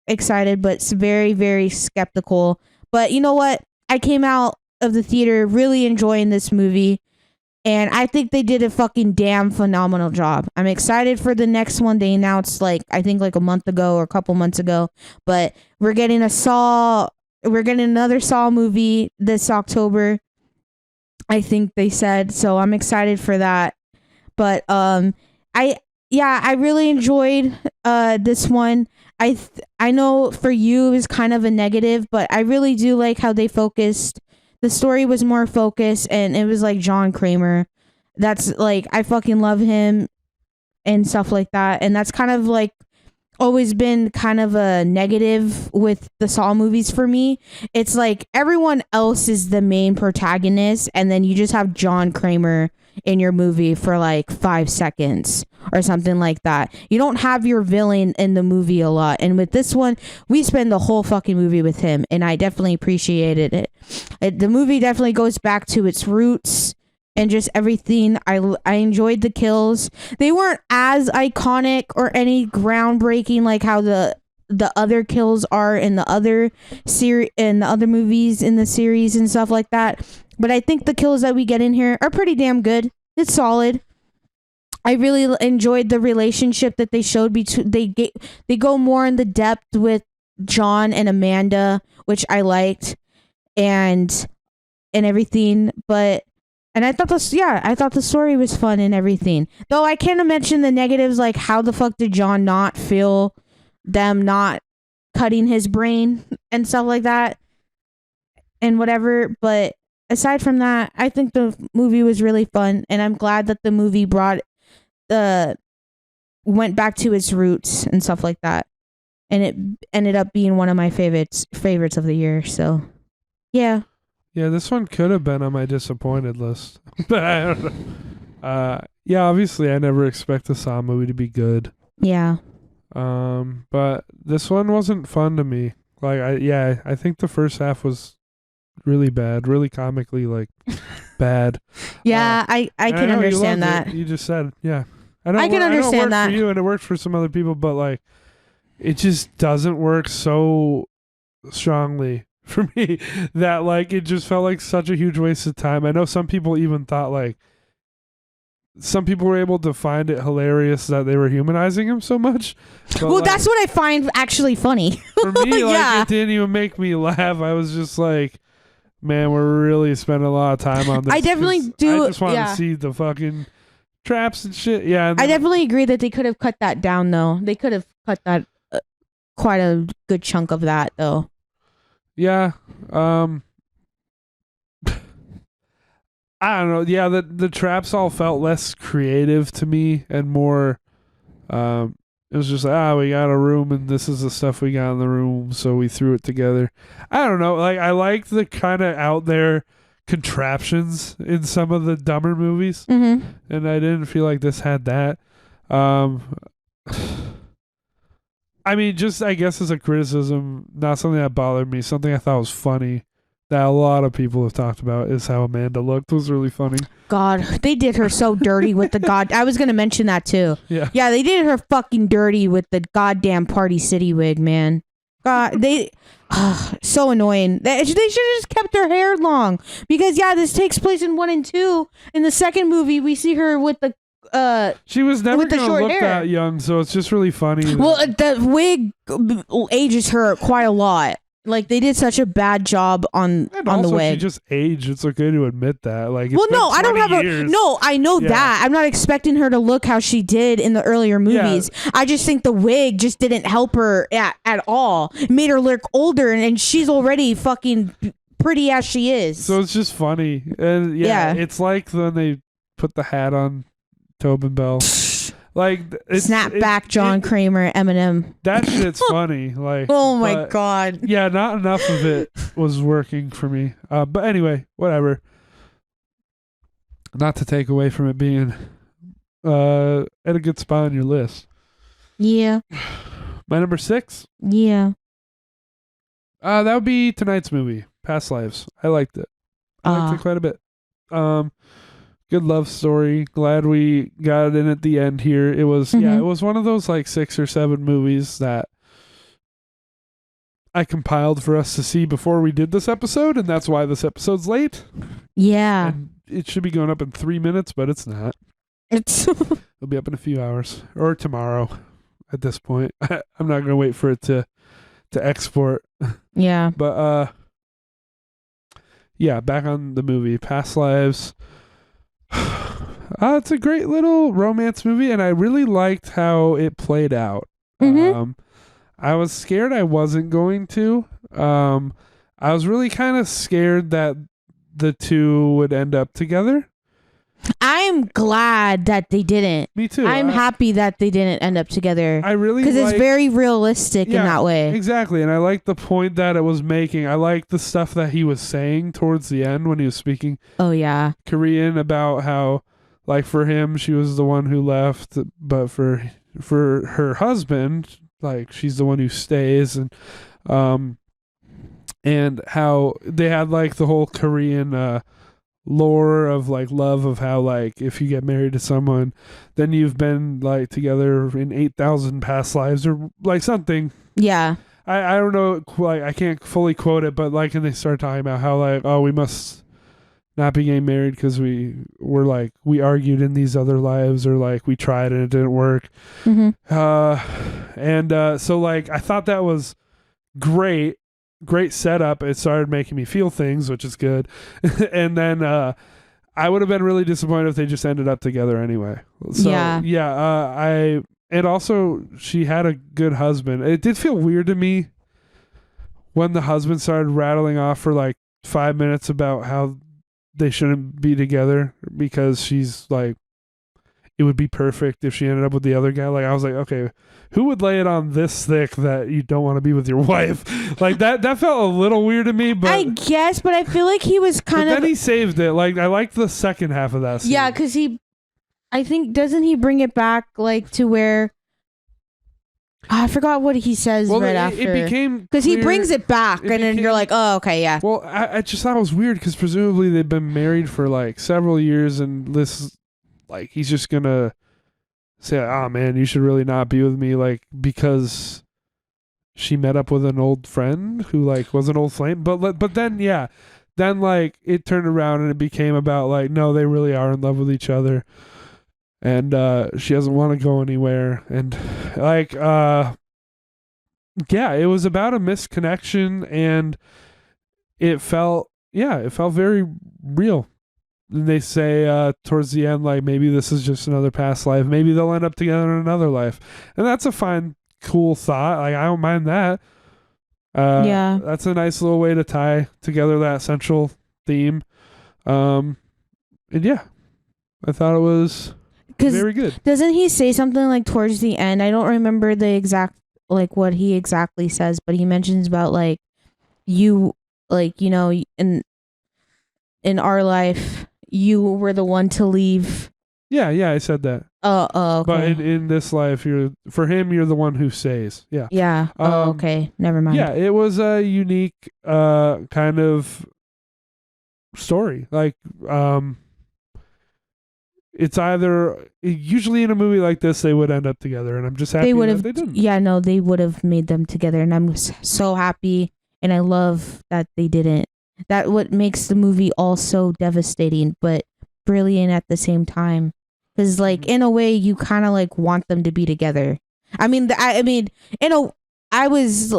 excited, but very, very skeptical. But you know what? I came out of the theater really enjoying this movie. And I think they did a fucking damn phenomenal job. I'm excited for the next one. They announced I think a month ago or a couple months ago. But we're getting another Saw movie this October, I think they said. So I'm excited for that. But I really enjoyed this one. I know for you it was kind of a negative, but I really do like how they focused. The story was more focused, and it was like John Kramer. That's I fucking love him and stuff like that. And that's kind of always been kind of a negative with the Saw movies for me. It's like everyone else is the main protagonist, and then you just have John Kramer in your movie for 5 seconds or something like that. You don't have your villain in the movie a lot. And with this one, we spend the whole fucking movie with him, and I definitely appreciated it. The movie definitely goes back to its roots and just everything. I enjoyed the kills. They weren't as iconic or any groundbreaking like how the other kills are in the other movies in the series and stuff like that. But I think the kills that we get in here are pretty damn good. It's solid. I really enjoyed the relationship that they showed between. They go more in the depth with John and Amanda, which I liked, and everything. And I thought the story was fun and everything. Though I can't mention the negatives, like how the fuck did John not feel them not cutting his brain and stuff like that and whatever. But aside from that, I think the movie was really fun, and I'm glad that the movie went back to its roots and stuff like that. And it ended up being one of my favorites of the year. So, yeah. Yeah, this one could have been on my disappointed list. But I don't know. Yeah, obviously I never expect the Saw movie to be good. Yeah. But this one wasn't fun to me. I think the first half was really bad, really comically bad. Yeah, I can understand that. You just said, yeah. I can understand that. For you, and it worked for some other people, but it just doesn't work so strongly for me that it just felt like such a huge waste of time. I know some people even thought some people were able to find it hilarious that they were humanizing him so much. Well, that's what I find actually funny. For me, yeah. It didn't even make me laugh. I was just man, we're really spending a lot of time on this. I definitely do. I just want to see the fucking traps and shit. Yeah. And I definitely agree that they could have cut that down, though. They could have cut that quite a good chunk of that, though. Yeah. I don't know. Yeah, the traps all felt less creative to me and more it was just we got a room and this is the stuff we got in the room, so we threw it together. I don't know. I liked the kind of out there contraptions in some of the dumber movies. Mm-hmm. And I didn't feel like this had that. I mean, just I guess as a criticism, not something that bothered me, something I thought was funny that a lot of people have talked about is how Amanda looked was really funny. God, they did her so dirty with the I was going to mention that too. Yeah. Yeah, they did her fucking dirty with the goddamn Party City wig, man. God, so annoying. They should have just kept her hair long because this takes place in 1 and 2. In the second movie, we see her with the she was never with the going to short look hair. that young, so it's just really funny. Well, the wig ages her quite a lot. They did such a bad job on the wig. She just aged. It's okay to admit that. I don't have years. I know that. I'm not expecting her to look how she did in the earlier movies. Yeah. I just think the wig just didn't help her at all. It made her look older, and she's already fucking pretty as she is. So it's just funny. And it's like when they put the hat on Tobin Bell. Snap back, John Kramer, Eminem. That shit's funny. Oh my god. Yeah, not enough of it was working for me. But anyway, whatever. not to take away from it being at a good spot on your list. Yeah. My number 6, Yeah. that would be tonight's movie, Past Lives. I liked it. I liked it quite a bit. Good love story. Glad we got it in at the end here. It was it was one of those like 6 or 7 movies that I compiled for us to see before we did this episode, and that's why this episode's late. Yeah. And it should be going up in 3 minutes, but it's not. It'll be up in a few hours or tomorrow at this point. I'm not going to wait for it to export. Yeah. But yeah, back on the movie Past Lives. It's a great little romance movie, and I really liked how it played out. I was scared I wasn't going to. I was really kind of scared that the two would end up together. I'm glad that they didn't. Me too. I'm happy that they didn't end up together. I really because it's very realistic in that way. Exactly, and I like the point that it was making. I like the stuff that he was saying towards the end when he was speaking. Oh yeah, Korean, about how, like, for him she was the one who left, but for her husband, like, she's the one who stays, and how they had like the whole Korean lore of like love, of how like if you get married to someone, then you've been like together in 8,000 past lives or like something. Yeah. I don't know, like I can't fully quote it, but like, and they start talking about how like, oh, we must not be getting married because we argued in these other lives, or like we tried and it didn't work. So like I thought that was great setup. It started making me feel things, which is good. And then I would have been really disappointed if they just ended up together anyway. So and also she had a good husband. It did feel weird to me when the husband started rattling off for like 5 minutes about how they shouldn't be together because she's like, it would be perfect if she ended up with the other guy. Like, I was like, okay, who would lay it on this thick that you don't want to be with your wife? Like that felt a little weird to me, but I guess, but I feel like he was then he saved it. Like, I liked the second half of that scene. Yeah, because I think, doesn't he bring it back like to where, I forgot what he says right after. It became, because he brings it back, and then you're like, oh, okay, yeah. Well, I just thought it was weird because presumably they've been married for like several years, and this, like, he's just gonna say, oh man, you should really not be with me, like, because she met up with an old friend who like was an old flame. But then then like it turned around and it became about like, no, they really are in love with each other, and she doesn't want to go anywhere, and like it was about a misconnection, and it felt very real. And they say towards the end, like, maybe this is just another past life, maybe they'll end up together in another life, and that's a fine, cool thought. Like, I don't mind that. That's a nice little way to tie together that central theme. And I thought it was very good. Doesn't he say something like towards the end? I don't remember the exact, like, what he exactly says, but he mentions about like, you, like, you know, in our life, you were the one to leave. Yeah, I said that. Oh, okay. But in this life, you're the one who stays. Yeah. Yeah. Okay. Never mind. Yeah, it was a unique kind of story. Like, it's either, usually in a movie like this, they would end up together, and I'm just happy that they didn't. Yeah, no, they would have made them together, and I'm so happy, and I love that they didn't. That what makes the movie all so devastating, but brilliant at the same time. Because, like, in a way, you kind of like want them to be together. I mean, I was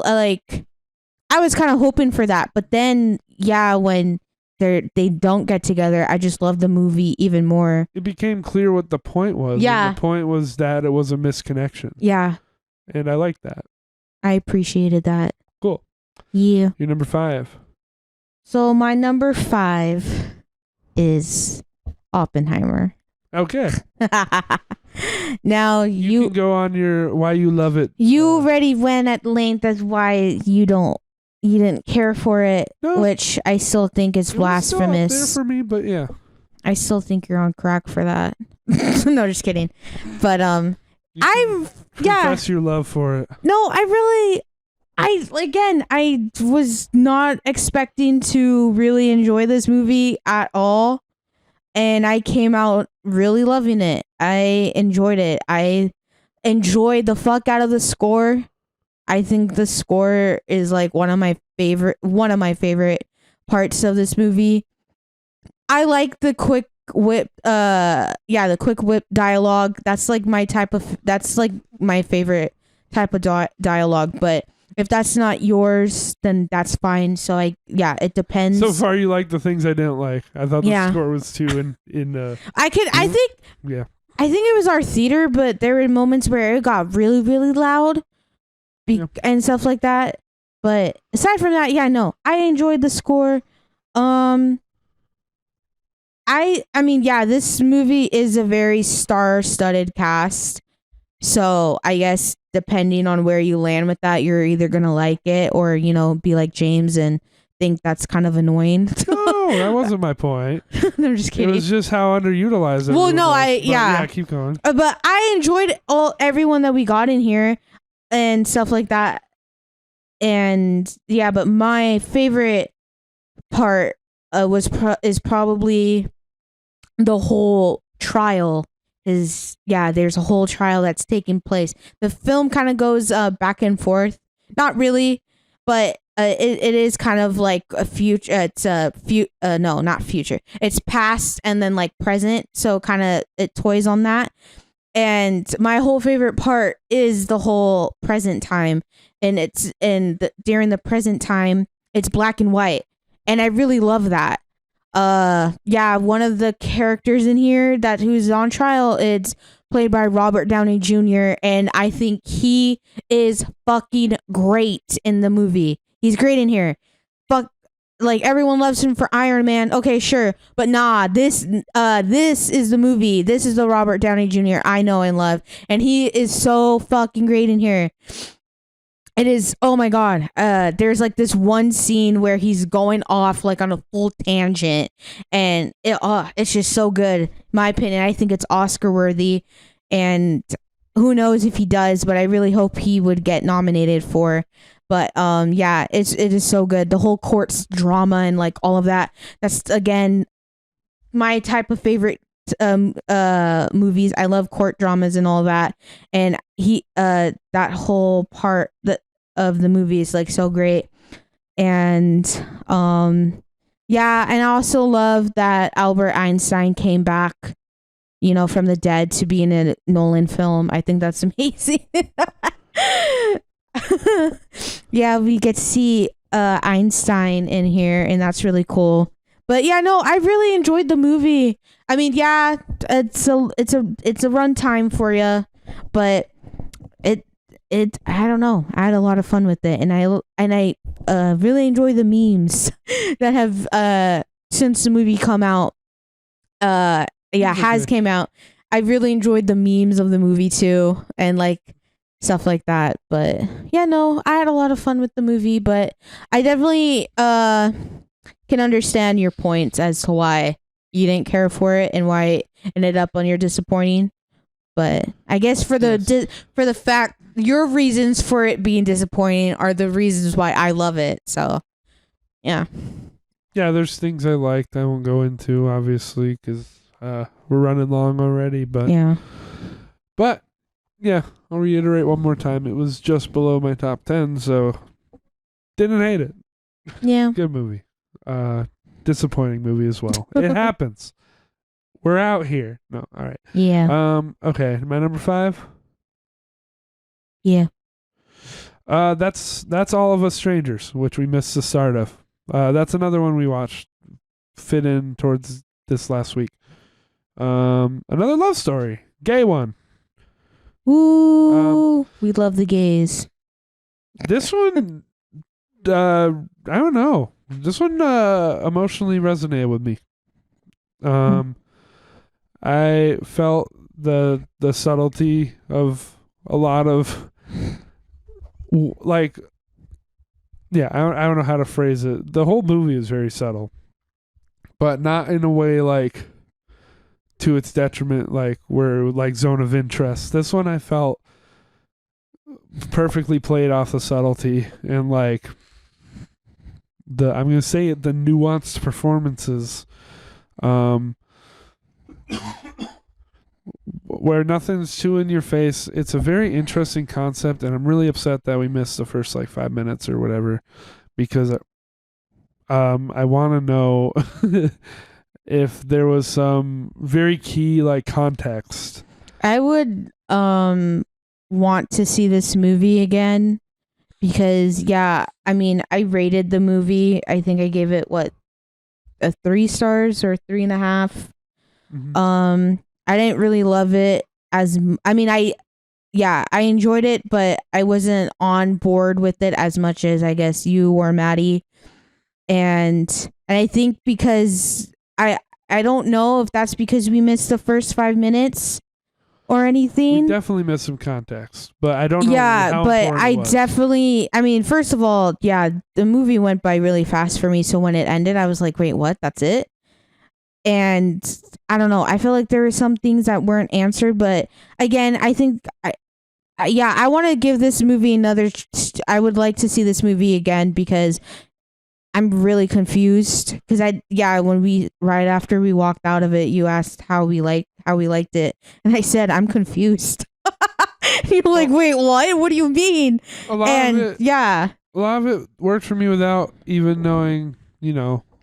kind of hoping for that, but then, when they don't get together, I just love the movie even more. It became clear what the point was. Yeah, and the point was that it was a misconnection. Yeah, and I liked that. I appreciated that. Cool. Yeah. You're number 5. So my number 5 is Oppenheimer. Okay. Now you can go on your why you love it. You already went at length as why you didn't care for it, which I still think is blasphemous. It was still out there for me, but yeah. I still think you're on crack for that. No, just kidding. But You can yeah. confess your love for it. No, I was not expecting to really enjoy this movie at all, and I came out really loving it. I enjoyed it. I enjoyed the fuck out of the score. I think the score is like one of my favorite parts of this movie. I like the quick whip the quick whip dialogue. That's like my favorite type of dialogue, but if that's not yours, then that's fine. So it depends. So far, you like the things I didn't like. I thought the Yeah. score was too in. I think Yeah. it was our theater, but there were moments where it got really, really loud Yeah. and stuff like that. But aside from that, yeah, no, I enjoyed the score. I mean, yeah, this movie is a very star-studded cast. So I guess depending on where you land with that, you're either gonna like it or be like James and think that's kind of annoying. No, that wasn't my point. I'm just It kidding. was just how underutilized. Well, everyone no, was. But yeah. Keep going. But I enjoyed everyone that we got in here and stuff like that. And yeah, but my favorite part is probably the whole trial. There's a whole trial that's taking place. The film kind of goes back and forth. Not really, but it is kind of like a future. It's no, not future. It's past and then like present. So kind of it toys on that. And my whole favorite part is the whole present time, and during the present time, it's black and white, and I really love that. One of the characters in here who's on trial, it's played by Robert Downey Jr., and I think he is fucking great in the movie. He's great in here. Fuck, like everyone loves him for Iron Man. Okay, sure, but nah, this is the movie. This is the Robert Downey Jr. I know and love, and he is so fucking great in here. It is, oh my god. There's like this one scene where he's going off like on a full tangent, and it's just so good. In my opinion, I think it's Oscar worthy, and who knows if he does, but I really hope he would get nominated for. But it is so good. The whole court's drama and like all of that. That's again my type of favorite movies. I love court dramas and all that, and that whole part of the movie is like so great. And and I also love that Albert Einstein came back from the dead to be in a Nolan film. I think that's amazing. Yeah, we get to see Einstein in here, and that's really cool. But yeah, no, I really enjoyed the movie. I mean, yeah, it's a runtime for you, but I don't know. I had a lot of fun with it, and I really enjoy the memes that have since the movie come out. Came out. I really enjoyed the memes of the movie too, and like stuff like that. But yeah, no, I had a lot of fun with the movie, but I definitely can understand your points as to why you didn't care for it and why it ended up on your disappointing. But I guess for the fact your reasons for it being disappointing are the reasons why I love it. So yeah, there's things I liked. I won't go into obviously because we're running long already. But yeah, I'll reiterate one more time. It was just below my top 10, so didn't hate it. Yeah, Good movie. Disappointing movie as well. It happens. We're out here. No, all right. Yeah. Okay, my number 5. Yeah. That's All of Us Strangers, which we missed the start of. That's another one we watched. Fit in towards this last week. Another love story, gay one. Ooh, we love the gays. This one, I don't know. This one emotionally resonated with me. I felt the subtlety of a lot of I don't know how to phrase it. The whole movie is very subtle, but not in a way like to its detriment, like where like zone of interest. This one I felt perfectly played off the subtlety and like I'm gonna say it, the nuanced performances, where nothing's too in your face. It's a very interesting concept, and I'm really upset that we missed the first like 5 minutes or whatever, because I want to know if there was some very key like context. I would want to see this movie again because I mean, I rated the movie. I think I gave it a 3 stars or 3.5. Mm-hmm. I didn't really love it I mean, I enjoyed it, but I wasn't on board with it as much as I guess you or Maddie. And I think because I don't know if that's because we missed the first 5 minutes or anything. We definitely missed some context, but I don't know. Yeah, how but important I it was. definitely. I mean, first of all, the movie went by really fast for me. So when it ended, I was like, "Wait, what? That's it?" And I don't know. I feel like there were some things that weren't answered, but again, I think I want to give this movie another. I would like to see this movie again because I'm really confused. Because when right after we walked out of it, you asked how we liked it, and I said I'm confused. You're like, wait, what? What do you mean? A lot of it worked for me without even knowing,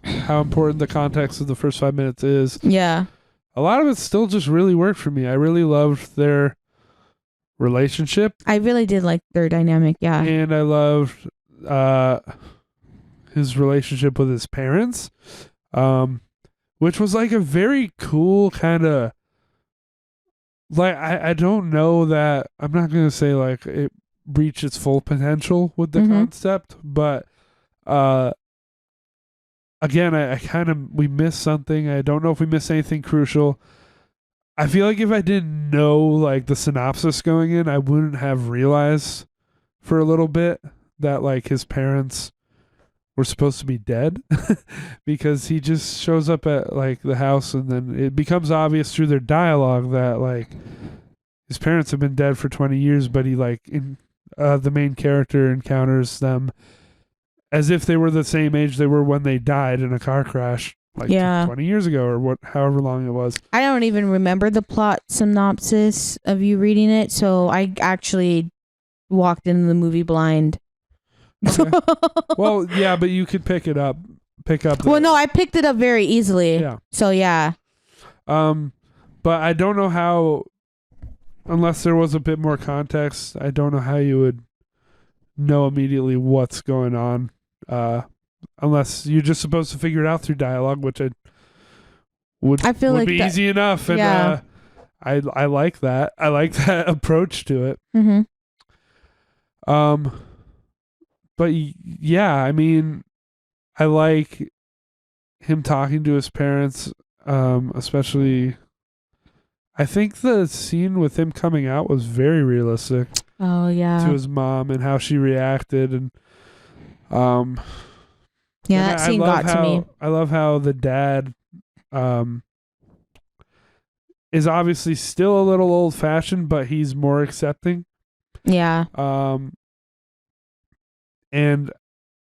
how important the context of the first 5 minutes is. Yeah. A lot of it still just really worked for me. I really loved their relationship. I really did like their dynamic, yeah. And I loved his relationship with his parents, which was like a very cool kind of, like, I don't know that, I'm not going to say like it reached its full potential with the concept, but again, I kind of, we missed something. I don't know if we missed anything crucial. I feel like if I didn't know like the synopsis going in, I wouldn't have realized for a little bit that like his parents were supposed to be dead because he just shows up at like the house, and then it becomes obvious through their dialogue that like his parents have been dead for 20 years, but he like the main character encounters them as if they were the same age they were when they died in a car crash like 20 years ago or however long it was. I don't even remember the plot synopsis of you reading it, so I actually walked into the movie blind. Okay. Well, yeah, but you could pick up. Well, no, I picked it up very easily. Yeah. So yeah. But I don't know how, unless there was a bit more context, I don't know how you would know immediately what's going on. Unless you're just supposed to figure it out through dialogue, which I feel would like be easy enough, and I like that. I like that approach to it. Mm-hmm. But yeah, I mean, I like him talking to his parents, especially. I think the scene with him coming out was very realistic. Oh yeah. To his mom and how she reacted, and that scene got to me. I love how the dad is obviously still a little old fashioned, but he's more accepting. Yeah. And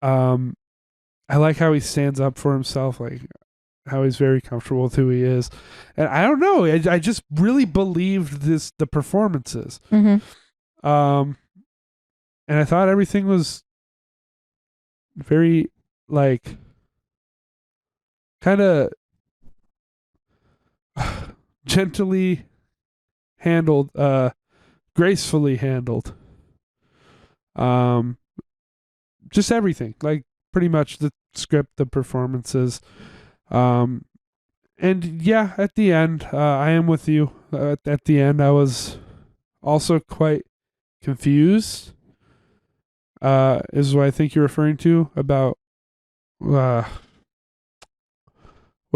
I like how he stands up for himself, like how he's very comfortable with who he is. And I don't know, I just really believed the performances. Mm-hmm. And I thought everything was very like kind of gently handled, gracefully handled. Just everything, like pretty much the script, the performances, and yeah, at the end, I am with you. At the end, I was also quite confused. Is what I think you're referring to about what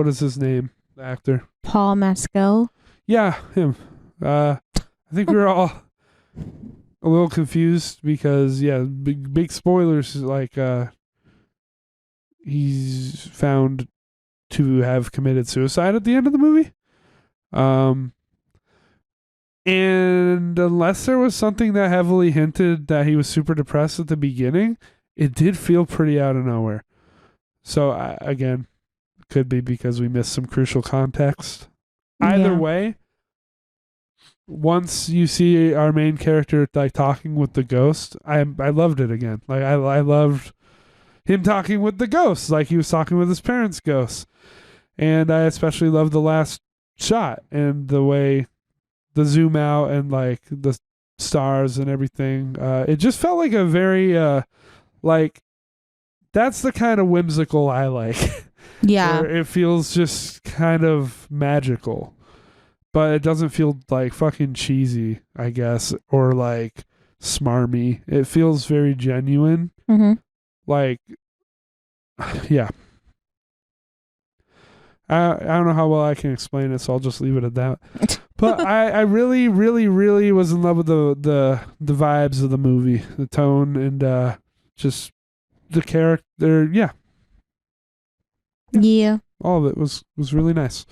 is his name? The actor. Paul Mescal. Yeah, him. I think we were all a little confused because big spoilers, like he's found to have committed suicide at the end of the movie. Um, and unless there was something that heavily hinted that he was super depressed at the beginning, it did feel pretty out of nowhere. So again, could be because we missed some crucial context. Either Yeah. way, once you see our main character like talking with the ghost, I loved it again. Like I loved him talking with the ghost, like he was talking with his parents' ghosts. And I especially loved the last shot and the way the zoom out and like the stars and everything. It just felt like a very like that's the kind of whimsical I like. Yeah. Where it feels just kind of magical. But it doesn't feel like fucking cheesy, I guess, or like smarmy. It feels very genuine. Mm-hmm. Like, yeah. I don't know how well I can explain it, so I'll just leave it at that. But I really, really, really was in love with the vibes of the movie, the tone, and just the character. Yeah, Yeah. all of it was really nice.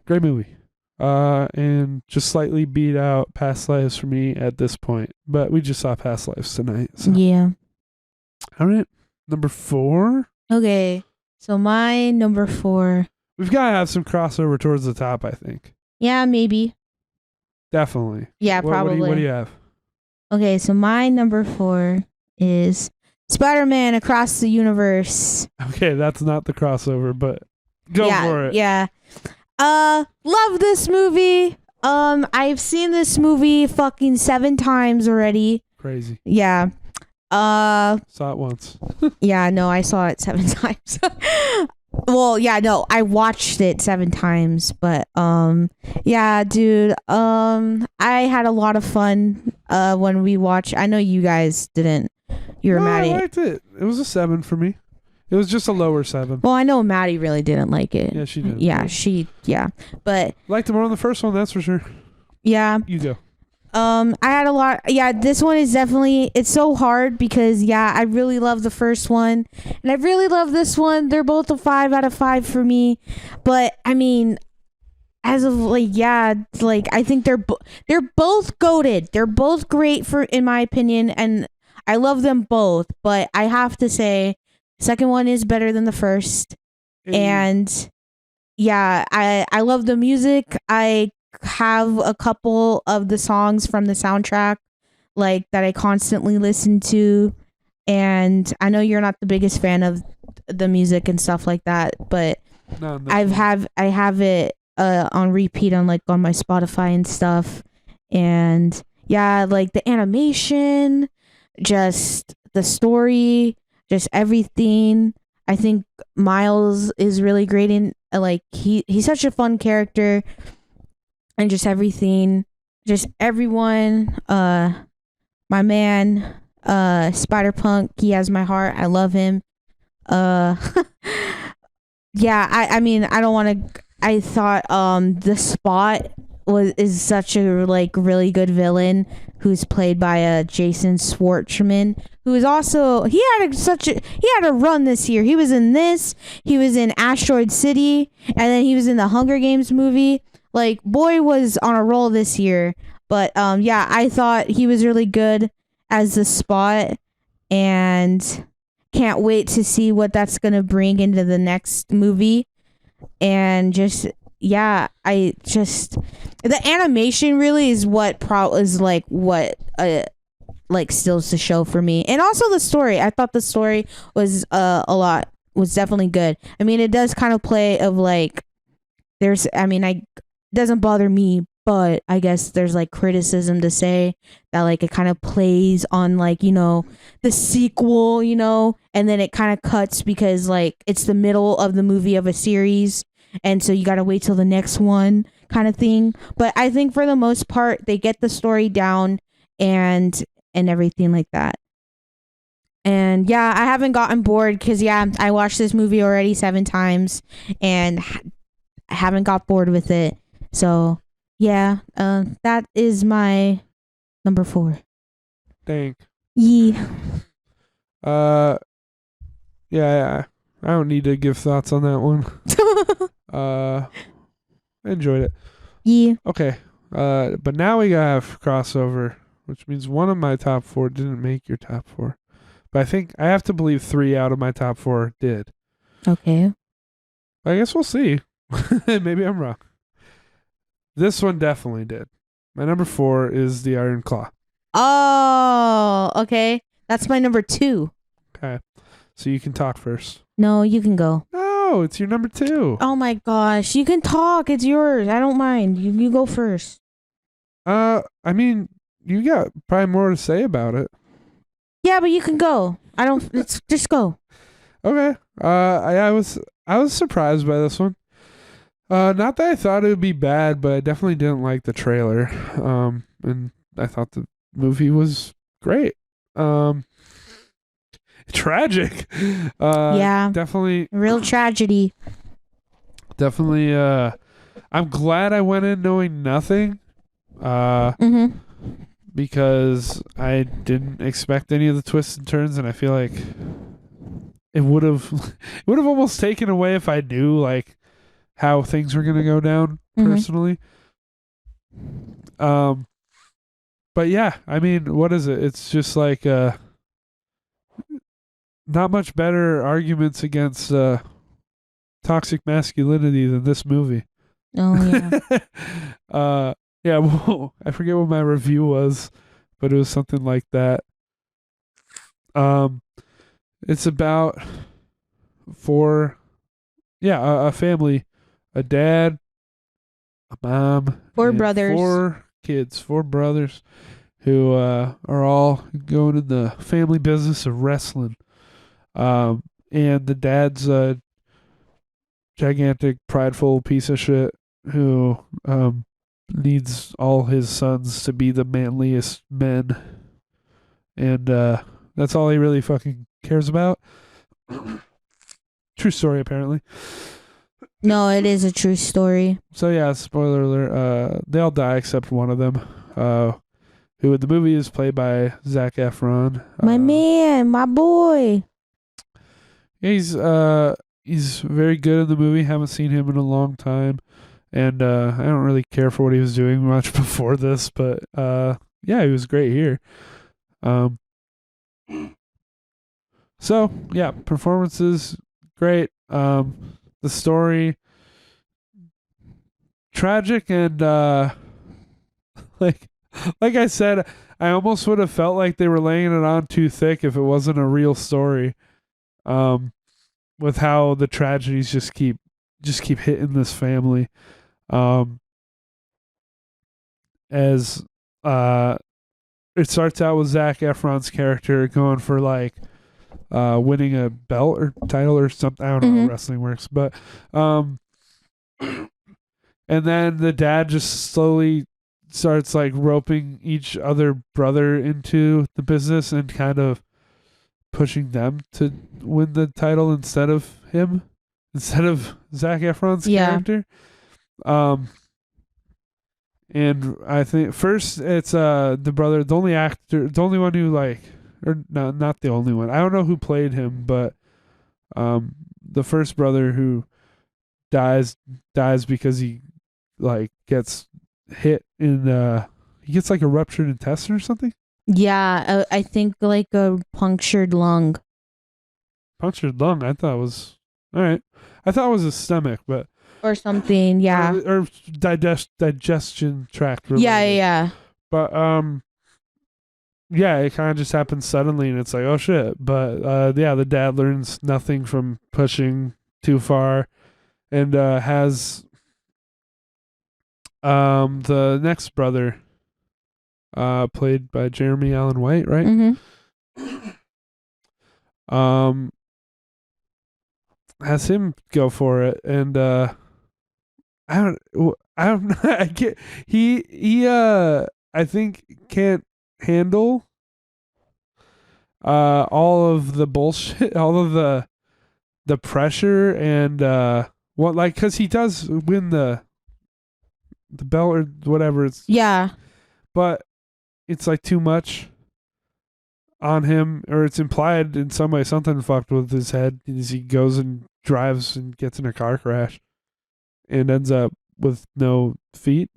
Great movie. And just slightly beat out Past Lives for me at this point. But we just saw Past Lives tonight. So. Yeah. All right. Number 4. Okay. So my number 4. We've got to have some crossover towards the top, I think. Yeah, maybe. Definitely. Yeah, probably. What do you have? Okay, so my number 4 is Spider-Man Across the Universe. Okay, that's not the crossover, but go for it. Yeah. Love this movie. I've seen this movie fucking 7 times already. Crazy. Yeah. Saw it once. Yeah, no, I saw it 7 times. Well, yeah, no, I watched it 7 times, but yeah, dude, I had a lot of fun when we watched. I know you guys didn't. You were mad I at liked it. It was a 7 for me. It was just a lower 7. Well, I know Maddie really didn't like it. Yeah, she did. Yeah, but liked it more on the first one, that's for sure. Yeah. You go. I had a lot. Yeah, this one is definitely. It's so hard because I really love the first one, and I really love this one. They're both a 5 out of 5 for me, but I mean, as of I think they're both goated. They're both great in my opinion, and I love them both. But I have to say, second one is better than the first, and I love the music. I have a couple of the songs from the soundtrack like that I constantly listen to, and I know you're not the biggest fan of the music and stuff like that, but no. I have it on repeat on my Spotify and stuff, and like the animation, just the story, just everything. I think Miles is really great in he's such a fun character. And just everything, just everyone, my man, Spider-Punk, he has my heart. I love him. I mean, I don't want to. I thought the Spot is such a really good villain who's played by Jason Schwartzman, who is also he had a run this year. He was in this, he was in Asteroid City, and then he was in the Hunger Games movie. Boy was on a roll this year. But I thought he was really good as the Spot, and can't wait to see what that's gonna bring into the next movie. And just the animation really is what steals the show for me. And also the story. I thought the story was was definitely good. I mean, it does kind of play of doesn't bother me, but I guess there's criticism to say that it kind of plays on the sequel, and then it kind of cuts because it's the middle of the movie of a series, and so you got to wait till the next one kind of thing. But I think for the most part they get the story down and everything like that. And I haven't gotten bored because I watched this movie already 7 times and I haven't got bored with it. So, that is my number 4. Dang. Yeah. Yeah, I don't need to give thoughts on that one. I enjoyed it. Yeah. Okay. But now we have crossover, which means one of my top 4 didn't make your top 4. But I think I have to believe 3 out of my top 4 did. Okay. I guess we'll see. Maybe I'm wrong. This one definitely did. My number 4 is the Iron Claw. Oh, okay. That's my number 2. Okay. So you can talk first. No, you can go. No, it's your number 2. Oh my gosh, you can talk. It's yours. I don't mind. You go first. I mean, you got probably more to say about it. Yeah, but you can go. I don't. It's just go. Okay. I was surprised by this one. Not that I thought it would be bad, but I definitely didn't like the trailer. And I thought the movie was great. Tragic. Yeah. Definitely. Real tragedy. Definitely. I'm glad I went in knowing nothing. Mm-hmm. Because I didn't expect any of the twists and turns, and I feel like it would have almost taken away if I knew like how things were gonna go down personally. But yeah, I mean, what is it? It's just like not much better arguments against toxic masculinity than this movie. Oh yeah. Yeah, well, I forget what my review was, but it was something like that. It's about a family, a dad, a mom, 4 and brothers. 4 kids, 4 brothers who are all going in the family business of wrestling. And the dad's a gigantic, prideful piece of shit who needs all his sons to be the manliest men. And that's all he really fucking cares about. True story, apparently. No, it is a true story. So yeah, spoiler alert. They all die except one of them. Who in the movie is played by Zac Efron. My man, my boy. He's very good in the movie. Haven't seen him in a long time, and I don't really care for what he was doing much before this, but yeah, he was great here. So yeah, performances great. The story tragic and like I said, I almost would have felt like they were laying it on too thick if it wasn't a real story. With how the tragedies just keep hitting this family. As it starts out with Zac Efron's character going for like winning a belt or title or something. I don't know how wrestling works, but and then the dad just slowly starts like roping each other brother into the business and kind of pushing them to win the title instead of him, instead of Zac Efron's character. And I think first it's the brother, the only actor, the only one who like, or no, not the only one. I don't know who played him, but the first brother who dies because he like gets hit in he gets like a ruptured intestine or something. Yeah, I think like a punctured lung. Punctured lung. I thought it was all right. I thought it was his stomach, but Or something, yeah. or digestion tract. Related. Yeah. But yeah, it kind of just happens suddenly, and it's like, oh shit. But yeah, the dad learns nothing from pushing too far, and has the next brother, played by Jeremy Allen White, right? Has him go for it, and I don't I get he I think can't handle all of the bullshit, all of the pressure, and what, like, because he does win the belt or whatever it's, but it's like too much on him, or it's implied in some way something fucked with his head as he goes and drives and gets in a car crash and ends up with no foot.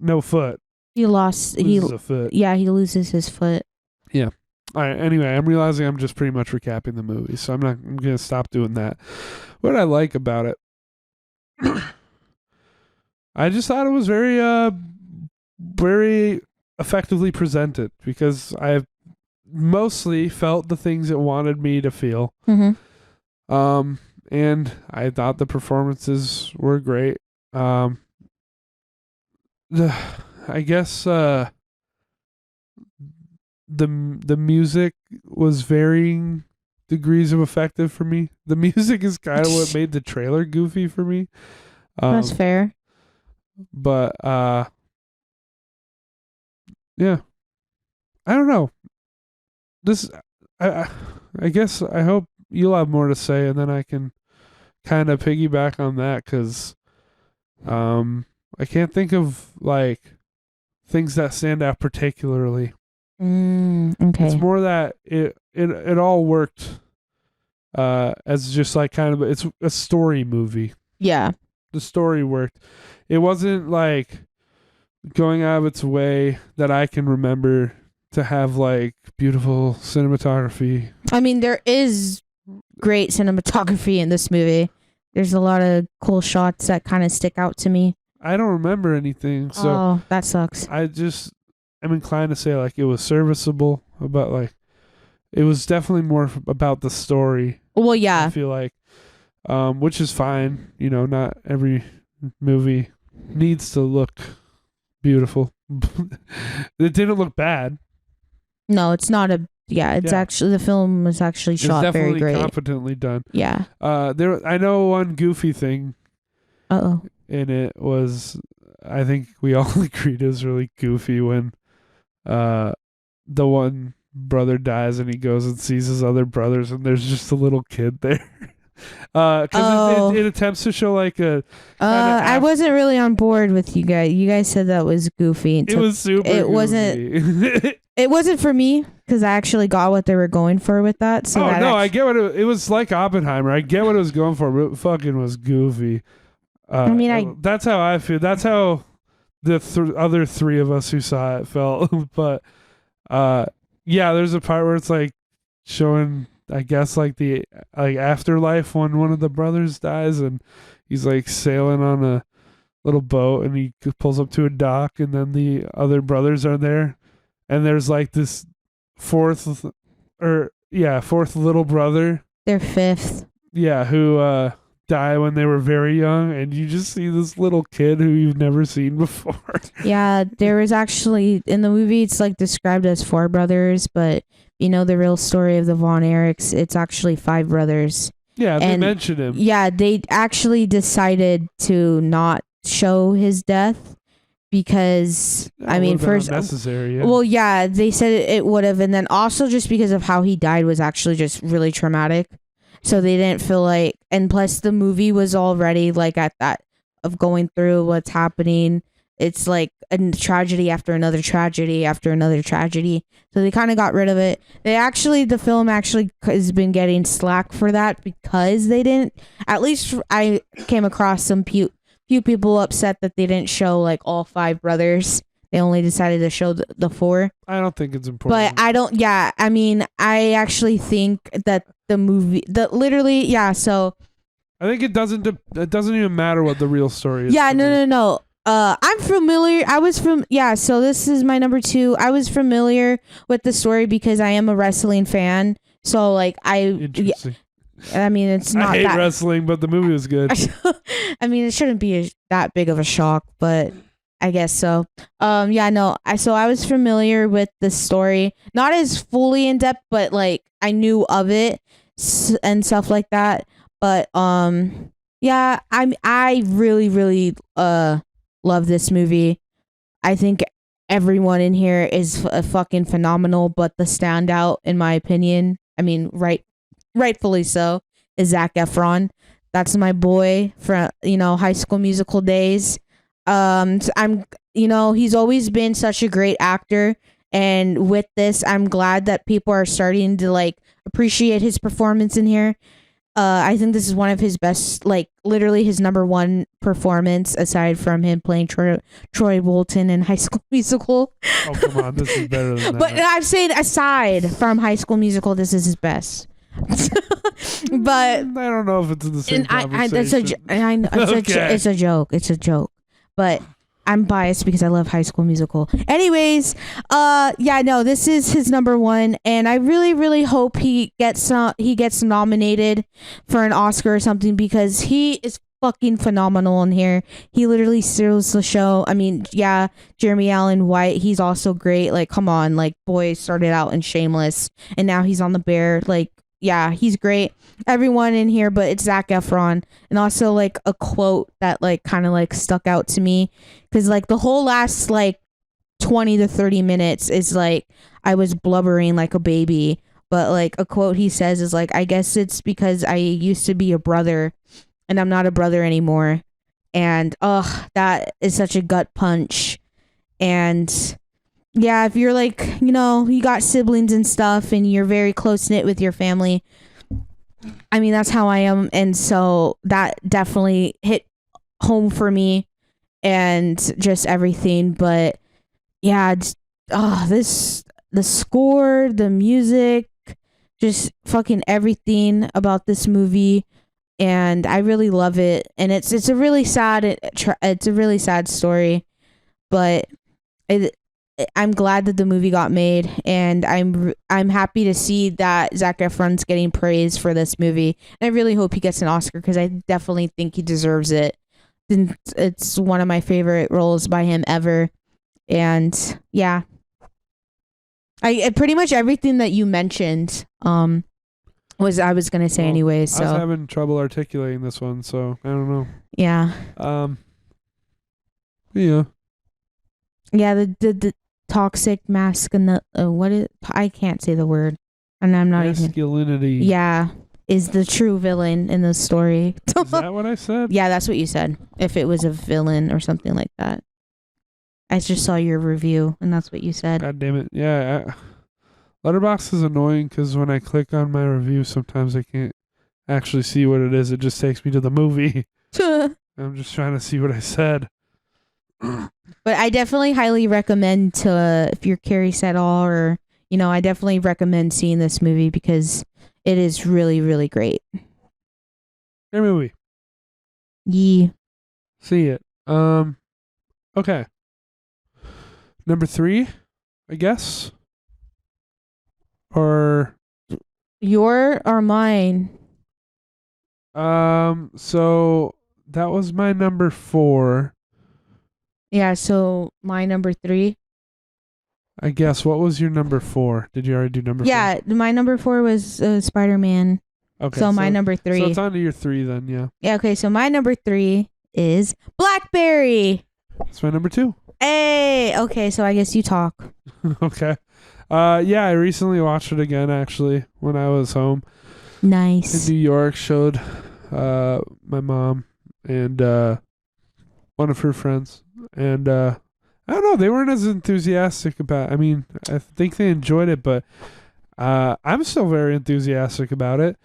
He lost. Loses a foot. Yeah, he loses his foot. Yeah. All right. Anyway, I'm realizing I'm just pretty much recapping the movie, so I'm gonna stop doing that. What I like about it, I just thought it was very effectively presented because I mostly felt the things it wanted me to feel. Mm-hmm. And I thought the performances were great. I guess the music was varying degrees of effective for me. The music is kind of what made the trailer goofy for me. That's fair. But yeah, I don't know. This I guess I hope you'll have more to say, and then I can kind of piggyback on that because I can't think of like things that stand out particularly. Okay. It's more that it all worked as just like kind of it's a story movie. Yeah. The story worked. It wasn't like going out of its way that I can remember to have like beautiful cinematography. I mean, there is great cinematography in this movie. There's a lot of cool shots that kind of stick out to me. I don't remember anything, so that sucks. I'm inclined to say like it was serviceable, but like it was definitely more about the story. Well, yeah. I feel like, which is fine. You know, not every movie needs to look beautiful. It didn't look bad. No, it's not a. Yeah, it's actually the film was actually shot very great. Competently done. Yeah. I know one goofy thing. In it was, I think we all agreed it was really goofy when, the one brother dies and he goes and sees his other brothers and there's just a little kid there. Because it attempts to show like a. I wasn't really on board with you guys. You guys said that was goofy. It was super. It goofy. It wasn't for me because I actually got what they were going for with that. So I get what it was like Oppenheimer. I get what it was going for, but it fucking was goofy. I mean, that's how I feel. That's how the other three of us who saw it felt. But yeah, there's a part where it's like showing, I guess, like the afterlife when one of the brothers dies and he's like sailing on a little boat and he pulls up to a dock and then the other brothers are there and there's like this fourth little brother. They're fifth. Yeah, who die when they were very young, and you just see this little kid who you've never seen before. Yeah, there was actually in the movie it's like described as 4 brothers, but you know the real story of the Von Erichs, it's actually 5 brothers. Yeah, they mentioned him. Yeah, they actually decided to not show his death because I mean first necessary. Yeah. Well, yeah, they said it would have, and then also just because of how he died was actually just really traumatic. So they didn't feel like, and plus the movie was already like at that of going through what's happening. It's like a tragedy after another tragedy after another tragedy. So they kind of got rid of it. The film actually has been getting slack for that because they didn't, at least I came across some few people upset that they didn't show like all 5 brothers. They only decided to show the 4. I don't think it's important. But I mean, I actually think that the movie, so. I think it doesn't even matter what the real story is. Yeah, no. I'm familiar. So this is my number 2. I was familiar with the story because I am a wrestling fan. So like Interesting. I mean, it's not I hate that wrestling, but the movie was good. I mean, it shouldn't be that big of a shock, but I guess so. I was familiar with the story, not as fully in depth, but like I knew of it and stuff like that. But I really really love this movie. I think everyone in here is fucking phenomenal, but the standout, in my opinion, I mean, rightfully so, is Zac Efron. That's my boy from High School Musical days. He's always been such a great actor, and with this, I'm glad that people are starting to like appreciate his performance in here. I think this is one of his best, like literally his number one performance aside from him playing Troy Bolton in High School Musical. Oh, come on, this is better than that. But I'm saying aside from High School Musical, this is his best. But I don't know if it's in the same conversation. It's a joke. It's a joke. But I'm biased because I love High School Musical. Anyways, this is his number one, and I really, really hope he gets nominated for an Oscar or something because he is fucking phenomenal in here. He literally steals the show. I mean, yeah, Jeremy Allen White, he's also great. Like, come on, like, boy started out in Shameless, and now he's on The Bear. Like, yeah, he's great. Everyone in here, but it's Zac Efron. And also, like, a quote that, like, kind of, like, stuck out to me. Because, like, the whole last, like, 20 to 30 minutes is, like, I was blubbering like a baby. But, like, a quote he says is, like, I guess it's because I used to be a brother, and I'm not a brother anymore. And, that is such a gut punch. And yeah, if you're like, you got siblings and stuff and you're very close knit with your family. I mean, that's how I am. And so that definitely hit home for me and just everything. But yeah, the score, the music, just fucking everything about this movie. And I really love it. And it's a really sad, it's a really sad story, but I'm glad that the movie got made, and I'm happy to see that Zac Efron's getting praise for this movie. And I really hope he gets an Oscar because I definitely think he deserves it. It's one of my favorite roles by him ever, and yeah, I pretty much everything that you mentioned I was gonna say anyways. So I was having trouble articulating this one, so I don't know. Yeah. Yeah. Yeah, the toxic I can't say the word, and I'm not masculinity. Yeah, is the true villain in the story. Is that what I said? Yeah, that's what you said. If it was a villain or something like that, I just saw your review, and that's what you said. God damn it! Yeah, Letterboxd is annoying because when I click on my review, sometimes I can't actually see what it is. It just takes me to the movie. I'm just trying to see what I said. But I definitely highly recommend if you're curious at all, or I definitely recommend seeing this movie because it is really, really great. Great movie. Yeah. See it. Okay. Number 3, I guess. Or your or mine? So that was my number 4. Yeah, so my number 3. I guess. What was your number 4? Did you already do number 4? Yeah, my number 4 was Spider-Man. Okay. So my number 3. So it's on to your 3 then, yeah. Yeah, okay, so my number 3 is Blackberry. That's my number 2. Hey, okay, so I guess you talk. Okay. Yeah, I recently watched it again, actually, when I was home. Nice. In New York, showed my mom and one of her friends. And I don't know, they weren't as enthusiastic about it. I mean, I think they enjoyed it, but I'm still very enthusiastic about it.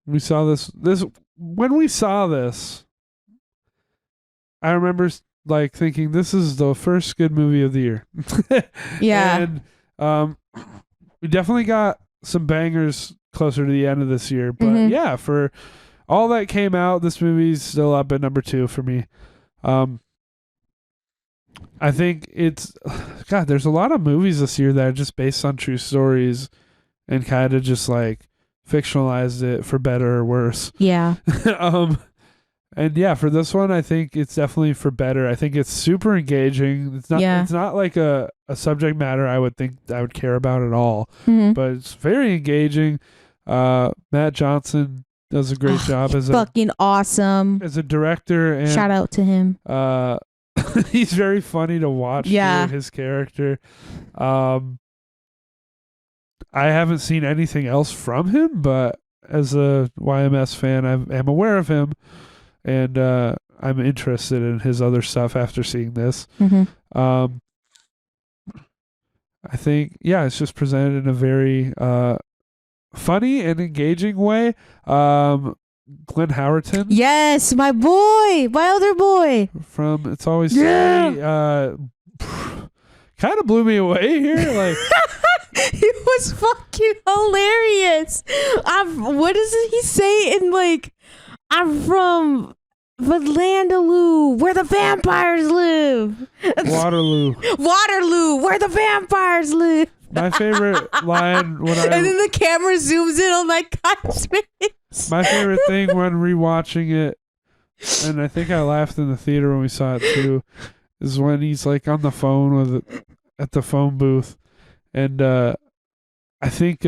We saw this when we saw this, I remember like thinking this is the first good movie of the year. Yeah. And we definitely got some bangers closer to the end of this year, but yeah, for all that came out, this movie's still up at number 2 for me. I think there's a lot of movies this year that are just based on true stories and kind of just like fictionalized it for better or worse. Yeah. And yeah, for this one, I think it's definitely for better. I think it's super engaging. It's not like a subject matter I would think I would care about at all, but it's very engaging. Matt Johnson does a great job as fucking awesome as a director, and shout out to him. He's very funny to watch. Yeah, his character. I haven't seen anything else from him, but as a YMS fan, I am aware of him, and I'm interested in his other stuff after seeing this. I think, yeah, it's just presented in a very funny and engaging way. Glenn Howerton Yes, my boy, my other boy. from It's Always Yeah. Sunny, kind of blew me away here. Like, It was fucking hilarious. What does he say in like, I'm from Vandaloo, where the vampires live. Waterloo. Waterloo, where the vampires live. My favorite line when And then I the camera zooms in on that guy's face. my favorite thing when rewatching it, and I think I laughed in the theater when we saw it too, is when he's like on the phone at the phone booth, and I think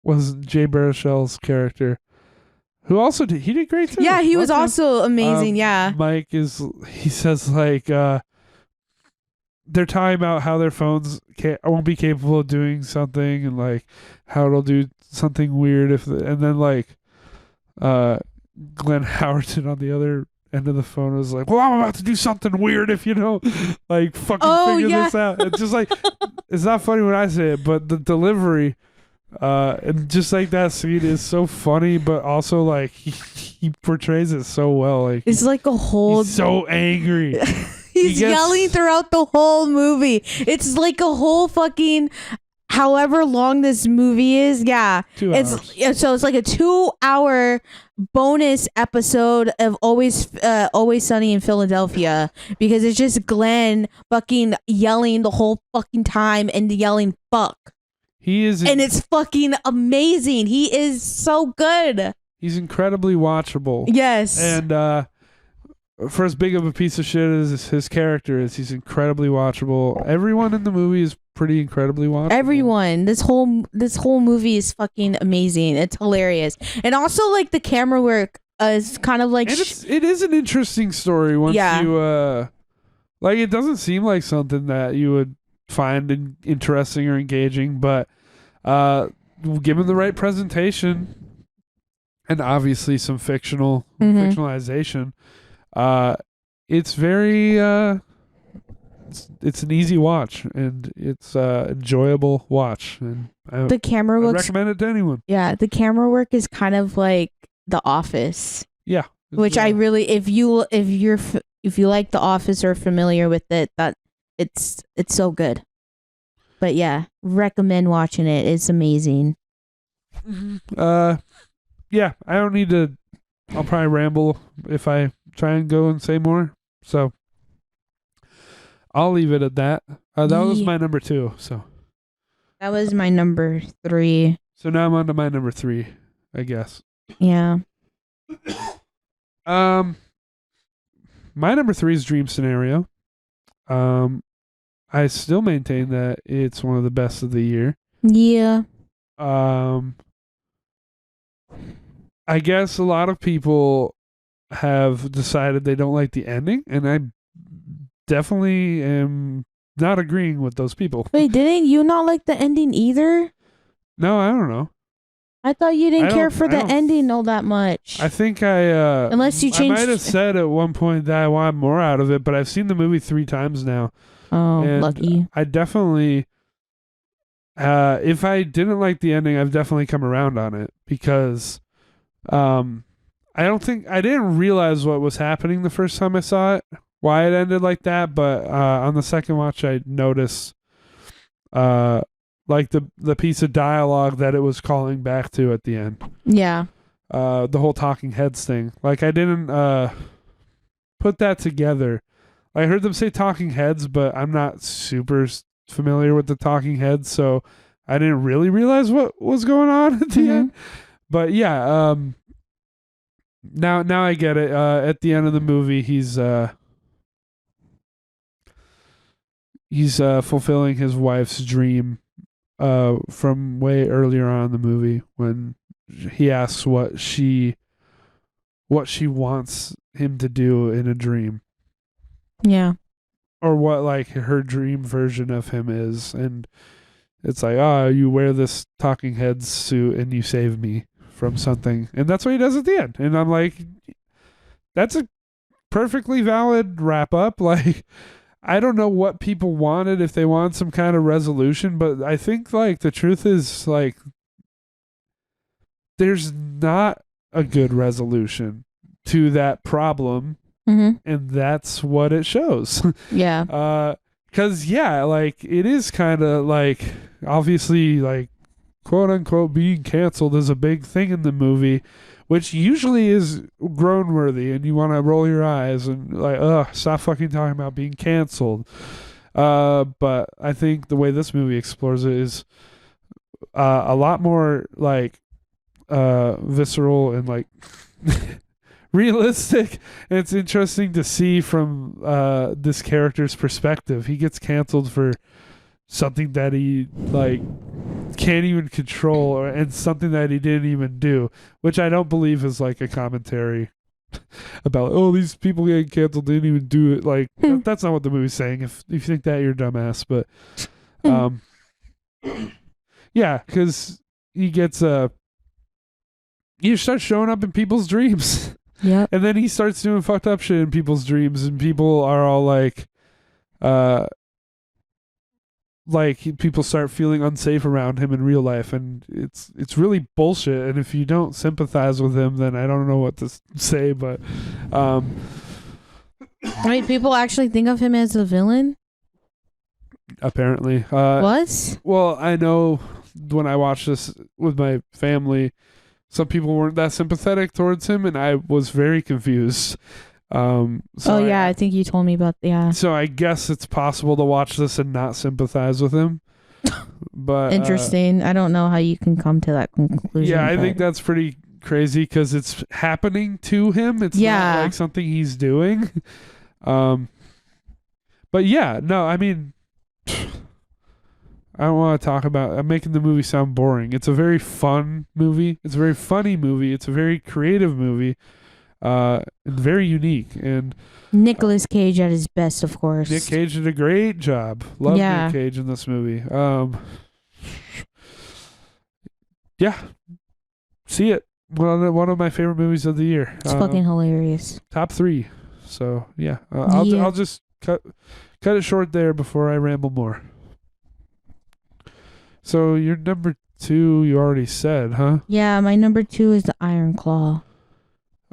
was Jay Baruchel's character, who also did great too. Yeah, he was Loved him. also amazing. Yeah. Mike he says like they're talking about how their phones won't be capable of doing something, and like how it'll do something weird and then like Glenn Howerton on the other end of the phone was like, well, I'm about to do something weird if you don't like fucking figure this out. It's just like, it's not funny when I say it, but the delivery and just like that scene is so funny, but also like he portrays it so well. Like, It's like a whole. he's so angry. He's gets- yelling throughout the whole movie. It's like a whole fucking. However long this movie is, yeah. 2 hours. So it's like a 2-hour bonus episode of Always Sunny in Philadelphia, because it's just Glenn fucking yelling the whole fucking time and yelling fuck. He is, And it's fucking amazing. He is so good. he's incredibly watchable. Yes. And for as big of a piece of shit as his character is, he's incredibly watchable. Everyone in the movie is pretty incredibly watchable. Everyone, this whole movie is fucking amazing. It's hilarious, and also like the camera work is kind of like. And it is an interesting story once Yeah. you like. It doesn't seem like something that you would find interesting or engaging, but given the right presentation and obviously some fictionalization, it's very it's an easy watch, and it's enjoyable watch, and the camera I work. recommend it to anyone. Yeah, the camera work is kind of like The Office, Yeah, which I really, if you like The Office or are familiar with it, that it's so good. But yeah, recommend watching it. It's amazing. yeah, I don't need to. I'll probably ramble if I try and go and say more. So I'll leave it at that. That was Yeah. my number 2. So That was my number 3. now I'm on to my number 3, I guess. Yeah. My number 3 is Dream Scenario. I still maintain that it's one of the best of the year. Yeah. I guess a lot of people have decided they don't like the ending, and I definitely am not agreeing with those people. Wait, didn't you not like the ending either? No, I don't know. I thought you I didn't care don't- for I the don't- ending all that much. I think I Unless you I changed- might have said at one point that I want more out of it, but I've seen the movie 3 times now. Oh, And lucky. I definitely if I didn't like the ending, I've definitely come around on it, because I didn't realize what was happening the first time I saw it, why it ended like that, but on the second watch I noticed like the piece of dialogue that it was calling back to at the end. Yeah. The whole talking heads thing. Like, I didn't put that together. I heard them say talking heads, but I'm not super familiar with the talking heads, so I didn't really realize what was going on at the end. But yeah, now I get it. At the end of the movie, he's fulfilling his wife's dream from way earlier on in the movie, when he asks what she wants him to do in a dream, Yeah. or what like her dream version of him is, and it's like, you wear this talking heads suit and you save me from something, and that's what he does at the end. And I'm like, that's a perfectly valid wrap up. Like, I don't know what people wanted, if they wanted some kind of resolution, but I think like the truth is, like, there's not a good resolution to that problem, Mm-hmm. and that's what it shows. Yeah. Because like it is kind of like obviously like quote unquote being canceled is a big thing in the movie, which usually is groan worthy, and you want to roll your eyes and like, ugh, stop fucking talking about being canceled. But I think the way this movie explores it is a lot more like visceral and like realistic. And it's interesting to see from this character's perspective. He gets canceled for something that he like can't even control, and something that he didn't even do, which I don't believe is like a commentary about these people getting canceled didn't even do it. Like that's not what the movie's saying. If you think that, you're a dumbass. But yeah, because he gets he starts showing up in people's dreams. Yep. And then he starts doing fucked up shit in people's dreams, and people are all like people start feeling unsafe around him in real life, and it's really bullshit. And if you don't sympathize with him, then I don't know what to say. But Wait, people actually think of him as a villain? apparently, What? well, I know when I watched this with my family, some people weren't that sympathetic towards him, and I was very confused. So I think you told me about So I guess it's possible to watch this and not sympathize with him. But Interesting. I don't know how you can come to that conclusion. I think that's pretty crazy because it's happening to him. It's not like something he's doing. But no, I mean, I don't want to talk about. I'm making the movie sound boring. It's a very fun movie. It's a very funny movie. It's a very creative movie. And very unique. And Nicolas Cage at his best, of course. Nick Cage did a great job. Love Nick Cage in this movie. See it. One of my favorite movies of the year. It's fucking hilarious. Top 3. So I'll just cut it short there before I ramble more. So your number 2, you already said, huh? Yeah, my number 2 is the Iron Claw.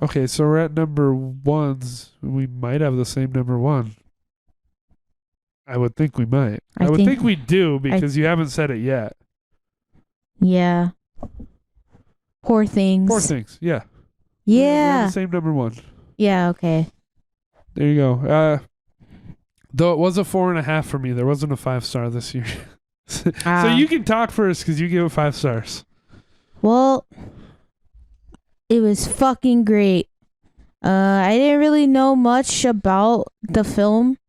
Okay, so we're at number 1s. We might have the same number 1. I would think we might. I would think we do because you haven't said it yet. Yeah. Poor Things. Poor Things, yeah. Yeah. We're the same number 1. Yeah, okay. There you go. Though it was a 4.5 for me. There wasn't a 5-star this year. So you can talk first because you give it 5 stars. Well, it was fucking great. I didn't really know much about the film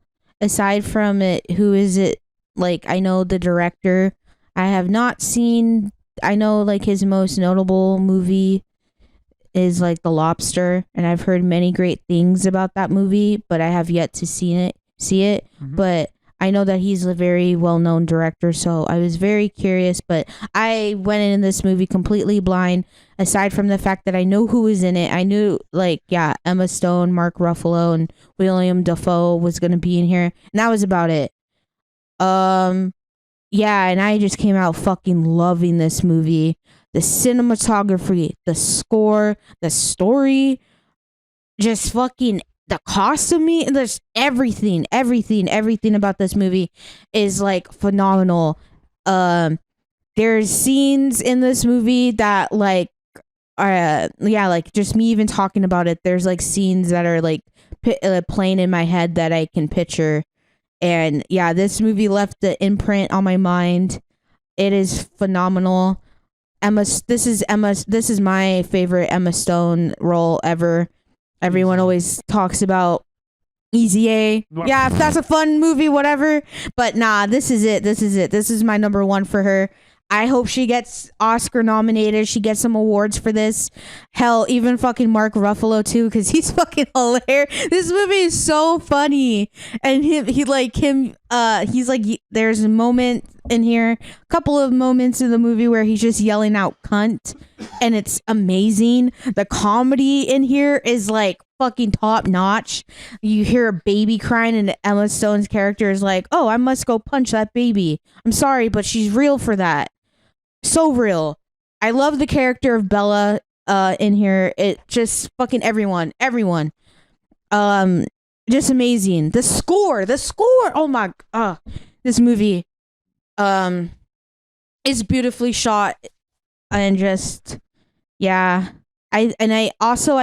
aside from it. Who is it? Like, I know the director. I have not seen. I know like his most notable movie is like The Lobster, and I've heard many great things about that movie, but I have yet to see it. Mm-hmm. But I know that he's a very well-known director, so I was very curious, but I went in this movie completely blind, aside from the fact that I know who was in it. I knew, Emma Stone, Mark Ruffalo, and William Dafoe was going to be in here, and that was about it. And I just came out fucking loving this movie. The cinematography, the score, the story, just fucking... the costuming, there's everything about this movie is like phenomenal. There's scenes in this movie that just me even talking about it, there's like scenes that are like playing in my head that I can picture. And this movie left the imprint on my mind. It is phenomenal. This is my favorite Emma Stone role ever. Everyone always talks about Easy A. Yeah, if that's a fun movie, whatever. But nah, this is it. This is my number 1 for her. I hope she gets Oscar nominated. She gets some awards for this. Hell, even fucking Mark Ruffalo too, because he's fucking hilarious. This movie is so funny. And he's like, there's a moment in here, a couple of moments in the movie where he's just yelling out cunt, and it's amazing. The comedy in here is like fucking top notch. You hear a baby crying, and Emma Stone's character is like, oh, I must go punch that baby. I'm sorry, but she's real for that. So real. I love the character of Bella in here. It just fucking everyone. Um, just amazing. The score. Oh my, this movie um is beautifully shot and just yeah. I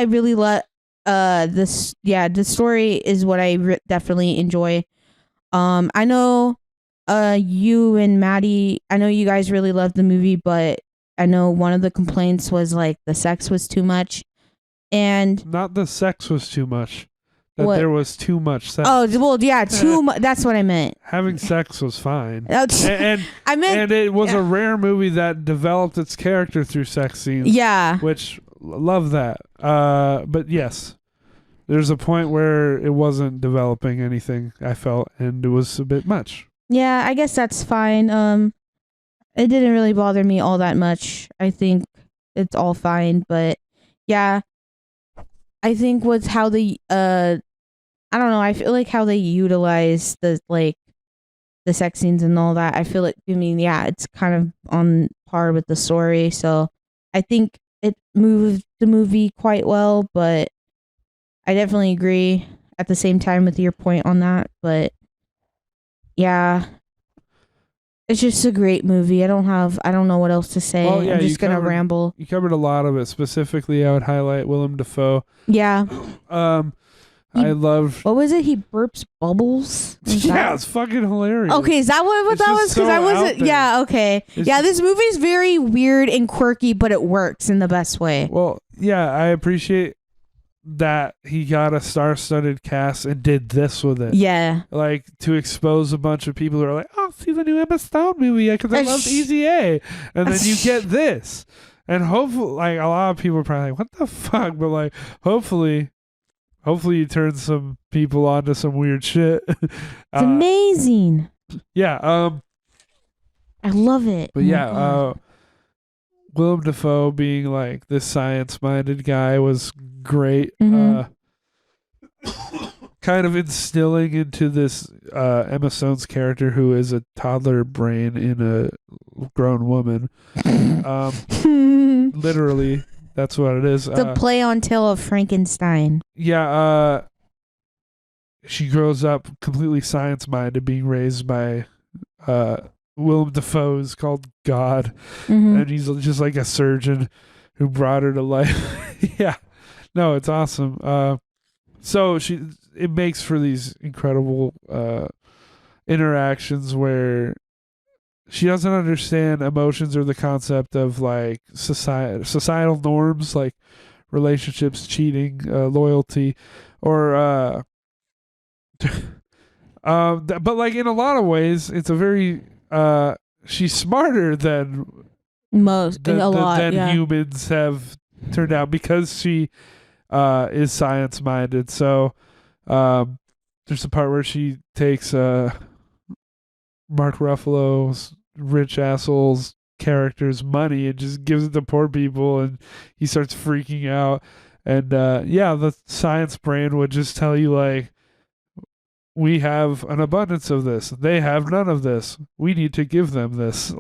really love this. Yeah, the story is what I definitely enjoy. I know you and Maddie, I know you guys really loved the movie, but I know one of the complaints was like the sex was too much. And Not the sex was too much. That what? there was too much sex. Oh, well, yeah, too much. That's what I meant. Having sex was fine. And I meant, and it was a rare movie that developed its character through sex scenes. yeah. Which love that. But yes, there's a point where it wasn't developing anything, I felt, and it was a bit much. Yeah, I guess that's fine. It didn't really bother me all that much. I think it's all fine, but yeah, I think with how the I don't know, I feel like how they utilize the sex scenes and all that. I feel like, I mean, yeah, it's kind of on par with the story, so I think it moved the movie quite well, but I definitely agree at the same time with your point on that, but yeah, it's just a great movie. I don't know what else to say. Well, yeah, I'm just gonna ramble. You covered a lot of it. Specifically, I would highlight Willem Dafoe. Yeah. I love. What was it? He burps bubbles. Yeah, it's fucking hilarious. Okay, is that what that was? Because I wasn't. Yeah. Okay. Yeah, this movie is very weird and quirky, but it works in the best way. Well, yeah, I appreciate that he got a star-studded cast and did this with it. Yeah. Like, to expose a bunch of people who are like, oh, see the new Emma Stone movie because I loved Easy A. And then you get this. And hopefully, like, a lot of people are probably like, what the fuck? But, like, hopefully you turn some people onto some weird shit. It's amazing. Yeah. I love it. But yeah, Willem Dafoe being like this science-minded guy was great. Mm-hmm. Kind of instilling into this Emma Stone's character, who is a toddler brain in a grown woman. Literally, that's what it is. The play on Tale of Frankenstein. Yeah, she grows up completely science-minded, being raised by Willem Dafoe is called God, and he's just like a surgeon who brought her to life. Yeah, no, it's awesome. So it makes for these incredible interactions where she doesn't understand emotions or the concept of like societal norms, like relationships, cheating, loyalty, or but like in a lot of ways, it's a very she's smarter than humans have turned out because she is science minded. So there's a part where she takes Mark Ruffalo's rich asshole's character's money and just gives it to poor people, and he starts freaking out. And yeah, the science brain would just tell you like, we have an abundance of this. They have none of this. We need to give them this.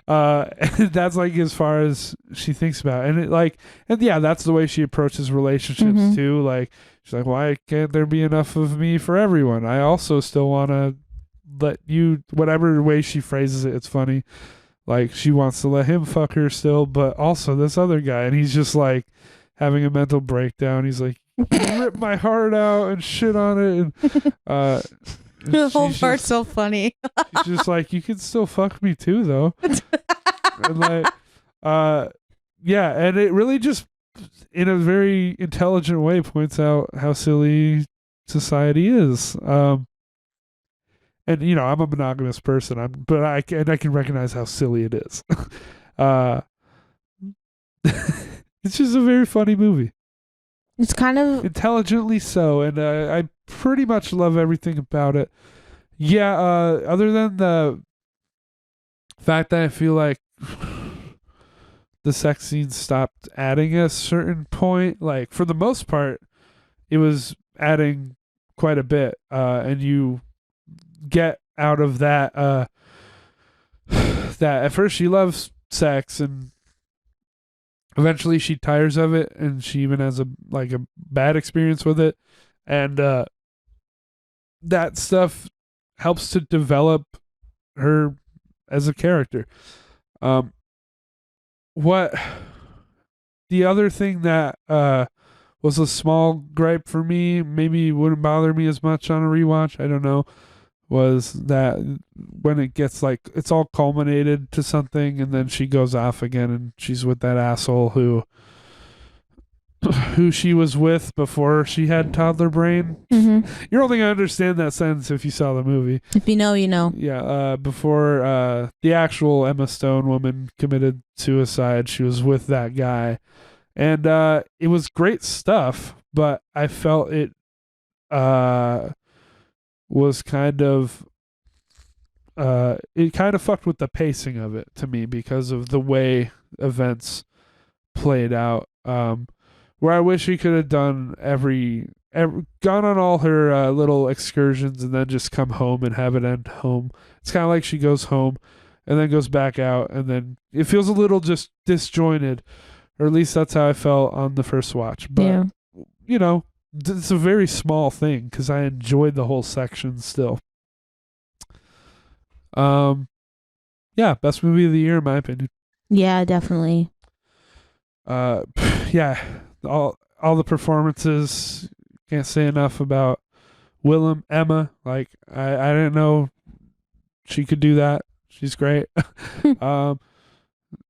And that's like as far as she thinks about it. And yeah, that's the way she approaches relationships too. Like, she's like, why can't there be enough of me for everyone? I also still want to let you, whatever way she phrases it, it's funny. Like, she wants to let him fuck her still, but also this other guy. And he's just like having a mental breakdown. He's like, rip my heart out and shit on it, and the whole part's so funny. She's just like, you can still fuck me too, though. And like, yeah, and it really just, in a very intelligent way, points out how silly society is. And you know, I'm a monogamous person, but I can recognize how silly it is. It's just a very funny movie. It's kind of intelligently so, and I pretty much love everything about it. Yeah, other than the fact that I feel like the sex scenes stopped adding at a certain point. Like, for the most part, it was adding quite a bit, and you get out of that that at first she loves sex and eventually she tires of it, and she even has a bad experience with it, and that stuff helps to develop her as a character. What the other thing that was a small gripe for me, maybe wouldn't bother me as much on a rewatch, I don't know, was that when it gets it's all culminated to something, and then she goes off again, and she's with that asshole who she was with before she had toddler brain. You're only gonna understand that sentence if you saw the movie. If you know, you know. Yeah, before the actual Emma Stone woman committed suicide, she was with that guy, and it was great stuff. But I felt it was kind of it kind of fucked with the pacing of it to me because of the way events played out. Where I wish he could have done gone on all her little excursions and then just come home and have it end home. It's kind of like she goes home and then goes back out, and then it feels a little just disjointed, or at least that's how I felt on the first watch. But you know, it's a very small thing because I enjoyed the whole section still. Yeah, best movie of the year in my opinion. Yeah, definitely. Yeah, all the performances. Can't say enough about Willem, Emma. Like I didn't know she could do that. She's great.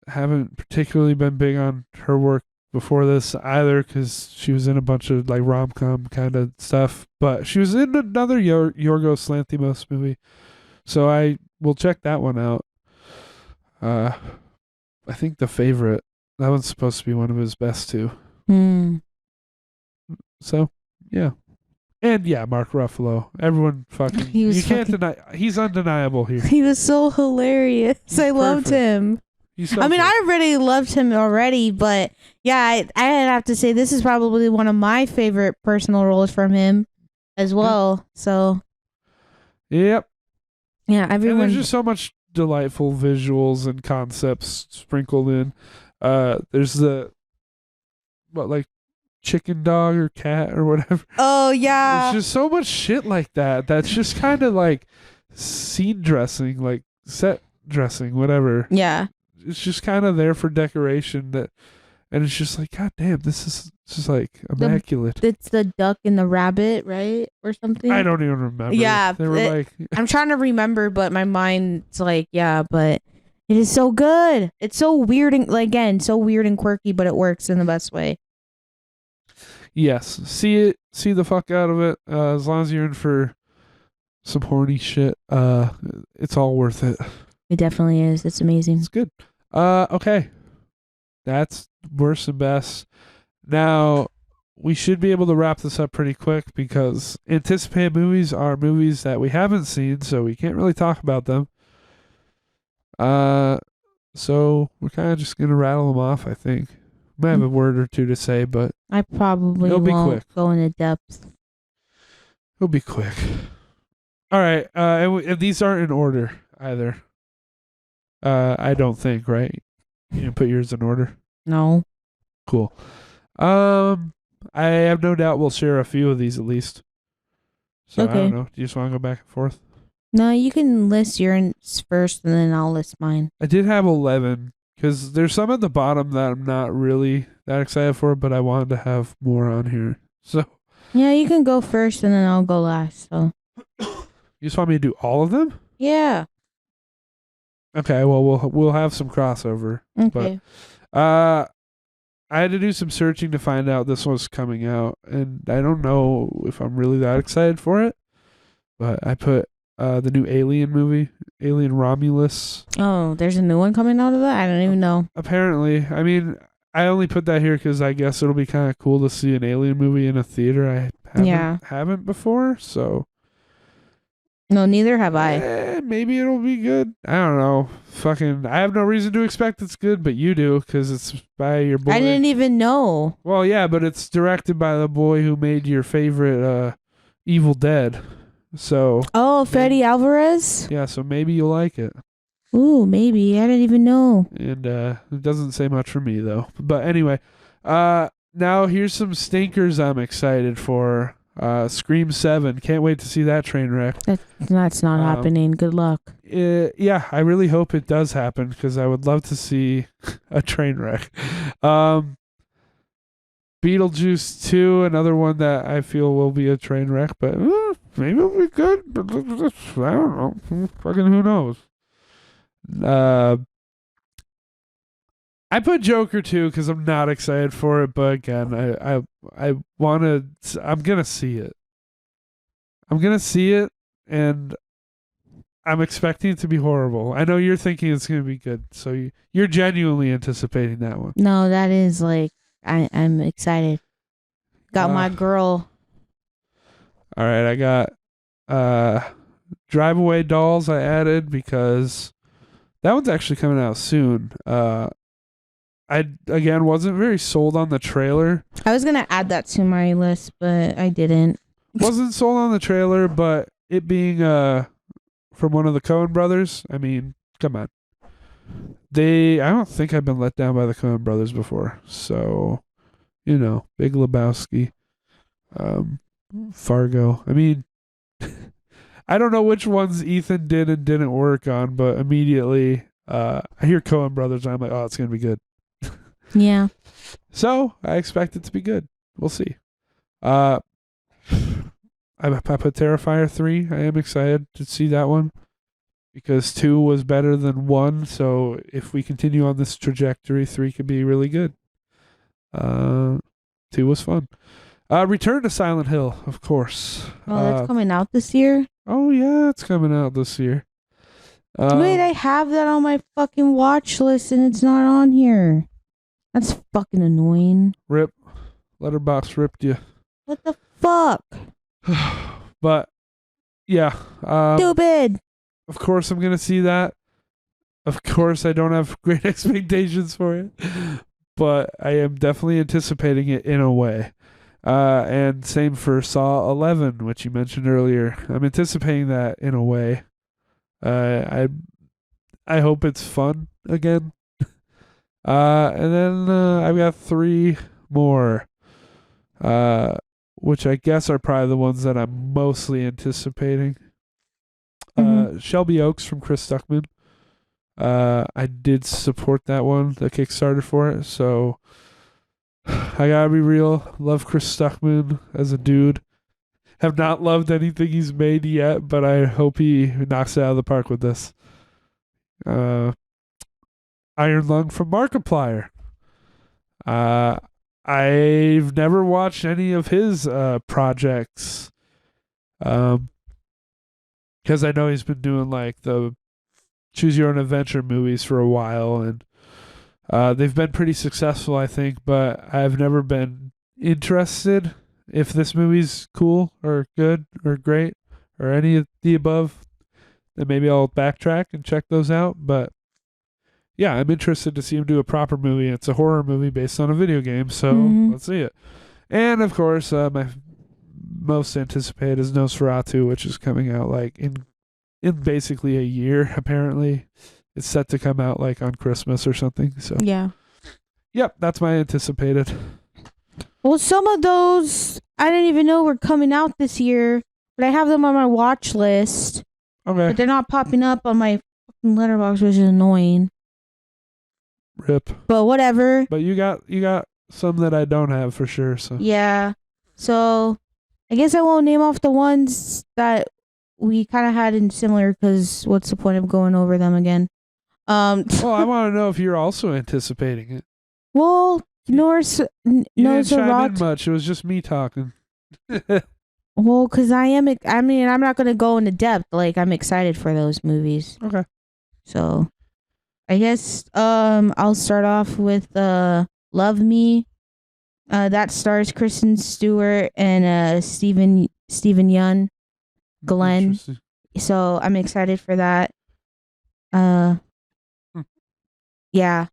Haven't particularly been big on her work before this either, because she was in a bunch of rom-com kind of stuff, but she was in another Yorgos Lanthimos movie, so I will check that one out. I think The Favorite, that one's supposed to be one of his best too. So yeah, and yeah, Mark Ruffalo. Everyone fucking you can't deny he's undeniable here. He was so hilarious. I loved him. So I mean, I already loved him already, but yeah, I have to say this is probably one of my favorite personal roles from him as well. So, yep. Yeah, everyone. And there's just so much delightful visuals and concepts sprinkled in. There's the chicken dog or cat or whatever. Oh yeah. There's just so much shit like that. That's just kind of like scene dressing, like set dressing, whatever. Yeah. It's just kind of there for decoration, and it's just like, God damn, this is just like immaculate. It's the duck and the rabbit, right? Or something. I don't even remember. Yeah. They were I'm trying to remember, but my mind's like, yeah, but it is so good. It's so weird and so weird and quirky, but it works in the best way. Yes. See the fuck out of it. As long as you're in for some horny shit, it's all worth it. It definitely is. It's amazing. It's good. Okay. That's worst and best. Now, we should be able to wrap this up pretty quick because anticipated movies are movies that we haven't seen, so we can't really talk about them. So we're kind of just going to rattle them off, I think. Might have a word or two to say, but I probably won't go into depth. It'll be quick. All right. And these aren't in order either. I don't think, right? You didn't put yours in order? No. Cool. I have no doubt we'll share a few of these at least. So okay. I don't know. Do you just want to go back and forth? No, you can list yours first and then I'll list mine. I did have 11 because there's some at the bottom that I'm not really that excited for, but I wanted to have more on here. So yeah, you can go first and then I'll go last. So you just want me to do all of them? Yeah. Okay, well we'll have some crossover. Okay. But I had to do some searching to find out this was coming out, and I don't know if I'm really that excited for it. But I put the new Alien movie, Alien Romulus. Oh, there's a new one coming out of that? I don't even know. Apparently. I mean, I only put that here because I guess it'll be kind of cool to see an Alien movie in a theater. I haven't before, so. No, neither have I. Maybe it'll be good. I don't know. I have no reason to expect it's good, but you do because it's by your boy. I didn't even know. Well, yeah, but it's directed by the boy who made your favorite Evil Dead. So. Oh, Freddy Alvarez? Yeah, so maybe you'll like it. Ooh, maybe. I didn't even know. And it doesn't say much for me though. But anyway, now here's some stinkers I'm excited for. Scream 7. Can't wait to see that train wreck. That's not happening. Good luck. Yeah, I really hope it does happen because I would love to see a train wreck. Beetlejuice 2, another one that I feel will be a train wreck, but maybe it'll be good. I don't know. Fucking who knows? I put Joker 2 because I'm not excited for it, but again, I want to. I'm gonna see it. I'm gonna see it, and I'm expecting it to be horrible. I know you're thinking it's gonna be good, so you're genuinely anticipating that one. No, that is like I'm excited. Got my girl. All right, I got Drive Away Dolls. I added because that one's actually coming out soon. I again wasn't very sold on the trailer. I was gonna add that to my list, but I didn't. Wasn't sold on the trailer, but it being from one of the Coen brothers, I mean, come on. I don't think I've been let down by the Coen brothers before. So, Big Lebowski, Fargo. I mean, I don't know which ones Ethan did and didn't work on, but immediately I hear Coen brothers and I'm like, oh, it's going to be good. Yeah. So I expect it to be good. We'll see. I put Terrifier 3. I am excited to see that one because 2 was better than 1. So if we continue on this trajectory, 3 could be really good. 2 was fun. Return to Silent Hill, of course. Oh, that's coming out this year? Oh, yeah, it's coming out this year. Wait, I have that on my fucking watch list and it's not on here. That's fucking annoying. Rip. Letterbox ripped you. What the fuck? But, yeah. Stupid. Of course, I'm going to see that. Of course, I don't have great expectations for it. But I am definitely anticipating it in a way. And same for Saw 11, which you mentioned earlier. I'm anticipating that in a way. I hope it's fun again. And then I've got 3 more, which I guess are probably the ones that I'm mostly anticipating. Shelby Oaks from Chris Stuckman. I did support that one, the Kickstarter for it, so I gotta be real. Love Chris Stuckman as a dude. Have not loved anything he's made yet, but I hope he knocks it out of the park with this. Iron Lung from Markiplier. I've never watched any of his projects. Because I know he's been doing like the Choose Your Own Adventure movies for a while, and they've been pretty successful, I think, but I've never been interested if this movie's cool or good or great or any of the above. Then maybe I'll backtrack and check those out. But yeah, I'm interested to see him do a proper movie. It's a horror movie based on a video game, so let's see it. And of course, my most anticipated is Nosferatu, which is coming out like in basically a year. Apparently, it's set to come out like on Christmas or something. So yeah, yep, that's my anticipated. Well, some of those I didn't even know were coming out this year, but I have them on my watch list. Okay, but they're not popping up on my fucking letterbox, which is annoying. Rip. But whatever. But you got some that I don't have for sure. So yeah. So I guess I won't name off the ones that we kind of had in similar, because what's the point of going over them again? Well, I want to know if you're also anticipating it. Well, you didn't chime in much. It was just me talking. Well, because I'm not going to go into depth. Like, I'm excited for those movies. Okay. So, I guess I'll start off with Love Me. That stars Kristen Stewart and Stephen Yeun, Glenn. So I'm excited for that. Yeah,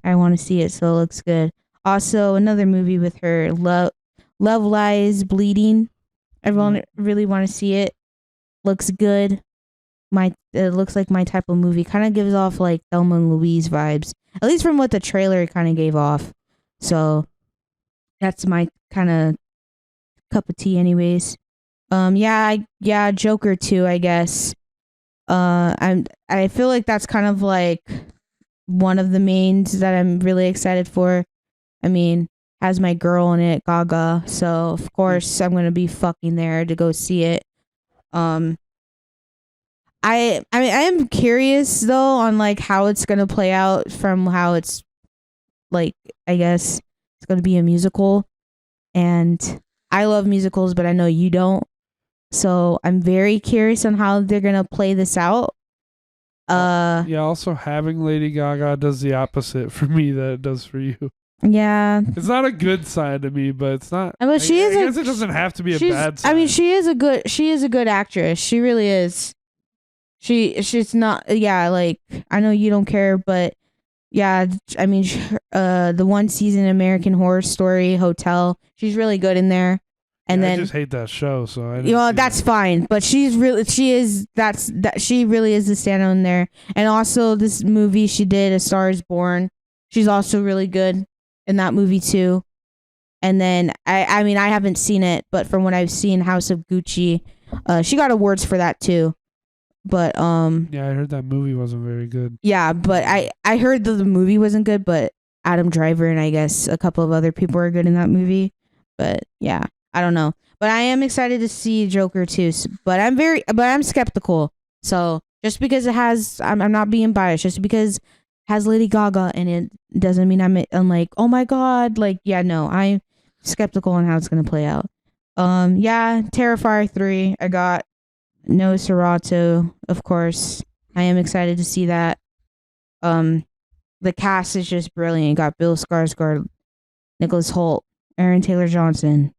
I want to see it. So it looks good. Also, another movie with her, Love Lies Bleeding. I really want to see it. Looks good. it looks like my type of movie. Kind of gives off like Thelma and Louise vibes, at least from what the trailer kind of gave off. So that's my kind of cup of tea, anyways. Yeah, Joker too, I guess. I feel like that's kind of like one of the mains that I'm really excited for. I mean, has my girl in it, Gaga. So of course I'm gonna be fucking there to go see it. Um, I mean I am curious though on like how it's gonna play out from how it's like I guess it's gonna be a musical, and I love musicals, but I know you don't. So I'm very curious on how they're gonna play this out. Yeah, also having Lady Gaga does the opposite for me that it does for you. Yeah. It's not a good sign to me, but it's not. But she is. I guess it doesn't have to be a bad sign. I mean, she is a good actress. She really is. She's not. Yeah, like I know you don't care, but yeah, I mean, the one season American Horror Story Hotel, she's really good in there. And yeah, then I just hate that show, so I. That's fine, but she really is the standout in there. And also this movie she did, A Star Is Born, she's also really good in that movie too. And then I mean I haven't seen it, but from what I've seen, House of Gucci, she got awards for that too. But yeah, I heard that movie wasn't very good. Yeah, but I heard that the movie wasn't good, but Adam Driver and I guess a couple of other people are good in that movie. But yeah, I don't know. But I am excited to see Joker too. But I'm skeptical. So just because it has, I'm not being biased. Just because it has Lady Gaga in it doesn't mean I'm like, oh my god, like yeah, no, I'm skeptical on how it's gonna play out. Yeah, Terrifier 3. I got No Serato, of course. I am excited to see that. The cast is just brilliant. You got Bill Skarsgård, Nicholas Hoult, Aaron Taylor Johnson,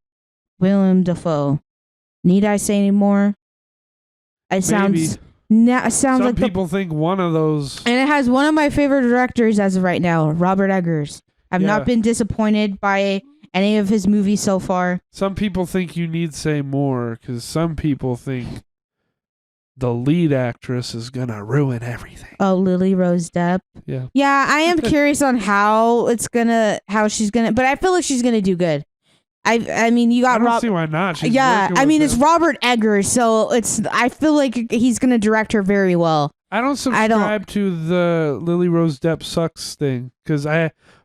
Willem Dafoe. Need I say any more? It sounds Some like people think one of those, and it has one of my favorite directors as of right now, Robert Eggers. I've not been disappointed by any of his movies so far. Some people think you need say more because some people think the lead actress is gonna ruin everything. Oh, Lily Rose Depp. Yeah. Yeah, I am curious on how she's gonna, but I feel like she's gonna do good. I mean, you got I don't see why not. She's I mean, it's Robert Eggers, so I feel like he's gonna direct her very well. I don't subscribe to the Lily Rose Depp sucks thing because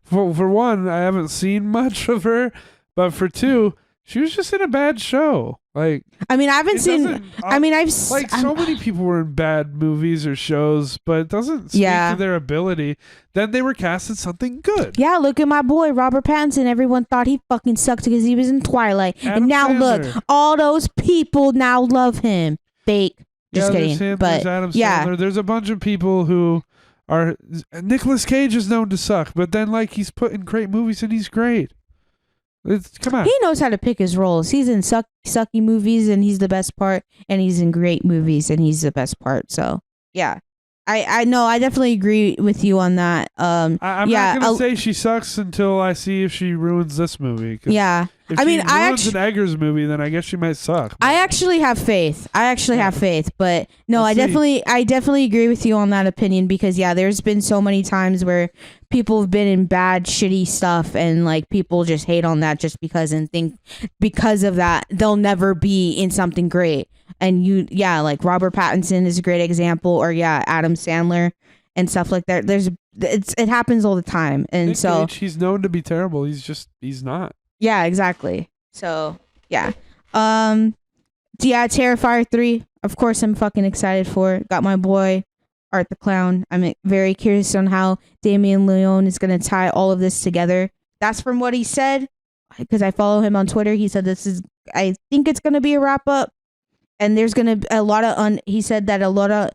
for one, I haven't seen much of her, but for two, she was just in a bad show. Like, I mean, I haven't seen. I mean, I've like so many people were in bad movies or shows, but it doesn't speak to their ability. Then they were cast in something good. Yeah, look at my boy Robert Pattinson. Everyone thought he fucking sucked because he was in Twilight, and now Sandler. look, all those people now love him. Fake. Just kidding. There's him, but there's Adam Sandler. There's a bunch of people who are. Nicolas Cage is known to suck, but then like he's put in great movies and he's great. Come on. He knows how to pick his roles. He's in sucky movies and he's the best part, and he's in great movies and he's the best part. So yeah, I know. I definitely agree with you on that. I'm not gonna say she sucks until I see if she ruins this movie. Yeah. If she ruins an Eggers movie, then I guess she might suck. I actually have faith. But no, I definitely agree with you on that opinion because there's been so many times where people have been in bad, shitty stuff and like people just hate on that just because and think because of that they'll never be in something great. And like Robert Pattinson is a great example, or Adam Sandler and stuff like that. It happens all the time, and Nick Cage, he's known to be terrible. He's not. Yeah, exactly. So, yeah. Terrifier 3. Of course, I'm fucking excited for it. Got my boy, Art the Clown. I'm very curious on how Damien Leone is going to tie all of this together. That's from what he said, because I follow him on Twitter. He said I think it's going to be a wrap up. And there's going to be a lot of, he said that a lot of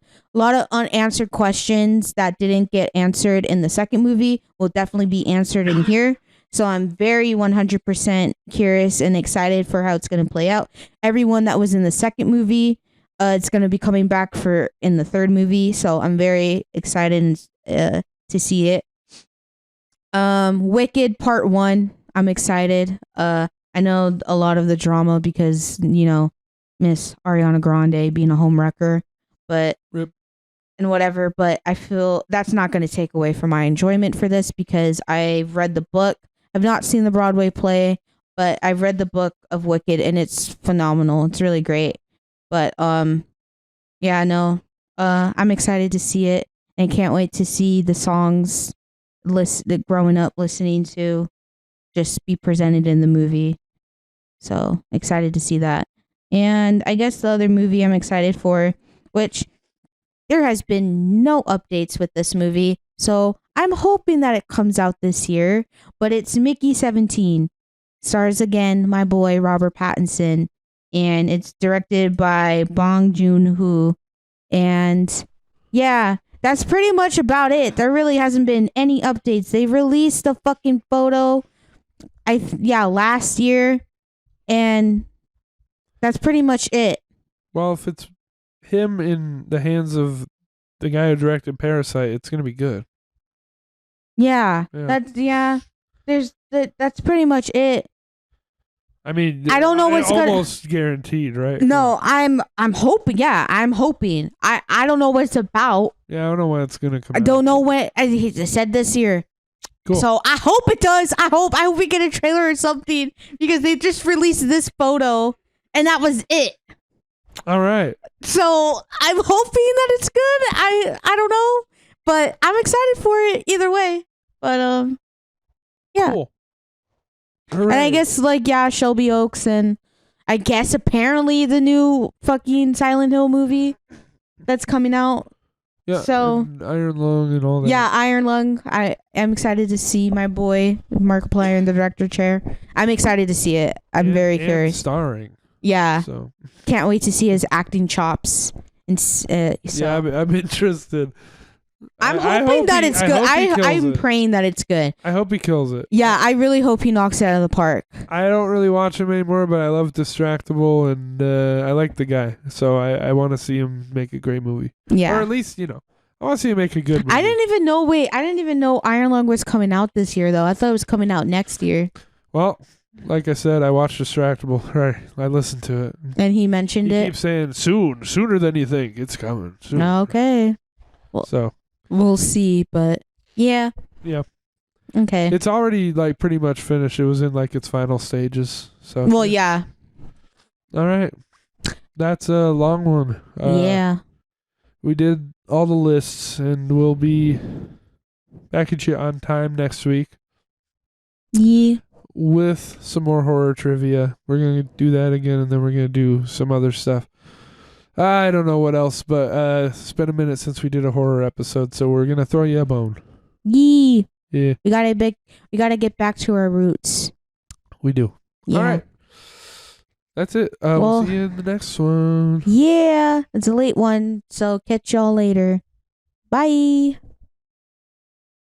unanswered questions that didn't get answered in the second movie will definitely be answered in here. So I'm very 100% curious and excited for how it's going to play out. Everyone that was in the second movie, it's going to be coming back in the third movie. So I'm very excited to see it. Wicked Part 1. I'm excited. I know a lot of the drama because, Miss Ariana Grande being a homewrecker. but Rip. and whatever. But I feel that's not going to take away from my enjoyment for this because I've read the book. I've not seen the Broadway play, but I've read the book of Wicked, and it's phenomenal. It's really great. But yeah, no, I'm excited to see it, and can't wait to see the songs that growing up listening to just be presented in the movie. So excited to see that. And I guess the other movie I'm excited for, which there has been no updates with this movie, so I'm hoping that it comes out this year, but it's Mickey 17. Stars again my boy Robert Pattinson, and it's directed by Bong Joon-ho. And yeah, that's pretty much about it. There really hasn't been any updates. They released a fucking photo last year, and that's pretty much it. Well, if it's him in the hands of the guy who directed Parasite, it's gonna be good. Yeah. Yeah. That's pretty much it. I mean, I don't know what's almost guaranteed, right? No, I'm hoping. Yeah, I'm hoping. I don't know what it's about. Yeah, I don't know when it's gonna come. I don't know when. He said this year. Cool. So I hope it does. I hope we get a trailer or something because they just released this photo and that was it. All right. So I'm hoping that it's good. I don't know, but I'm excited for it either way. But yeah. Cool. And I guess Shelby Oaks and I guess apparently the new fucking Silent Hill movie that's coming out. Yeah. So Iron Lung and all that. Yeah, Iron Lung. I am excited to see my boy Markiplier in the director chair. I'm excited to see it. I'm very curious. Starring. Yeah. So can't wait to see his acting chops. And yeah, I'm interested. I'm hoping that it's good. I'm praying that it's good. I hope he kills it. Yeah, I really hope he knocks it out of the park. I don't really watch him anymore, but I love Distractable, and I like the guy. So I want to see him make a great movie. Yeah. Or at least, I want to see him make a good movie. I didn't even know Iron Lung was coming out this year, though. I thought it was coming out next year. Well, like I said, I watched Distractable. Right. I listened to it. And he mentioned it. He keeps saying, sooner than you think. It's coming. Soon. Okay. Well, so we'll see, but yeah. Yeah. Okay. It's already pretty much finished. It was in its final stages. So well, yeah. All right. That's a long one. Yeah. We did all the lists, and we'll be back at you on time next week. Yeah. With some more horror trivia. We're going to do that again, and then we're going to do some other stuff. I don't know what else, but it's been a minute since we did a horror episode, so we're going to throw you a bone. Yeah. Yeah. We gotta get back to our roots. We do. Yeah. All right. That's it. We'll see you in the next one. Yeah. It's a late one, so catch y'all later. Bye.